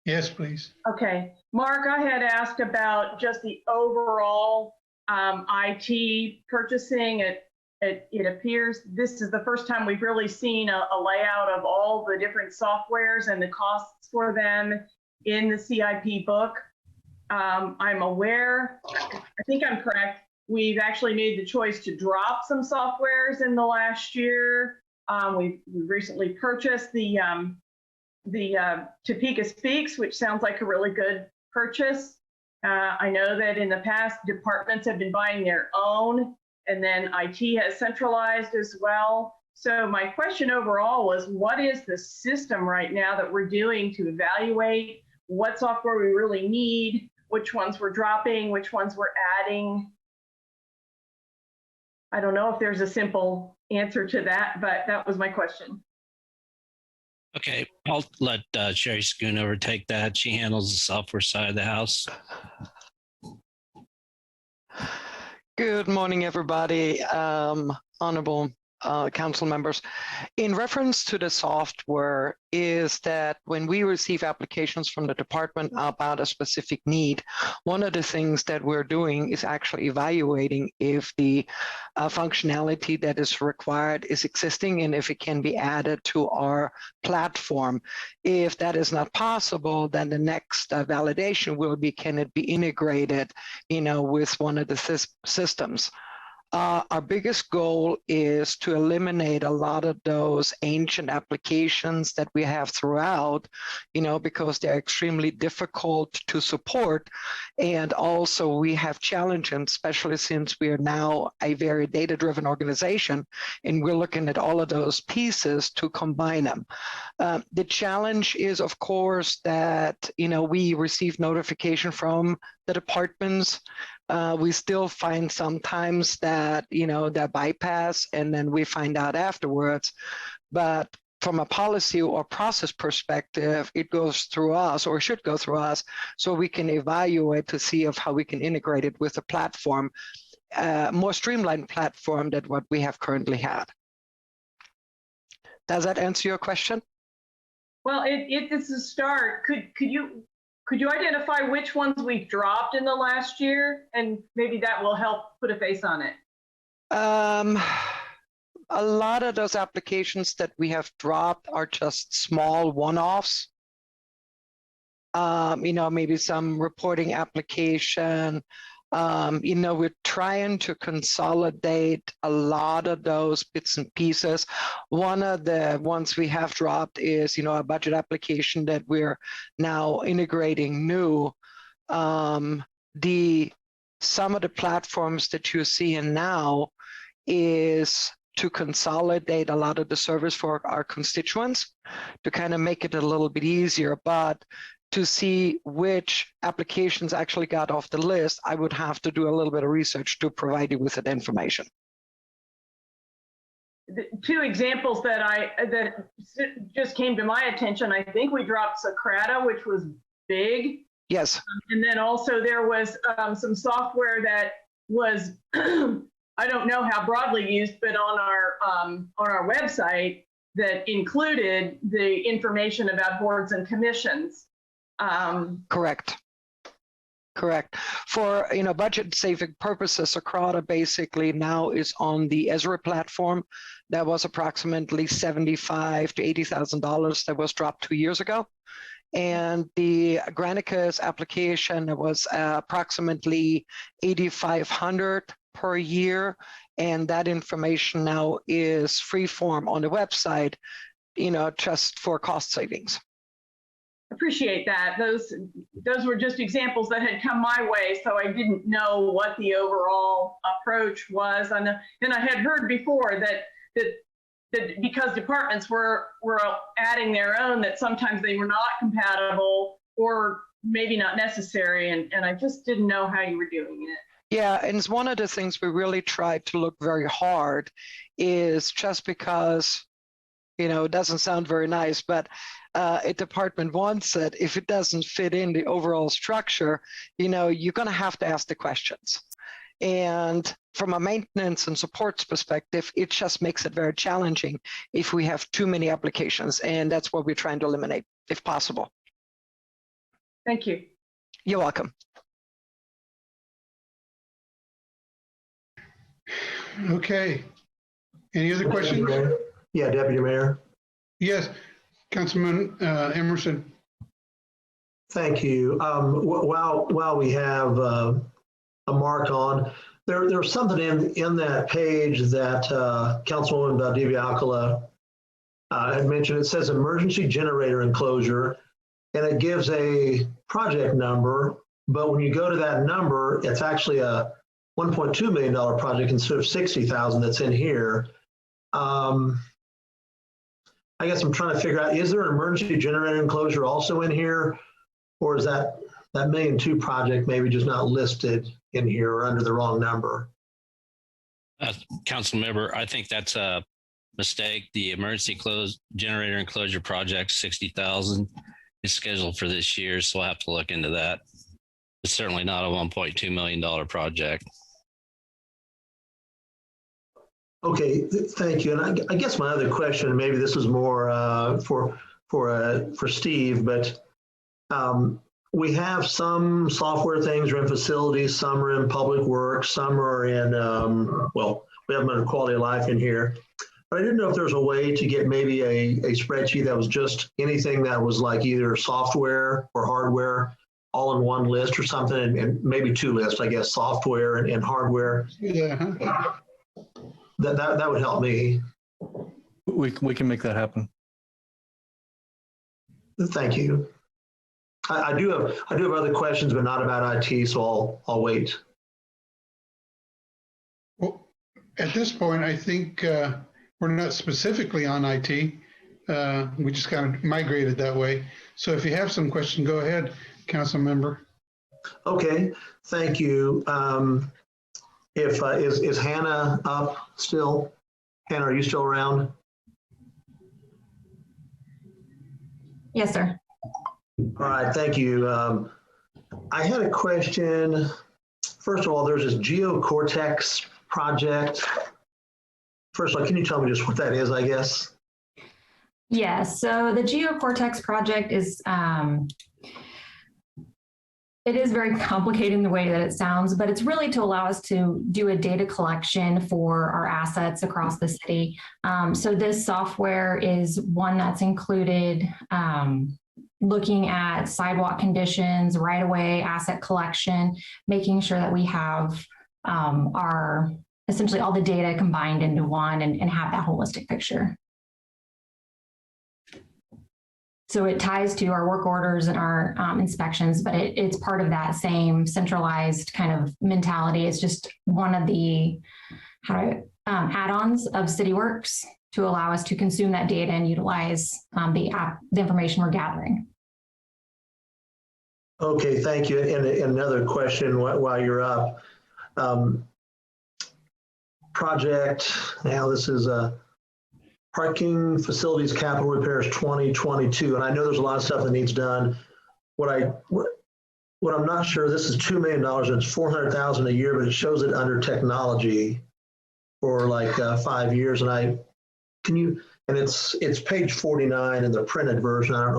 Yes, please. Okay. Mark, I had asked about just the overall IT purchasing. It appears this is the first time we've really seen a layout of all the different softwares and the costs for them in the CIP book. I'm aware, I think I'm correct, we've actually made the choice to drop some softwares in the last year. We recently purchased the Topeka Speaks, which sounds like a really good purchase. I know that in the past, departments have been buying their own, and then IT has centralized as well. So my question overall was, what is the system right now that we're doing to evaluate what software we really need, which ones we're dropping, which ones we're adding? I don't know if there's a simple answer to that, but that was my question. Okay, I'll let Sherry Schoonover take that. She handles the software side of the house. Good morning, everybody. Honorable council members. In reference to the software, is that when we receive applications from the department about a specific need, one of the things that we're doing is actually evaluating if the functionality that is required is existing and if it can be added to our platform. If that is not possible, then the next validation will be, can it be integrated, with one of the systems? Our biggest goal is to eliminate a lot of those ancient applications that we have throughout, because they're extremely difficult to support. And also we have challenges, especially since we are now a very data-driven organization, and we're looking at all of those pieces to combine them. The challenge is, of course, that, we receive notification from the departments. We still find sometimes that, they're bypass, and then we find out afterwards. But from a policy or process perspective, it goes through us, or should go through us, so we can evaluate to see of how we can integrate it with a platform, more streamlined platform than what we have currently had. Does that answer your question? Well, it's a start. Could you identify which ones we've dropped in the last year? And maybe that will help put a face on it. A lot of those applications that we have dropped are just small one-offs. Maybe some reporting application. We're trying to consolidate a lot of those bits and pieces. One of the ones we have dropped is, a budget application that we're now integrating new. Some of the platforms that you're seeing now is to consolidate a lot of the service for our constituents to kind of make it a little bit easier. But to see which applications actually got off the list, I would have to do a little bit of research to provide you with that information. The two examples that just came to my attention, I think we dropped Socrata, which was big. Yes. And then also there was some software that was, I don't know how broadly used, but on our website that included the information about boards and commissions. Correct. For budget saving purposes, Socrata basically now is on the Ezra platform. That was approximately $75,000 to $80,000 that was dropped 2 years ago. And the Granicus application was approximately $8,500 per year. And that information now is free form on the website, just for cost savings. Appreciate that. Those were just examples that had come my way, so I didn't know what the overall approach was. And I had heard before that because departments were adding their own, that sometimes they were not compatible or maybe not necessary, and I just didn't know how you were doing it. Yeah, and it's one of the things we really tried to look very hard is just because, it doesn't sound very nice, but a department wants it. If it doesn't fit in the overall structure, you're going to have to ask the questions. And from a maintenance and supports perspective, it just makes it very challenging if we have too many applications. And that's what we're trying to eliminate, if possible. Thank you. You're welcome. Okay. Any other questions? Yeah, Deputy Mayor. Yes, Councilman Emerson. Thank you. While we have a mark on, there's something in that page that Councilwoman Valdivia Alcala had mentioned. It says emergency generator enclosure, and it gives a project number, but when you go to that number, it's actually a $1.2 million project instead of $60,000 that's in here. I guess I'm trying to figure out, is there an emergency generator enclosure also in here? Or is that $1.2 million project maybe just not listed in here or under the wrong number? Council member, I think that's a mistake. The emergency generator enclosure project, 60,000 is scheduled for this year. So I'll have to look into that. It's certainly not a $1.2 million project. Okay, thank you. And I guess my other question, maybe this is more for Steve, but we have some software things are in facilities, some are in public works, some are in, well, we have them under quality of life in here. But I didn't know if there's a way to get maybe a spreadsheet that was just anything that was like either software or hardware all in one list or something, and maybe two lists, I guess, software and hardware. Yeah. That would help me. We can make that happen. Thank you. I do have other questions, but not about IT, so I'll wait. Well, at this point, I think we're not specifically on IT. We just kind of migrated that way. So if you have some questions, go ahead, Council Member. Okay, thank you. Is Hannah up still? Hannah, are you still around? Yes, sir. All right, thank you. I had a question. First of all, there's this GeoCortex project. First of all, can you tell me just what that is, I guess? Yeah, so the GeoCortex project is, it is very complicated in the way that it sounds, but it's really to allow us to do a data collection for our assets across the city. So this software is one that's included looking at sidewalk conditions, right-of-way asset collection, making sure that we have our essentially all the data combined into one and have that holistic picture. So it ties to our work orders and our inspections, but it's part of that same centralized kind of mentality. It's just one of the add-ons of CityWorks to allow us to consume that data and utilize the information we're gathering. Okay, thank you. And another question while you're up. Project, now this is a parking facilities capital repairs 2022. And I know there's a lot of stuff that needs done. What I'm not sure, this is $2 million and it's $400,000 a year, but it shows it under technology for like 5 years. And it's page 49 in the printed version. I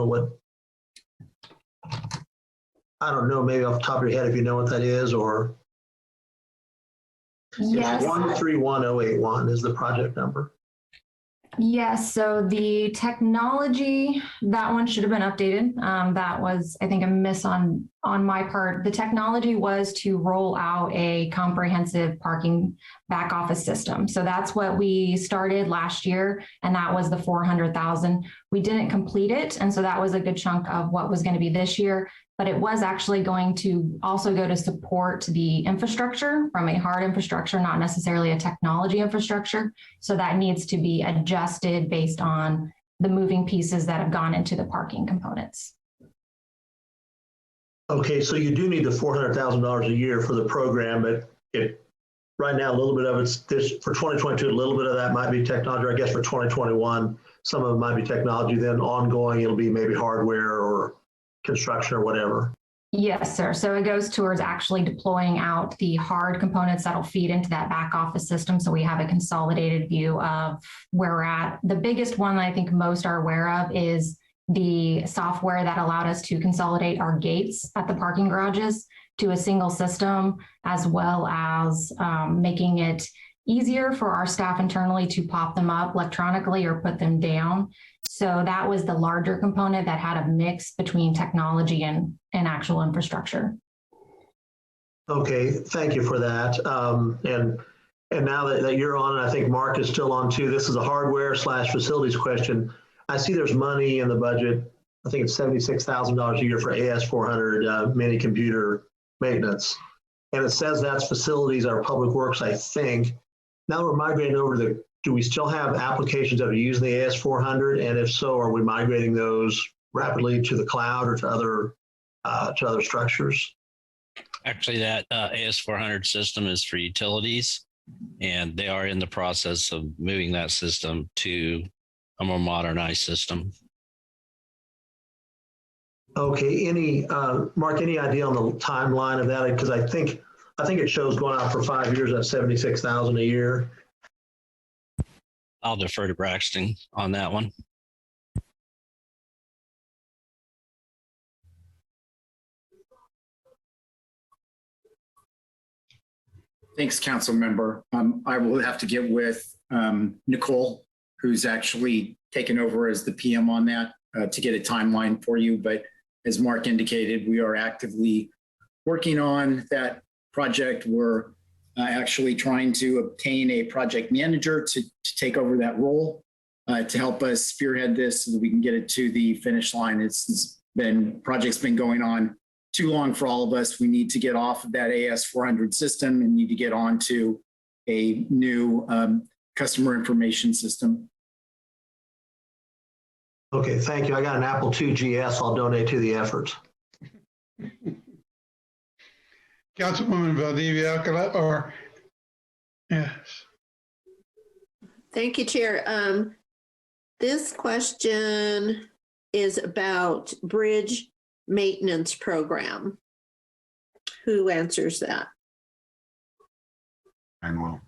don't know, maybe off the top of your head if you know what that is, or yes. It's 131081 is the project number. Yes, so the technology, that one should have been updated. That was, I think, a miss on my part. The technology was to roll out a comprehensive parking back office system. So that's what we started last year, and that was the 400,000. We didn't complete it, and so that was a good chunk of what was going to be this year. But it was actually going to also go to support the infrastructure from a hard infrastructure, not necessarily a technology infrastructure. So that needs to be adjusted based on the moving pieces that have gone into the parking components. Okay, so you do need the $400,000 a year for the program, but right now a little bit of it's this for 2022. A little bit of that might be technology. I guess for 2021, some of it might be technology. Then ongoing, it'll be maybe hardware or construction or whatever. Yes, sir. So it goes towards actually deploying out the hard components that'll feed into that back office system. So we have a consolidated view of where we're at. The biggest one that I think most are aware of is the software that allowed us to consolidate our gates at the parking garages to a single system, as well as making it easier for our staff internally to pop them up electronically or put them down. So that was the larger component that had a mix between technology and actual infrastructure. Okay, thank you for that. And now that you're on, and I think Mark is still on too, this is a hardware / facilities question. I see there's money in the budget. I think it's $76,000 a year for AS400 mini computer maintenance. And it says that's facilities or public works, I think. Now we're migrating over to do we still have applications that are using the AS400? And if so, are we migrating those rapidly to the cloud or to other structures? Actually, that AS400 system is for utilities, and they are in the process of moving that system to a more modernized system. Okay, Mark, any idea on the timeline of that? Because I think it shows going out for 5 years at $76,000 a year. I'll defer to Braxton on that one. Thanks, council member. I will have to get with Nicole, who's actually taken over as the PM on that to get a timeline for you. But as Mark indicated, we are actively working on that project. We're actually trying to obtain a project manager to take over that role to help us spearhead this so that we can get it to the finish line. Project's been going on too long for all of us. We need to get off of that AS400 system and need to get on to a new customer information system. Okay, thank you. I got an Apple II GS. I'll donate to the efforts. Councilwoman Valdivia Alcala, or yes. Thank you, Chair. This question is about bridge maintenance program. Who answers that? And will.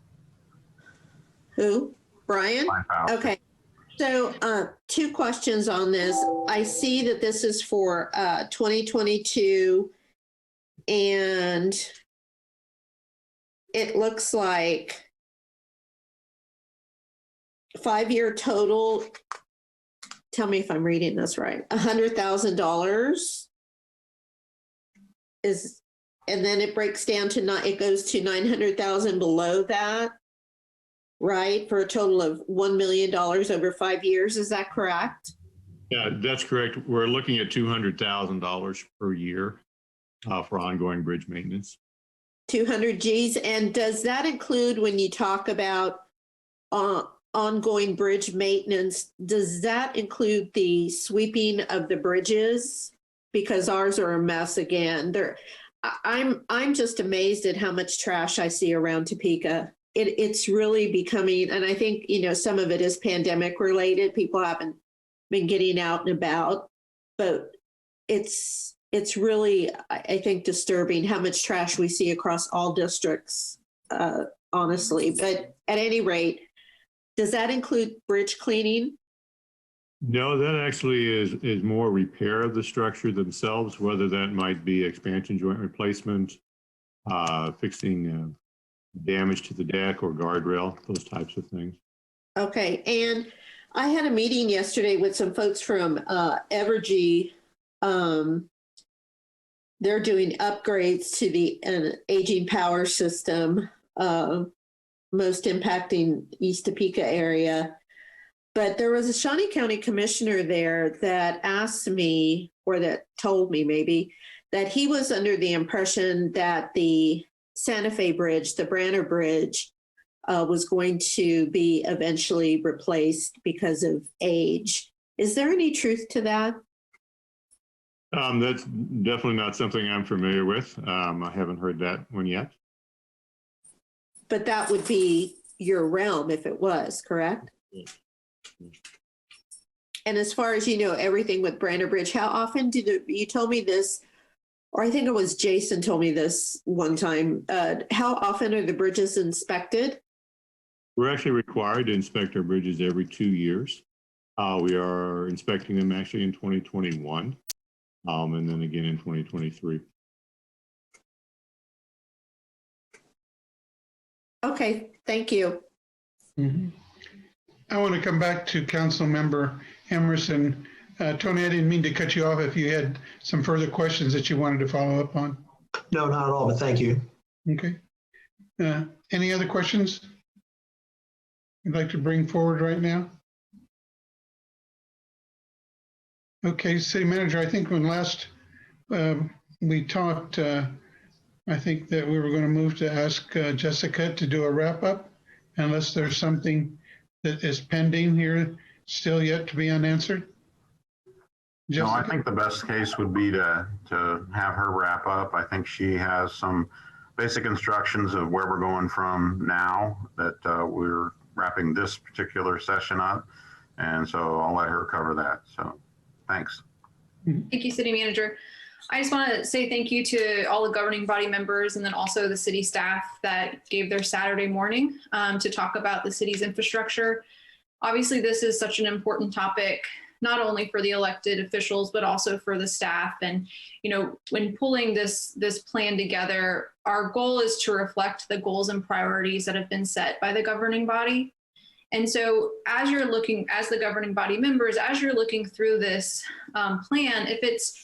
Who? Brian? Okay. So 2 questions on this. I see that this is for 2022, and it looks like 5-year total. Tell me if I'm reading this right. $100,000 is, and then it breaks down to it goes to 900,000 below that, right? For a total of $1 million over 5 years. Is that correct? Yeah, that's correct. We're looking at $200,000 per year for ongoing bridge maintenance. 200 Gs. And does that include, when you talk about ongoing bridge maintenance, does that include the sweeping of the bridges? Because ours are a mess again. I'm just amazed at how much trash I see around Topeka. It's really becoming, and I think, some of it is pandemic related. People haven't been getting out and about, but it's really, I think, disturbing how much trash we see across all districts, honestly. But at any rate, does that include bridge cleaning? No, that actually is more repair of the structure themselves, whether that might be expansion joint replacement, fixing damage to the deck or guardrail, those types of things. Okay. And I had a meeting yesterday with some folks from Evergy. They're doing upgrades to the aging power system, most impacting East Topeka area. But there was a Shawnee County commissioner there that asked me, or that told me maybe, that he was under the impression that the Santa Fe Bridge, the Branner Bridge, was going to be eventually replaced because of age. Is there any truth to that? That's definitely not something I'm familiar with. I haven't heard that one yet. But that would be your realm if it was, correct? Yeah. And as far as everything with Branner Bridge, how often you told me this, or I think it was Jason told me this one time, how often are the bridges inspected? We're actually required to inspect our bridges every 2 years. We are inspecting them actually in 2021, and then again in 2023. Okay, thank you. Mm-hmm. I want to come back to Council Member Emerson. Tony, I didn't mean to cut you off if you had some further questions that you wanted to follow up on. No, not at all, but thank you. Okay. Any other questions you'd like to bring forward right now? Okay, City Manager, I think when last we talked, I think that we were going to move to ask Jessica to do a wrap up, unless there's something that is pending here still yet to be unanswered. No, I think the best case would be to have her wrap up. I think she has some basic instructions of where we're going from now, that we're wrapping this particular session up. And so I'll let her cover that. So thanks. Thank you, City Manager. I just want to say thank you to all the governing body members and then also the city staff that gave their Saturday morning to talk about the city's infrastructure. Obviously, this is such an important topic, not only for the elected officials, but also for the staff. And, you know, when pulling this plan together, our goal is to reflect the goals and priorities that have been set by the governing body. And so as you're looking, as the governing body members, as you're looking through this plan, if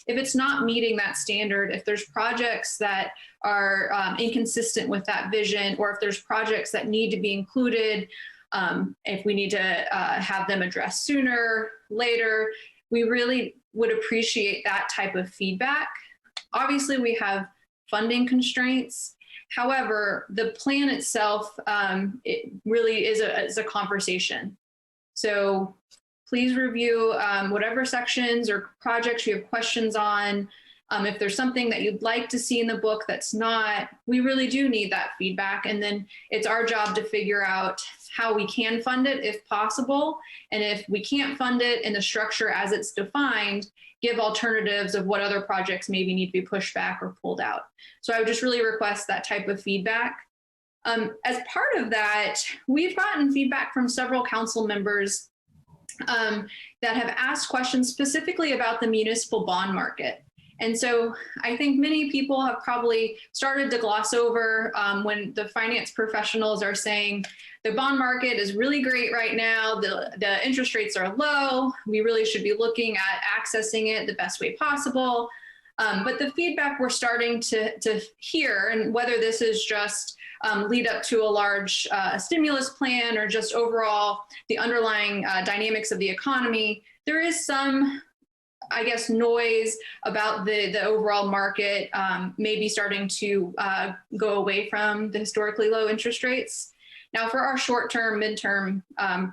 it's not meeting that standard, if there's projects that are inconsistent with that vision, or if there's projects that need to be included, if we need to have them addressed sooner, later, we really would appreciate that type of feedback. Obviously, we have funding constraints. However, the plan itself, it really is a conversation. So please review whatever sections or projects you have questions on. If there's something that you'd like to see in the book that's not, we really do need that feedback. And then it's our job to figure out how we can fund it if possible. And if we can't fund it in the structure as it's defined, give alternatives of what other projects maybe need to be pushed back or pulled out. So I would just really request that type of feedback. As part of that, we've gotten feedback from several council members that have asked questions specifically about the municipal bond market. And so I think many people have probably started to gloss over when the finance professionals are saying the bond market is really great right now, the interest rates are low, we really should be looking at accessing it the best way possible. But the feedback we're starting to hear, and whether this is just lead up to a large stimulus plan or just overall the underlying dynamics of the economy, there is some, I guess, noise about the overall market maybe starting to go away from the historically low interest rates. Now, for our short-term, midterm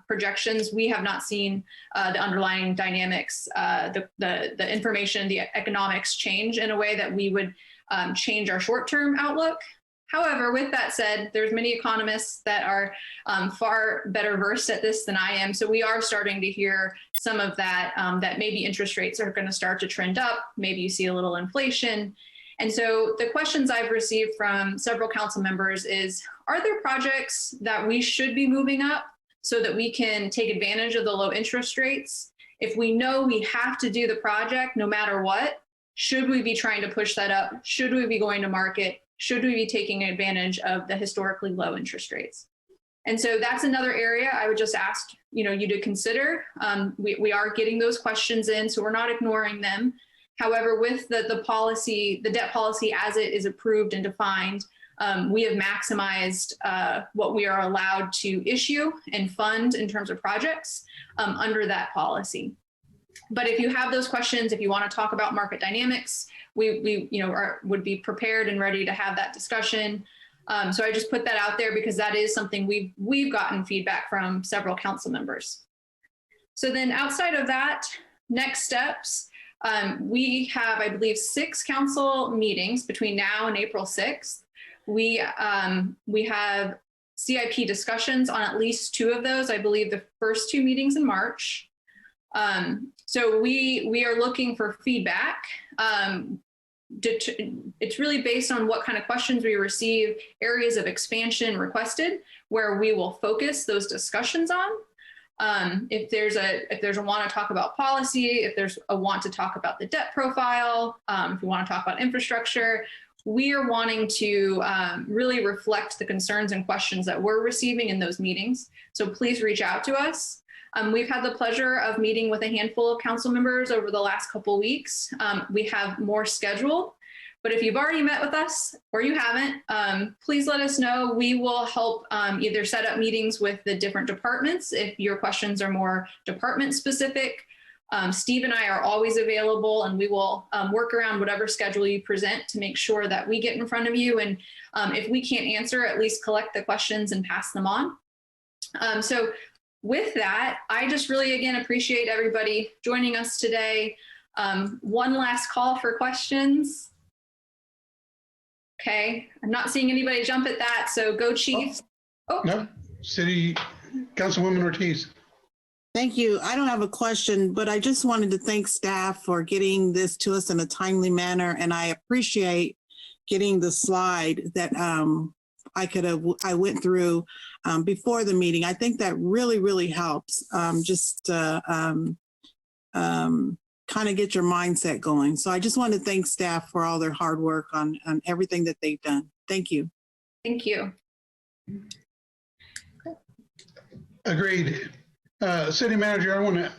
projections, we have not seen the underlying dynamics, the information, the economics change in a way that we would change our short-term outlook. However, with that said, there's many economists that are far better versed at this than I am. So we are starting to hear some of that, that maybe interest rates are going to start to trend up. Maybe you see a little inflation. And so the questions I've received from several council members is, are there projects that we should be moving up so that we can take advantage of the low interest rates? If we know we have to do the project no matter what, should we be trying to push that up? Should we be going to market? Should we be taking advantage of the historically low interest rates? And so that's another area I would just ask you to consider. We are getting those questions in, so we're not ignoring them. However, with the policy, the debt policy as it is approved and defined, we have maximized what we are allowed to issue and fund in terms of projects under that policy. But if you have those questions, if you want to talk about market dynamics, we would be prepared and ready to have that discussion. So I just put that out there because that is something we've gotten feedback from several council members. So then outside of that, next steps, we have, I believe, 6 council meetings between now and April 6th. We have CIP discussions on at least 2 of those. I believe the first 2 meetings in March. So we are looking for feedback. It's really based on what kind of questions we receive, areas of expansion requested, where we will focus those discussions on. If there's a want to talk about policy, if there's a want to talk about the debt profile, if we want to talk about infrastructure, we are wanting to really reflect the concerns and questions that we're receiving in those meetings. So please reach out to us. We've had the pleasure of meeting with a handful of council members over the last couple of weeks. We have more scheduled, but if you've already met with us or you haven't, please let us know. We will help either set up meetings with the different departments if your questions are more department specific. Steve and I are always available, and we will work around whatever schedule you present to make sure that we get in front of you. And if we can't answer, at least collect the questions and pass them on. So with that, I just really, again, appreciate everybody joining us today. One last call for questions. Okay, I'm not seeing anybody jump at that, so go Chiefs. Oh. No, City Councilwoman Ortiz. Thank you. I don't have a question, but I just wanted to thank staff for getting this to us in a timely manner, and I appreciate getting the slide that I went through before the meeting. I think that really, really helps. Kind of get your mindset going. So I just want to thank staff for all their hard work on everything that they've done. Thank you. Thank you. Agreed. City Manager, I want to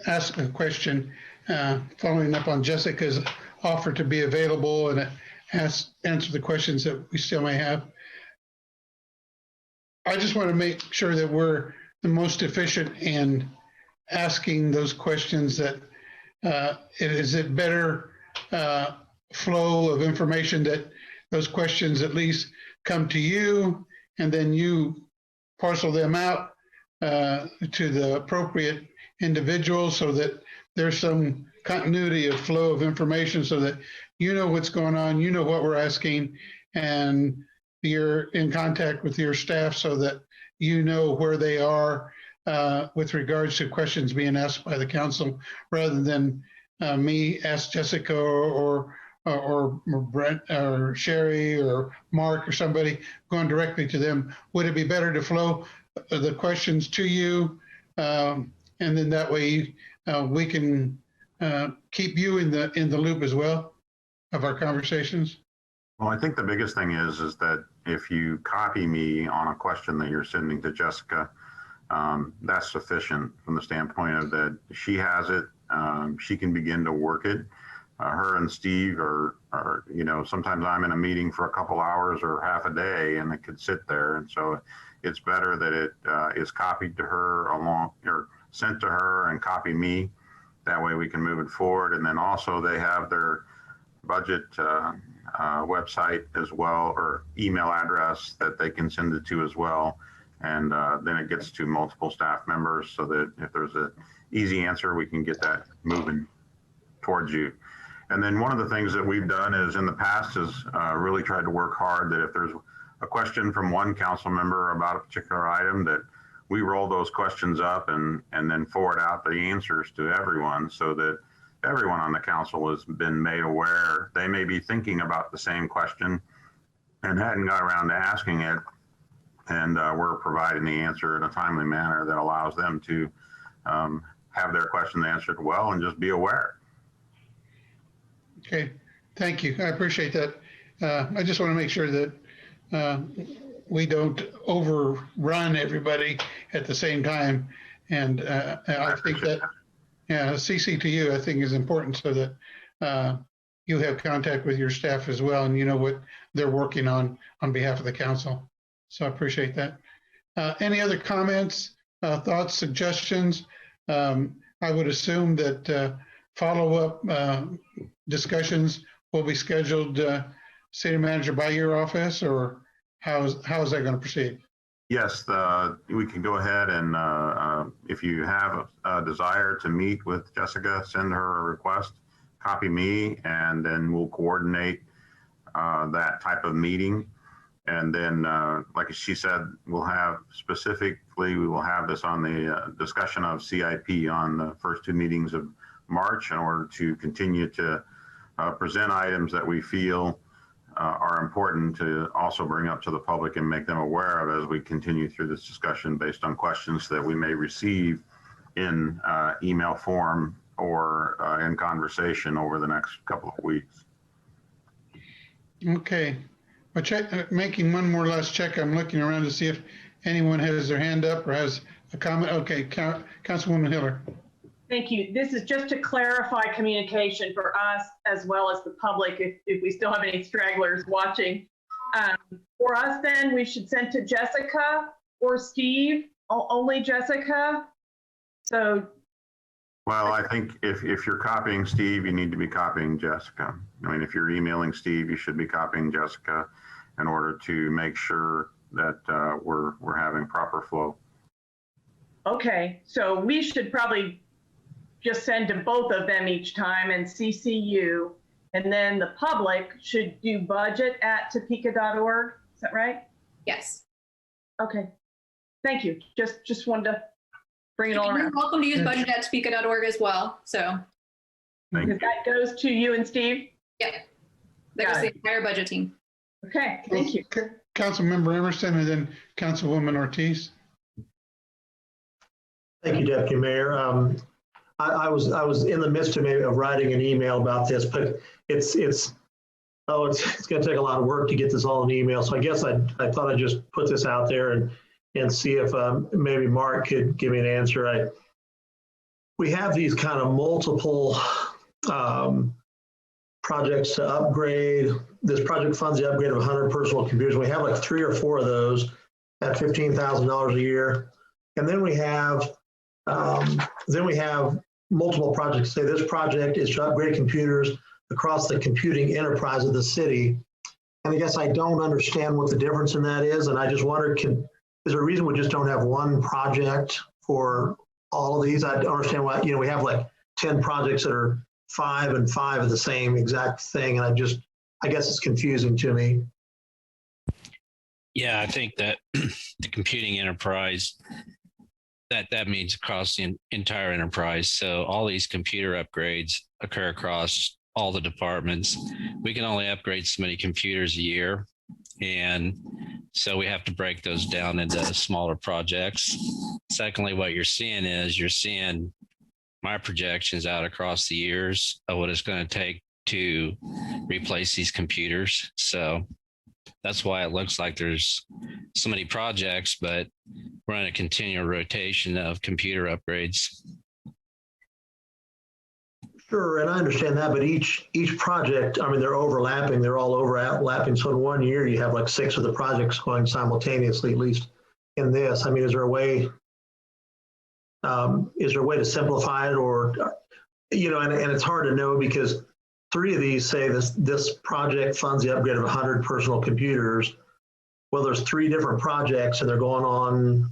ask a question following up on Jessica's offer to be available and answer the questions that we still may have. I just want to make sure that we're the most efficient in asking those questions. That is it better flow of information that those questions at least come to you and then you parcel them out to the appropriate individuals so that there's some continuity of flow of information so that you know what's going on, you know what we're asking, and you're in contact with your staff so that you know where they are with regards to questions being asked by the council, rather than me ask Jessica or Brent or Sherry or Mark or somebody going directly to them. Would it be better to flow the questions to you, and then that way we can keep you in the loop as well of our conversations? Well, I think the biggest thing is that if you copy me on a question that you're sending to Jessica, that's sufficient from the standpoint of that she has it, she can begin to work it. Her and Steve are, sometimes I'm in a meeting for a couple hours or half a day and it could sit there. And so it's better that it is copied to her or sent to her and copy me. That way we can move it forward. And then also they have their budget website as well, or email address that they can send it to as well. And then it gets to multiple staff members so that if there's an easy answer, we can get that moving towards you. And then one of the things that we've done is in the past is really tried to work hard that if there's a question from one council member about a particular item, that we roll those questions up and then forward out the answers to everyone so that everyone on the council has been made aware. They may be thinking about the same question and hadn't got around to asking it. And we're providing the answer in a timely manner that allows them to have their question answered well and just be aware. Okay, thank you. I appreciate that. I just want to make sure that we don't overrun everybody at the same time. And I think that, CC to you, I think is important so that you have contact with your staff as well and you know what they're working on behalf of the council. So I appreciate that. Any other comments, thoughts, suggestions? I would assume that follow-up discussions will be scheduled, City Manager, by your office, or how is that going to proceed? Yes, we can go ahead and if you have a desire to meet with Jessica, send her a request, copy me, and then we'll coordinate that type of meeting. And then, like she said, we will have this on the discussion of CIP on the first 2 meetings of March in order to continue to present items that we feel are important to also bring up to the public and make them aware of as we continue through this discussion based on questions that we may receive in email form or in conversation over the next couple of weeks. Okay. Making one more last check. I'm looking around to see if anyone has their hand up or has a comment. Okay, Councilwoman Hiller. Thank you. This is just to clarify communication for us as well as the public, if we still have any stragglers watching. For us then, we should send to Jessica or Steve, only Jessica. So. Well, I think if you're copying Steve, you need to be copying Jessica. I mean, if you're emailing Steve, you should be copying Jessica in order to make sure that we're having proper flow. Okay, so we should probably just send to both of them each time and CC you, and then the public should do budget@topeka.org. Is that right? Yes. Okay, thank you. Just wanted to bring it all around. You're welcome to use budget@topeka.org as well. So. Because that goes to you and Steve? Yeah, that goes to the entire budget team. Okay, thank you. Councilmember Emerson and then Councilwoman Ortiz. Thank you, Deputy Mayor. I was in the midst of writing an email about this, but it's going to take a lot of work to get this all in email. So I guess I thought I'd just put this out there and see if maybe Mark could give me an answer. We have these kind of multiple projects to upgrade. This project funds the upgrade of 100 personal computers. We have like 3 or 4 of those at $15,000 a year. And then we have multiple projects. Say this project is to upgrade computers across the computing enterprise of the city. And I guess I don't understand what the difference in that is. And I just wonder, is there a reason we just don't have one project for all of these? I don't understand why, we have like 10 projects that are 5 and 5 of the same exact thing. And I guess it's confusing to me. Yeah, I think that the computing enterprise, that means across the entire enterprise. So all these computer upgrades occur across all the departments. We can only upgrade so many computers a year. And so we have to break those down into smaller projects. Secondly, what you're seeing my projections out across the years of what it's going to take to replace these computers. So that's why it looks like there's so many projects, but we're in a continual rotation of computer upgrades. Sure, and I understand that, but each project, they're overlapping, they're all overlapping. So in 1 year, you have like 6 of the projects going simultaneously, at least in this. Is there a way to simplify it, or, and it's hard to know because 3 of these say this project funds the upgrade of 100 personal computers. Well, there's 3 different projects and they're going on,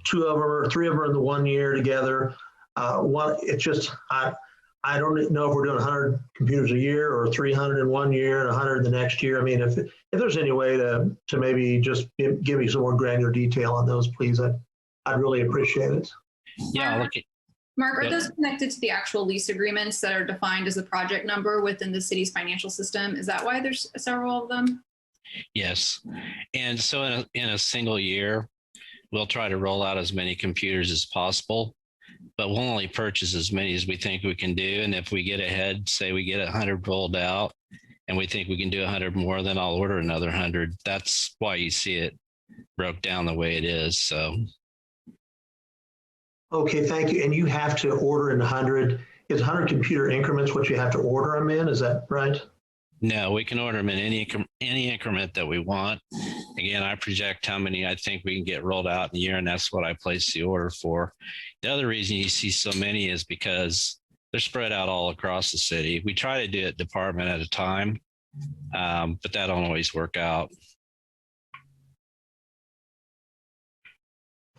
2 of them or 3 of them are in the 1 year together. It's just, I don't know if we're doing 100 computers a year or 300 in 1 year and 100 the next year. If there's any way to maybe just give me some more granular detail on those, please, I'd really appreciate it. Yeah, Mark, are those connected to the actual lease agreements that are defined as the project number within the city's financial system? Is that why there's several of them? Yes. And so in a single year, we'll try to roll out as many computers as possible, but we'll only purchase as many as we think we can do. And if we get ahead, say we get 100 rolled out and we think we can do 100 more, then I'll order another 100. That's why you see it broke down the way it is. So. Okay, thank you. And you have to order in 100, is 100 computer increments what you have to order them in? Is that right? No, we can order them in any increment that we want. Again, I project how many I think we can get rolled out in a year, and that's what I place the order for. The other reason you see so many is because they're spread out all across the city. We try to do it department at a time, but that don't always work out.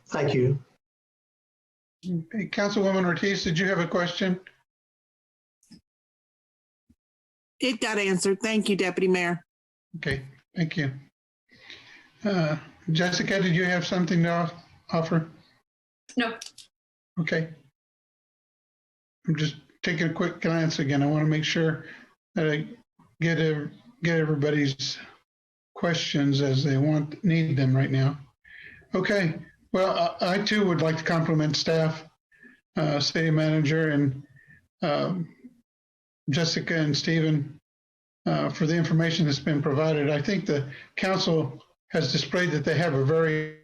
Thank you. Hey, Councilwoman Ortiz, did you have a question? It got answered. Thank you, Deputy Mayor. Okay, thank you. Jessica, did you have something to offer? No. Okay. I'm just taking a quick glance again. I want to make sure that I get everybody's questions as they need them right now. Okay. Well, I too would like to compliment staff, city manager, and Jessica and Stephen for the information that's been provided. I think the council has displayed that they have a very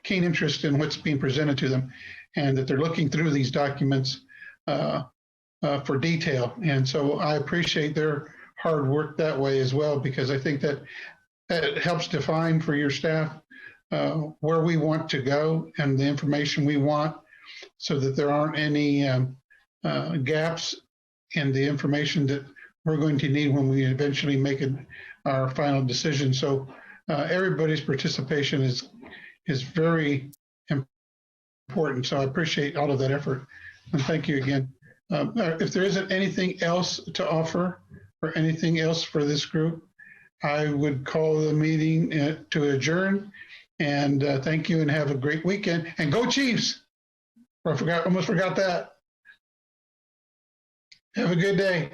keen interest in what's being presented to them, and that they're looking through these documents for detail. And so I appreciate their hard work that way as well, because I think that helps define for your staff where we want to go and the information we want, so that there aren't any gaps in the information that we're going to need when we eventually make our final decision. So everybody's participation is very important. So I appreciate all of that effort, and thank you again. If there isn't anything else to offer or anything else for this group, I would call the meeting to adjourn. And thank you, and have a great weekend. And go Chiefs! I almost forgot that. Have a good day.